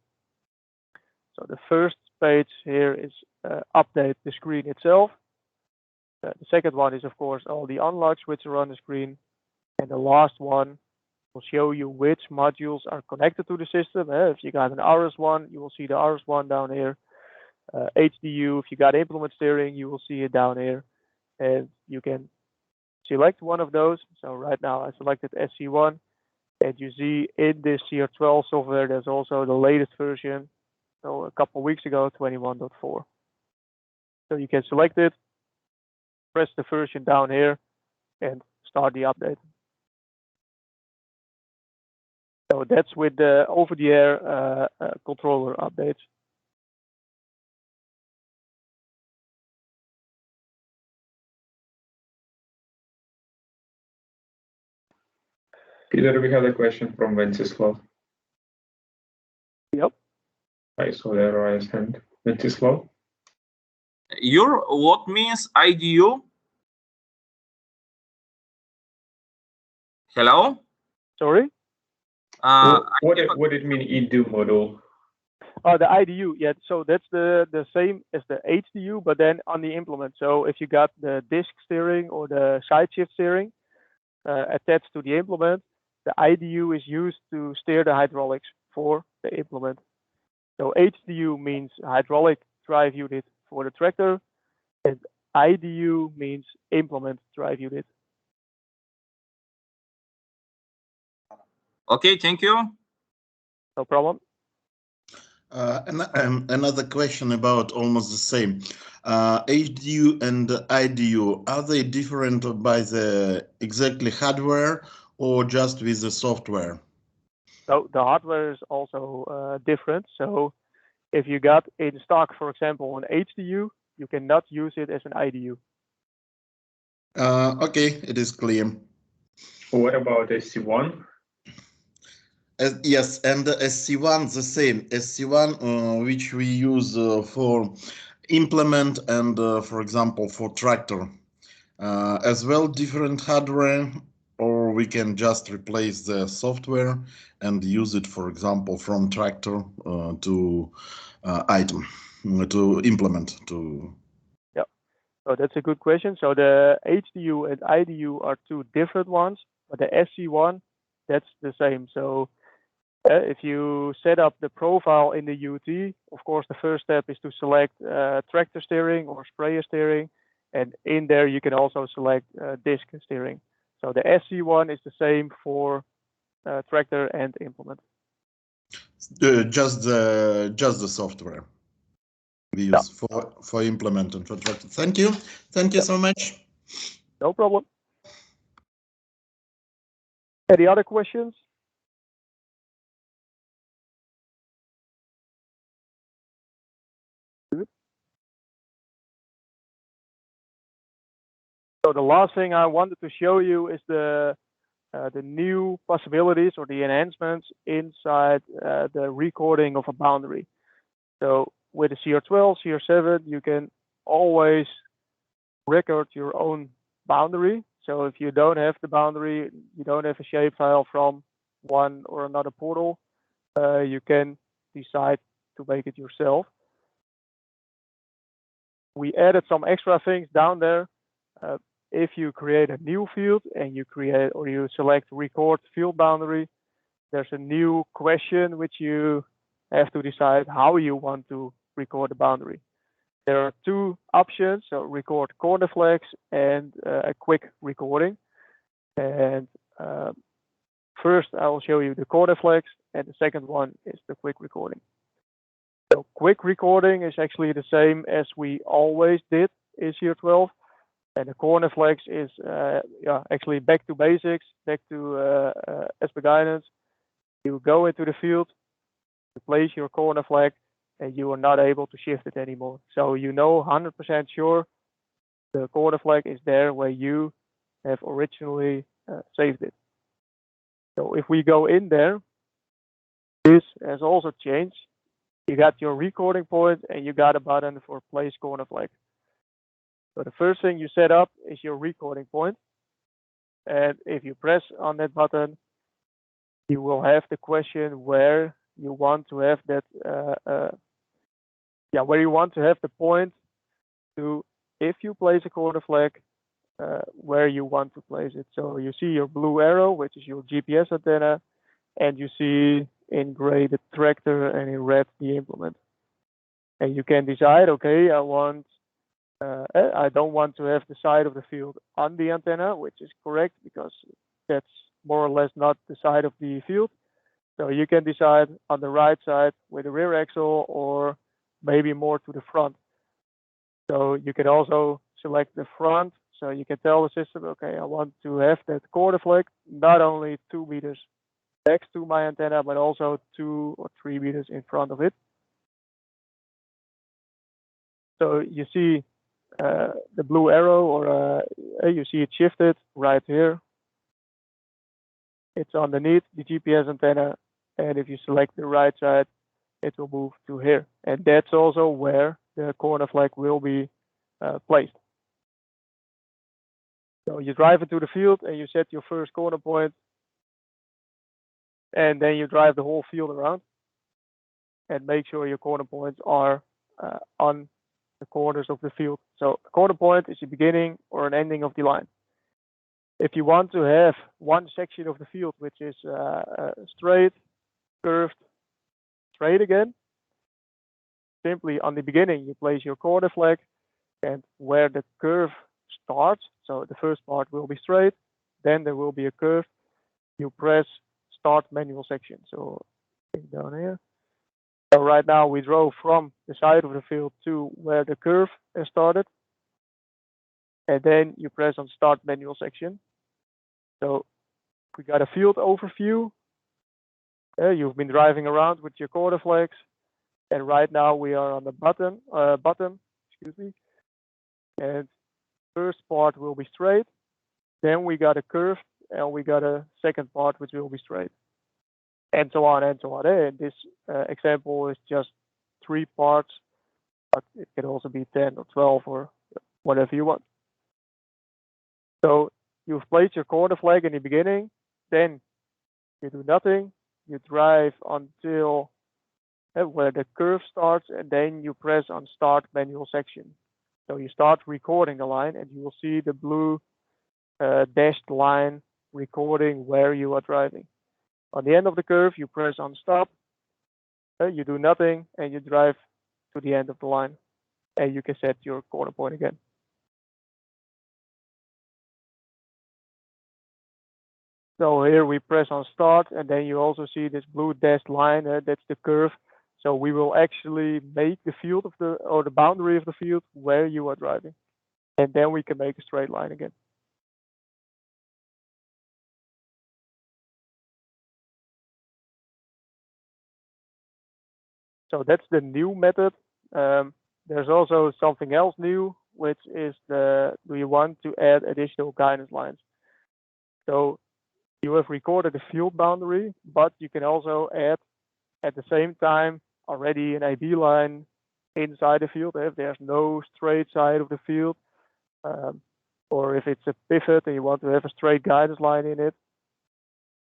So the first page here is update the screen itself. The second one is, of course, all the unlocks which are on the screen. And the last one will show you which modules are connected to the system. If you got an RS1, you will see the RS1 down here. HDU, if you got implement steering, you will see it down here. And you can select one of those. So right now I selected SC1. And you see in this CR12 software, there's also the latest version. So a couple of weeks ago, 21.4. So you can select it, press the version down here, and start the update. So that's with the over-the-air controller updates. Peter, we have a question from Wenceslav. Yep. I saw the raised hand. Wenceslav? What means IDU? Hello? Sorry? What did it mean IDU module? Oh, the IDU, yeah. So that's the same as the HDU, but then on the implement. So if you got the disc steering or the side shift steering attached to the implement, the IDU is used to steer the hydraulics for the implement. So HDU means hydraulic drive unit for the tractor, and IDU means implement drive unit. Okay, thank you. No problem. Another question about almost the same. HDU and IDU, are they different by the exactly hardware or just with the software? So the hardware is also different. So if you got in stock, for example, an HDU, you cannot use it as an IDU. Okay, it is clear. What about SC1? Yes, and the SC1 the same. SC1 which we use for implement and for example for tractor. As well different hardware, or we can just replace the software and use it, for example, from tractor to item, to implement. Yeah, so that's a good question. So the HDU and IDU are two different ones, but the SC1, that's the same. So if you set up the profile in the UT, of course, the first step is to select tractor steering or sprayer steering. And in there, you can also select disc steering. So the SC1 is the same for tractor and implement. Just the software we use for implement and for tractor. Thank you. Thank you so much. No problem. Any other questions? Good. So the last thing I wanted to show you is the new possibilities or the enhancements inside the recording of a boundary. So with the CR12, CR7, you can always record your own boundary. So if you don't have the boundary, you don't have a shapefile from one or another portal, you can decide to make it yourself. We added some extra things down there. If you create a new field and you create or you select record field boundary, there's a new question which you have to decide how you want to record the boundary. There are two options, so record corner flags and a quick recording. And first I will show you the corner flags, and the second one is the quick recording. So quick recording is actually the same as we always did in CR12, and the corner flags is actually back to basics, back to SB guidance. You go into the field, you place your corner flag, and you are not able to shift it anymore. So you know 100% sure the corner flag is there where you have originally saved it. So if we go in there, this has also changed. You got your recording point and you got a button for place corner flag. So the first thing you set up is your recording point. And if you press on that button, you will have the question where you want to have that, where you want to have the point to, if you place a corner flag, where you want to place it. So you see your blue arrow, which is your GPS antenna, and you see in gray the tractor and in red the implement. And you can decide, okay, I don't want to have the side of the field on the antenna, which is correct because that's more or less not the side of the field. So you can decide on the right side with the rear axle or maybe more to the front. So you can also select the front. So you can tell the system, okay, I want to have that corner flag not only 2 meters next to my antenna, but also 2 or 3 meters in front of it. So you see the blue arrow, or you see it shifted right here. It's underneath the GPS antenna, and if you select the right side, it will move to here. And that's also where the corner flag will be placed. So you drive into the field and you set your first corner point, and then you drive the whole field around and make sure your corner points are on the corners of the field. So a corner point is the beginning or an ending of the line. If you want to have one section of the field which is straight, curved, straight again, simply on the beginning you place your corner flag, and where the curve starts, so the first part will be straight, then there will be a curve, you press start manual section. So down here. So right now we drove from the side of the field to where the curve has started, and then you press on start manual section. So we got a field overview. You've been driving around with your corner flags, and right now we are on the bottom, excuse me. And first part will be straight. Then we got a curve, and we got a second part which will be straight, and so on and so on. And this example is just 3 parts, but it can also be 10 or 12 or whatever you want. So you've placed your corner flag in the beginning, then you do nothing. You drive until where the curve starts, and then you press on start manual section. So you start recording the line, and you will see the blue dashed line recording where you are driving. On the end of the curve, you press on stop, you do nothing, and you drive to the end of the line, and you can set your corner point again. So here we press on start, and then you also see this blue dashed line, that's the curve. So we will actually make the field of the boundary of the field where you are driving, and then we can make a straight line again. So that's the new method. There's also something else new, which is do you want to add additional guidance lines? So you have recorded the field boundary, but you can also add at the same time already an AB line inside the field if there's no straight side of the field, or if it's a pivot and you want to have a straight guidance line in it.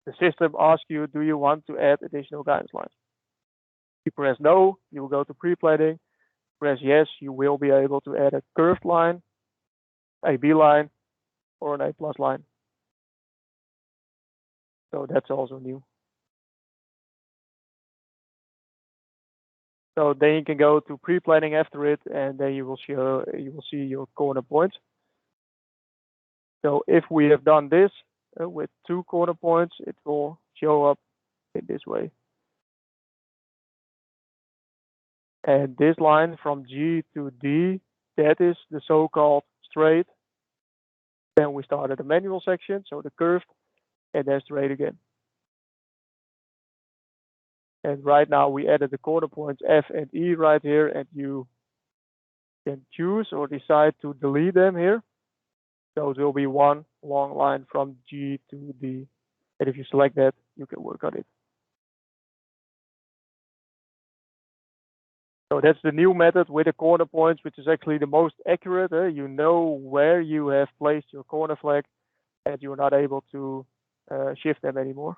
The system asks you, do you want to add additional guidance lines? You press no, you will go to pre-planning. Press yes, you will be able to add a curved line, AB line, or an A+ line. So that's also new. So then you can go to pre-planning after it, and then you will see your corner points. So if we have done this with 2 corner points, it will show up in this way. And this line from G to D, that is the so-called straight. Then we start at the manual section, so the curved, and then straight again. And right now we added the corner points F and E right here, and you can choose or decide to delete them here. So it will be one long line from G to D. And if you select that, you can work on it. So that's the new method with the corner points, which is actually the most accurate. You know where you have placed your corner flag, and you're not able to shift them anymore.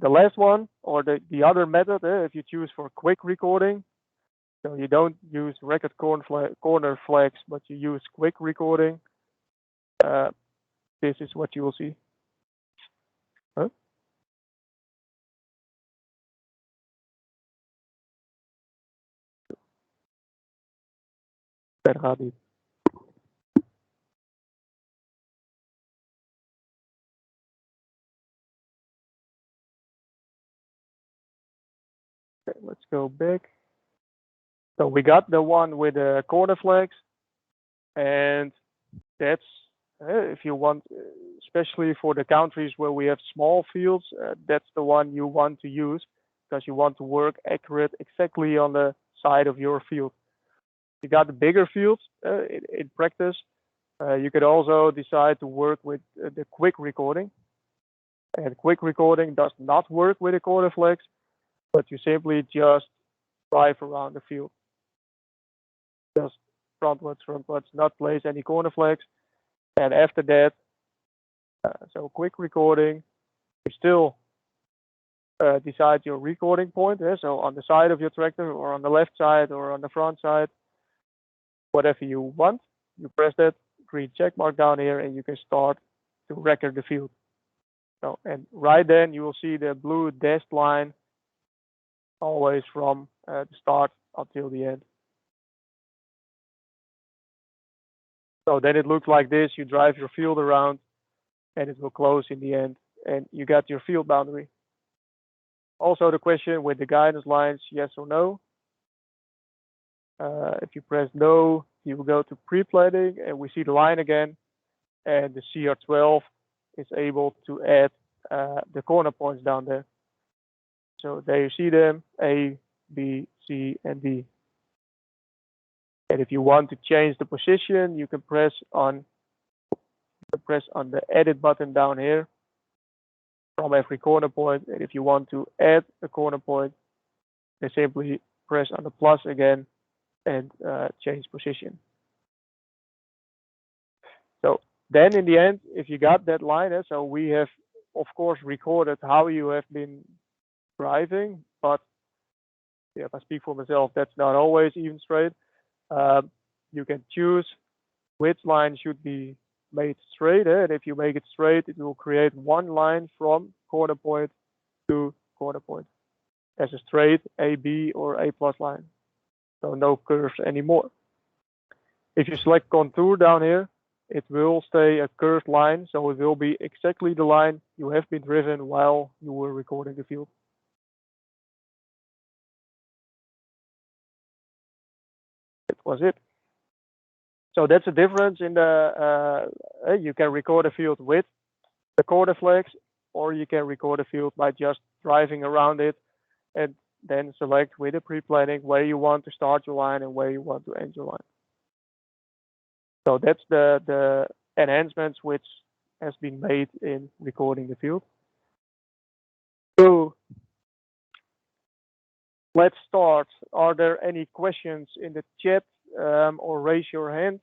The last one, or the other method, if you choose for quick recording, so you don't use record corner flags, but you use quick recording, this is what you will see. Huh? Dat gaat niet. Okay, let's go back. So we got the one with the corner flags, and that's if you want, especially for the countries where we have small fields, that's the one you want to use because you want to work accurate exactly on the side of your field. You got the bigger fields in practice. You could also decide to work with the quick recording. And quick recording does not work with the corner flags, but you simply just drive around the field. Just frontwards, not place any corner flags. And after that, so quick recording, you still decide your recording point. So on the side of your tractor, or on the left side, or on the front side, whatever you want, you press that green check mark down here, and you can start to record the field. So, and right then you will see the blue dashed line always from the start until the end. So then it looks like this. You drive your field around, and it will close in the end, and you got your field boundary. Also the question with the guidance lines, yes or no. If you press no, you will go to pre-planning, and we see the line again, and the CR12 is able to add the corner points down there. So there you see them, A, B, C, and D. And if you want to change the position, you can press on the edit button down here from every corner point. And if you want to add a corner point, then simply press on the plus again and change position. So then in the end, if you got that line, so we have, of course, recorded how you have been driving, but yeah, if I speak for myself, that's not always even straight. You can choose which line should be made straight, and if you make it straight, it will create one line from corner point to corner point as a straight A, B, or A plus line. So no curves anymore. If you select contour down here, it will stay a curved line, so it will be exactly the line you have been driven while you were recording the field. That was it. So that's the difference in the, you can record a field with the corner flags, or you can record a field by just driving around it and then select with the pre-planning where you want to start your line and where you want to end your line. So that's the enhancements which has been made in recording the field. So let's start. Are there any questions in the chat, or raise your hand?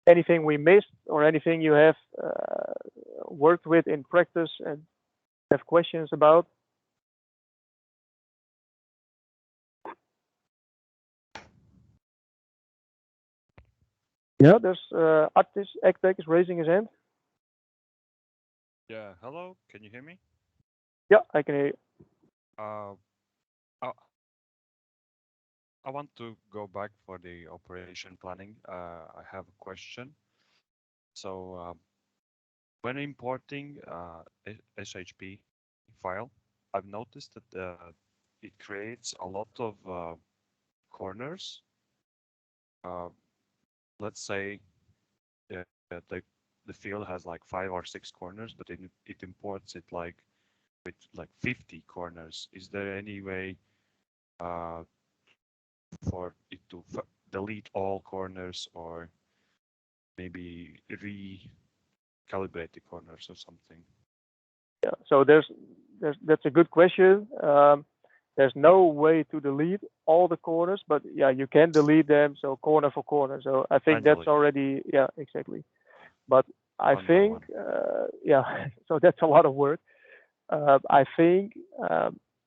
Anything we missed, or anything you have worked with in practice and have questions about? Yeah, there's Artis Ektek is raising his hand. Yeah, hello, can you hear me? Yeah, I can hear you. I want to go back for the operation planning. I have a question. So when importing SHP file, I've noticed that it creates a lot of corners. Let's say the field has like 5 or 6 corners, but it imports it like with like 50 corners. Is there any way for it to delete all corners or maybe recalibrate the corners or something? Yeah, so that's a good question. There's no way to delete all the corners, but yeah, you can delete them, so corner for corner. So I think that's already, yeah, exactly. But I think, yeah, so that's a lot of work. I think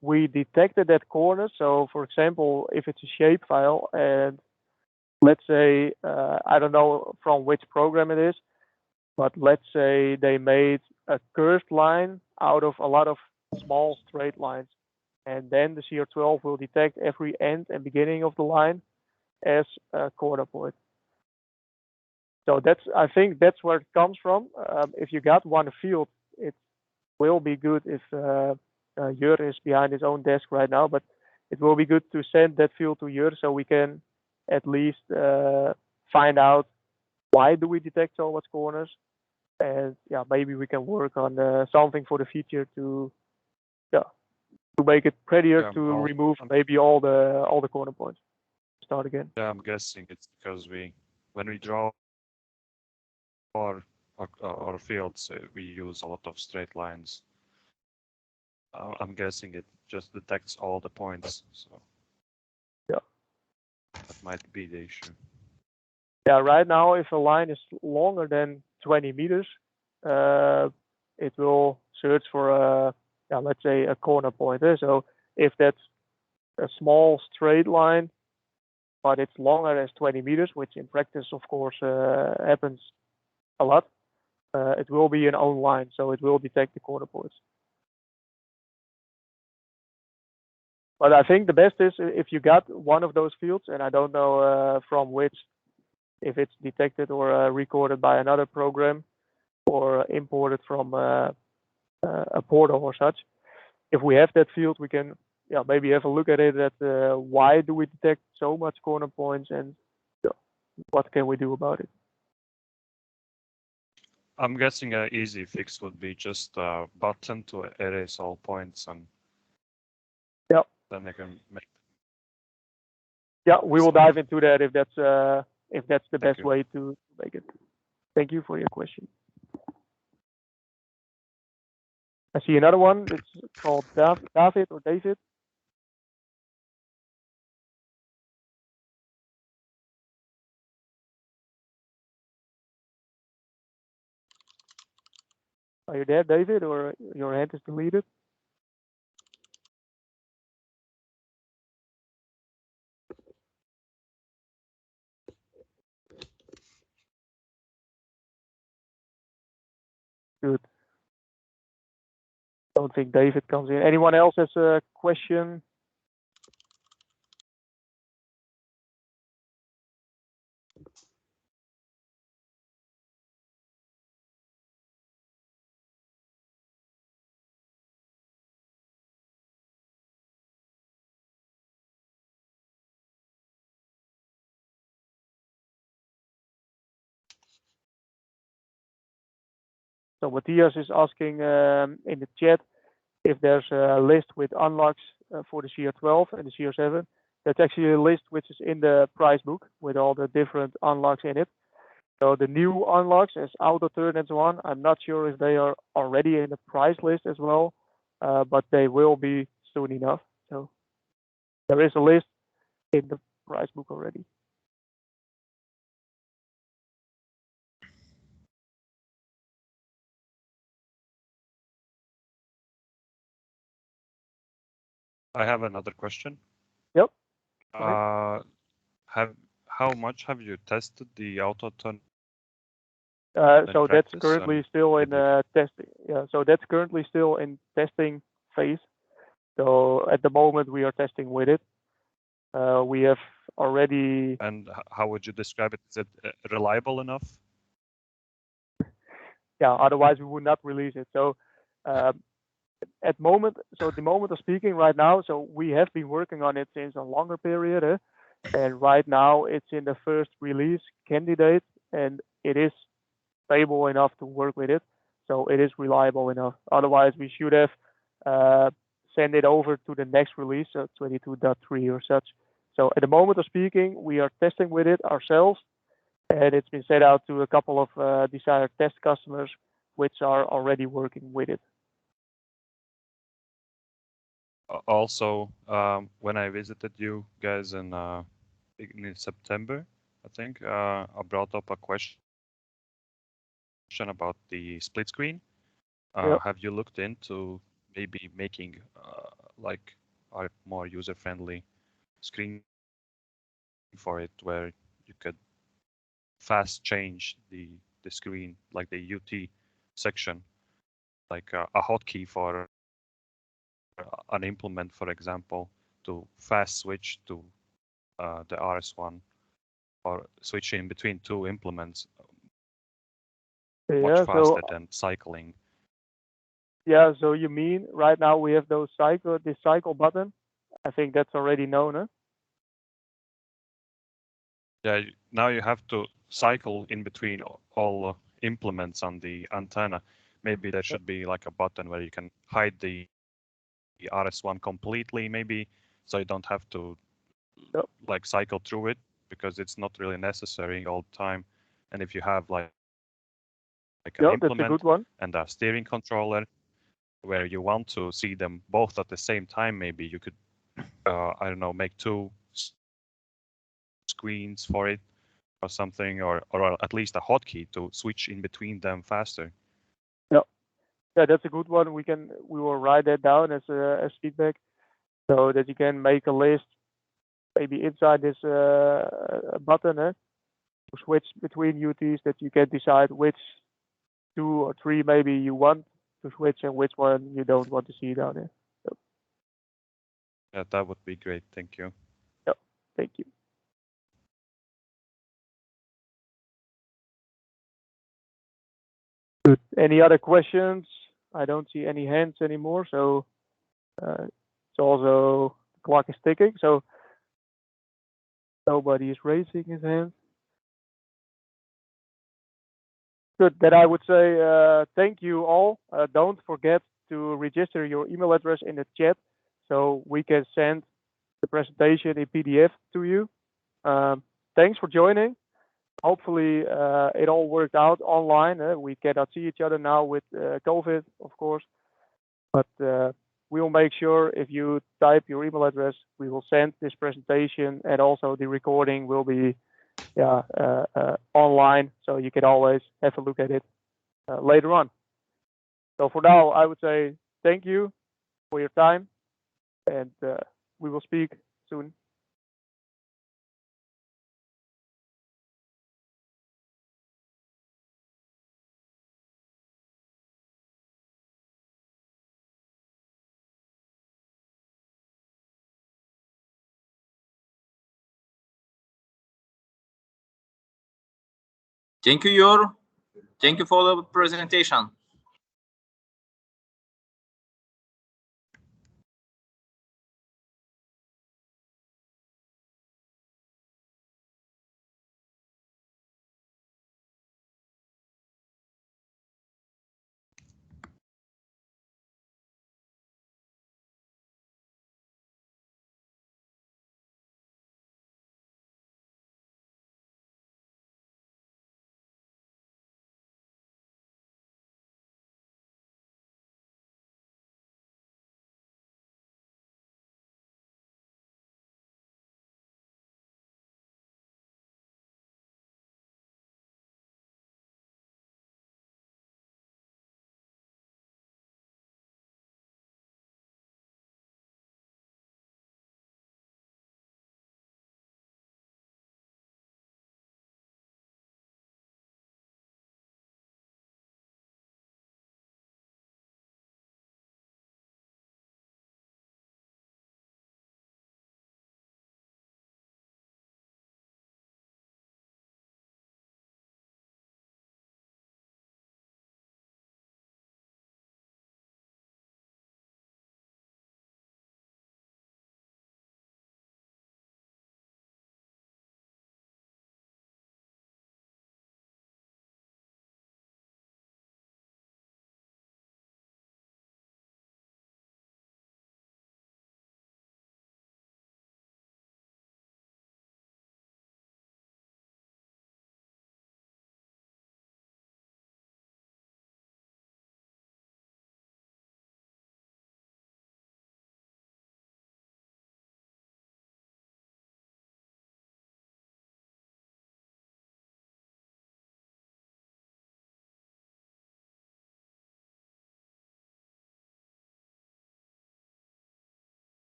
we detected that corner. So for example, if it's a shape file and let's say, I don't know from which program it is, but let's say they made a curved line out of a lot of small straight lines. And then the CR12 will detect every end and beginning of the line as a corner point. So I think that's where it comes from. If you got one field, it will be good if Jur is behind his own desk right now, but it will be good to send that field to Jur so we can at least find out why do we detect so much corners, and yeah, maybe we can work on something for the future to make it prettier to remove maybe all the corner points. Start again. Yeah, I'm guessing it's because when we draw our fields, we use a lot of straight lines. I'm guessing it just detects all the points, so yeah, that might be the issue. Yeah, right now, if a line is longer than 20 meters, it will search for let's say a corner point. So if that's a small straight line, but it's longer as 20 meters, which in practice, of course, happens a lot, it will be an own line, so it will detect the corner points. But I think the best is if you got one of those fields, and I don't know from which, if it's detected or recorded by another program or imported from a portal or such. If we have that field, we can maybe have a look at it at why do we detect so much corner points and what can we do about it. I'm guessing an easy fix would be just a button to erase all points, and then they can make. Yeah, we will dive into that if that's the best way to make it. Thank you for your question. I see another one. It's called David or David. Are you there, David, or your hand is deleted? Good. Don't think David comes in. Anyone else has a question? So Matthias is asking in the chat if there's a list with unlocks for the CR12 and the CR7. That's actually a list which is in the price book with all the different unlocks in it. So the new unlocks as auto turn and so on, I'm not sure if they are already in the price list as well, but they will be soon enough. So there is a list in the price book already. I have another question. Yep. How how much have you tested the auto turn? So that's currently still in testing. Yeah, so that's currently still in testing phase. So at the moment we are testing with it. We have already. And how would you describe it? Is it reliable enough? Yeah, otherwise we would not release it. So at the moment of speaking right now, so we have been working on it since a longer period, and right now it's in the first release candidate, and it is stable enough to work with it. So it is reliable enough. Otherwise, we should have sent it over to the next release, 22.3 or such. So at the moment of speaking, we are testing with it ourselves, and it's been sent out to a couple of desired test customers, which are already working with it. Also, when I visited you guys in September, I think I brought up a question about the split screen. Yep. Have you looked into maybe making like a more user-friendly screen for it, where you could fast change the screen, like the UT section, like a hotkey for an implement, for example, to fast switch to the RS1, or switch in between two implements much faster than cycling. Yeah, so you mean right now we have this cycle button? I think that's already known, huh? Yeah, now you have to cycle in between all implements on the antenna. Maybe there should be like a button where you can hide the RS1 completely, maybe, so you don't have to like cycle through it, because it's not really necessary all the time. And if you have like an implement and a steering controller where you want to see them both at the same time, maybe you could, I don't know, make two screens for it or something, or at least a hotkey to switch in between them faster. Yeah, that's a good one. We will write that down as feedback, so that you can make a list, maybe inside this button, to switch between UTs, that you can decide which 2 or 3 maybe you want to switch and which one you don't want to see down there. So. Yeah, that would be great. Thank you. Yeah, thank you. Good. Any other questions? I don't see any hands anymore, so it's also the clock is ticking, so nobody is raising his hand. Good. Then I would say thank you all. Don't forget to register your email address in the chat, so we can send the presentation in PDF to you. Thanks for joining. Hopefully it all worked out online. We cannot see each other now with COVID, of course, but we will make sure if you type your email address, we will send this presentation, and also the recording will be online, so you can always have a look at it later on. So for now, I would say thank you for your time, and we will speak soon. Thank you, Jor. Thank you for the presentation.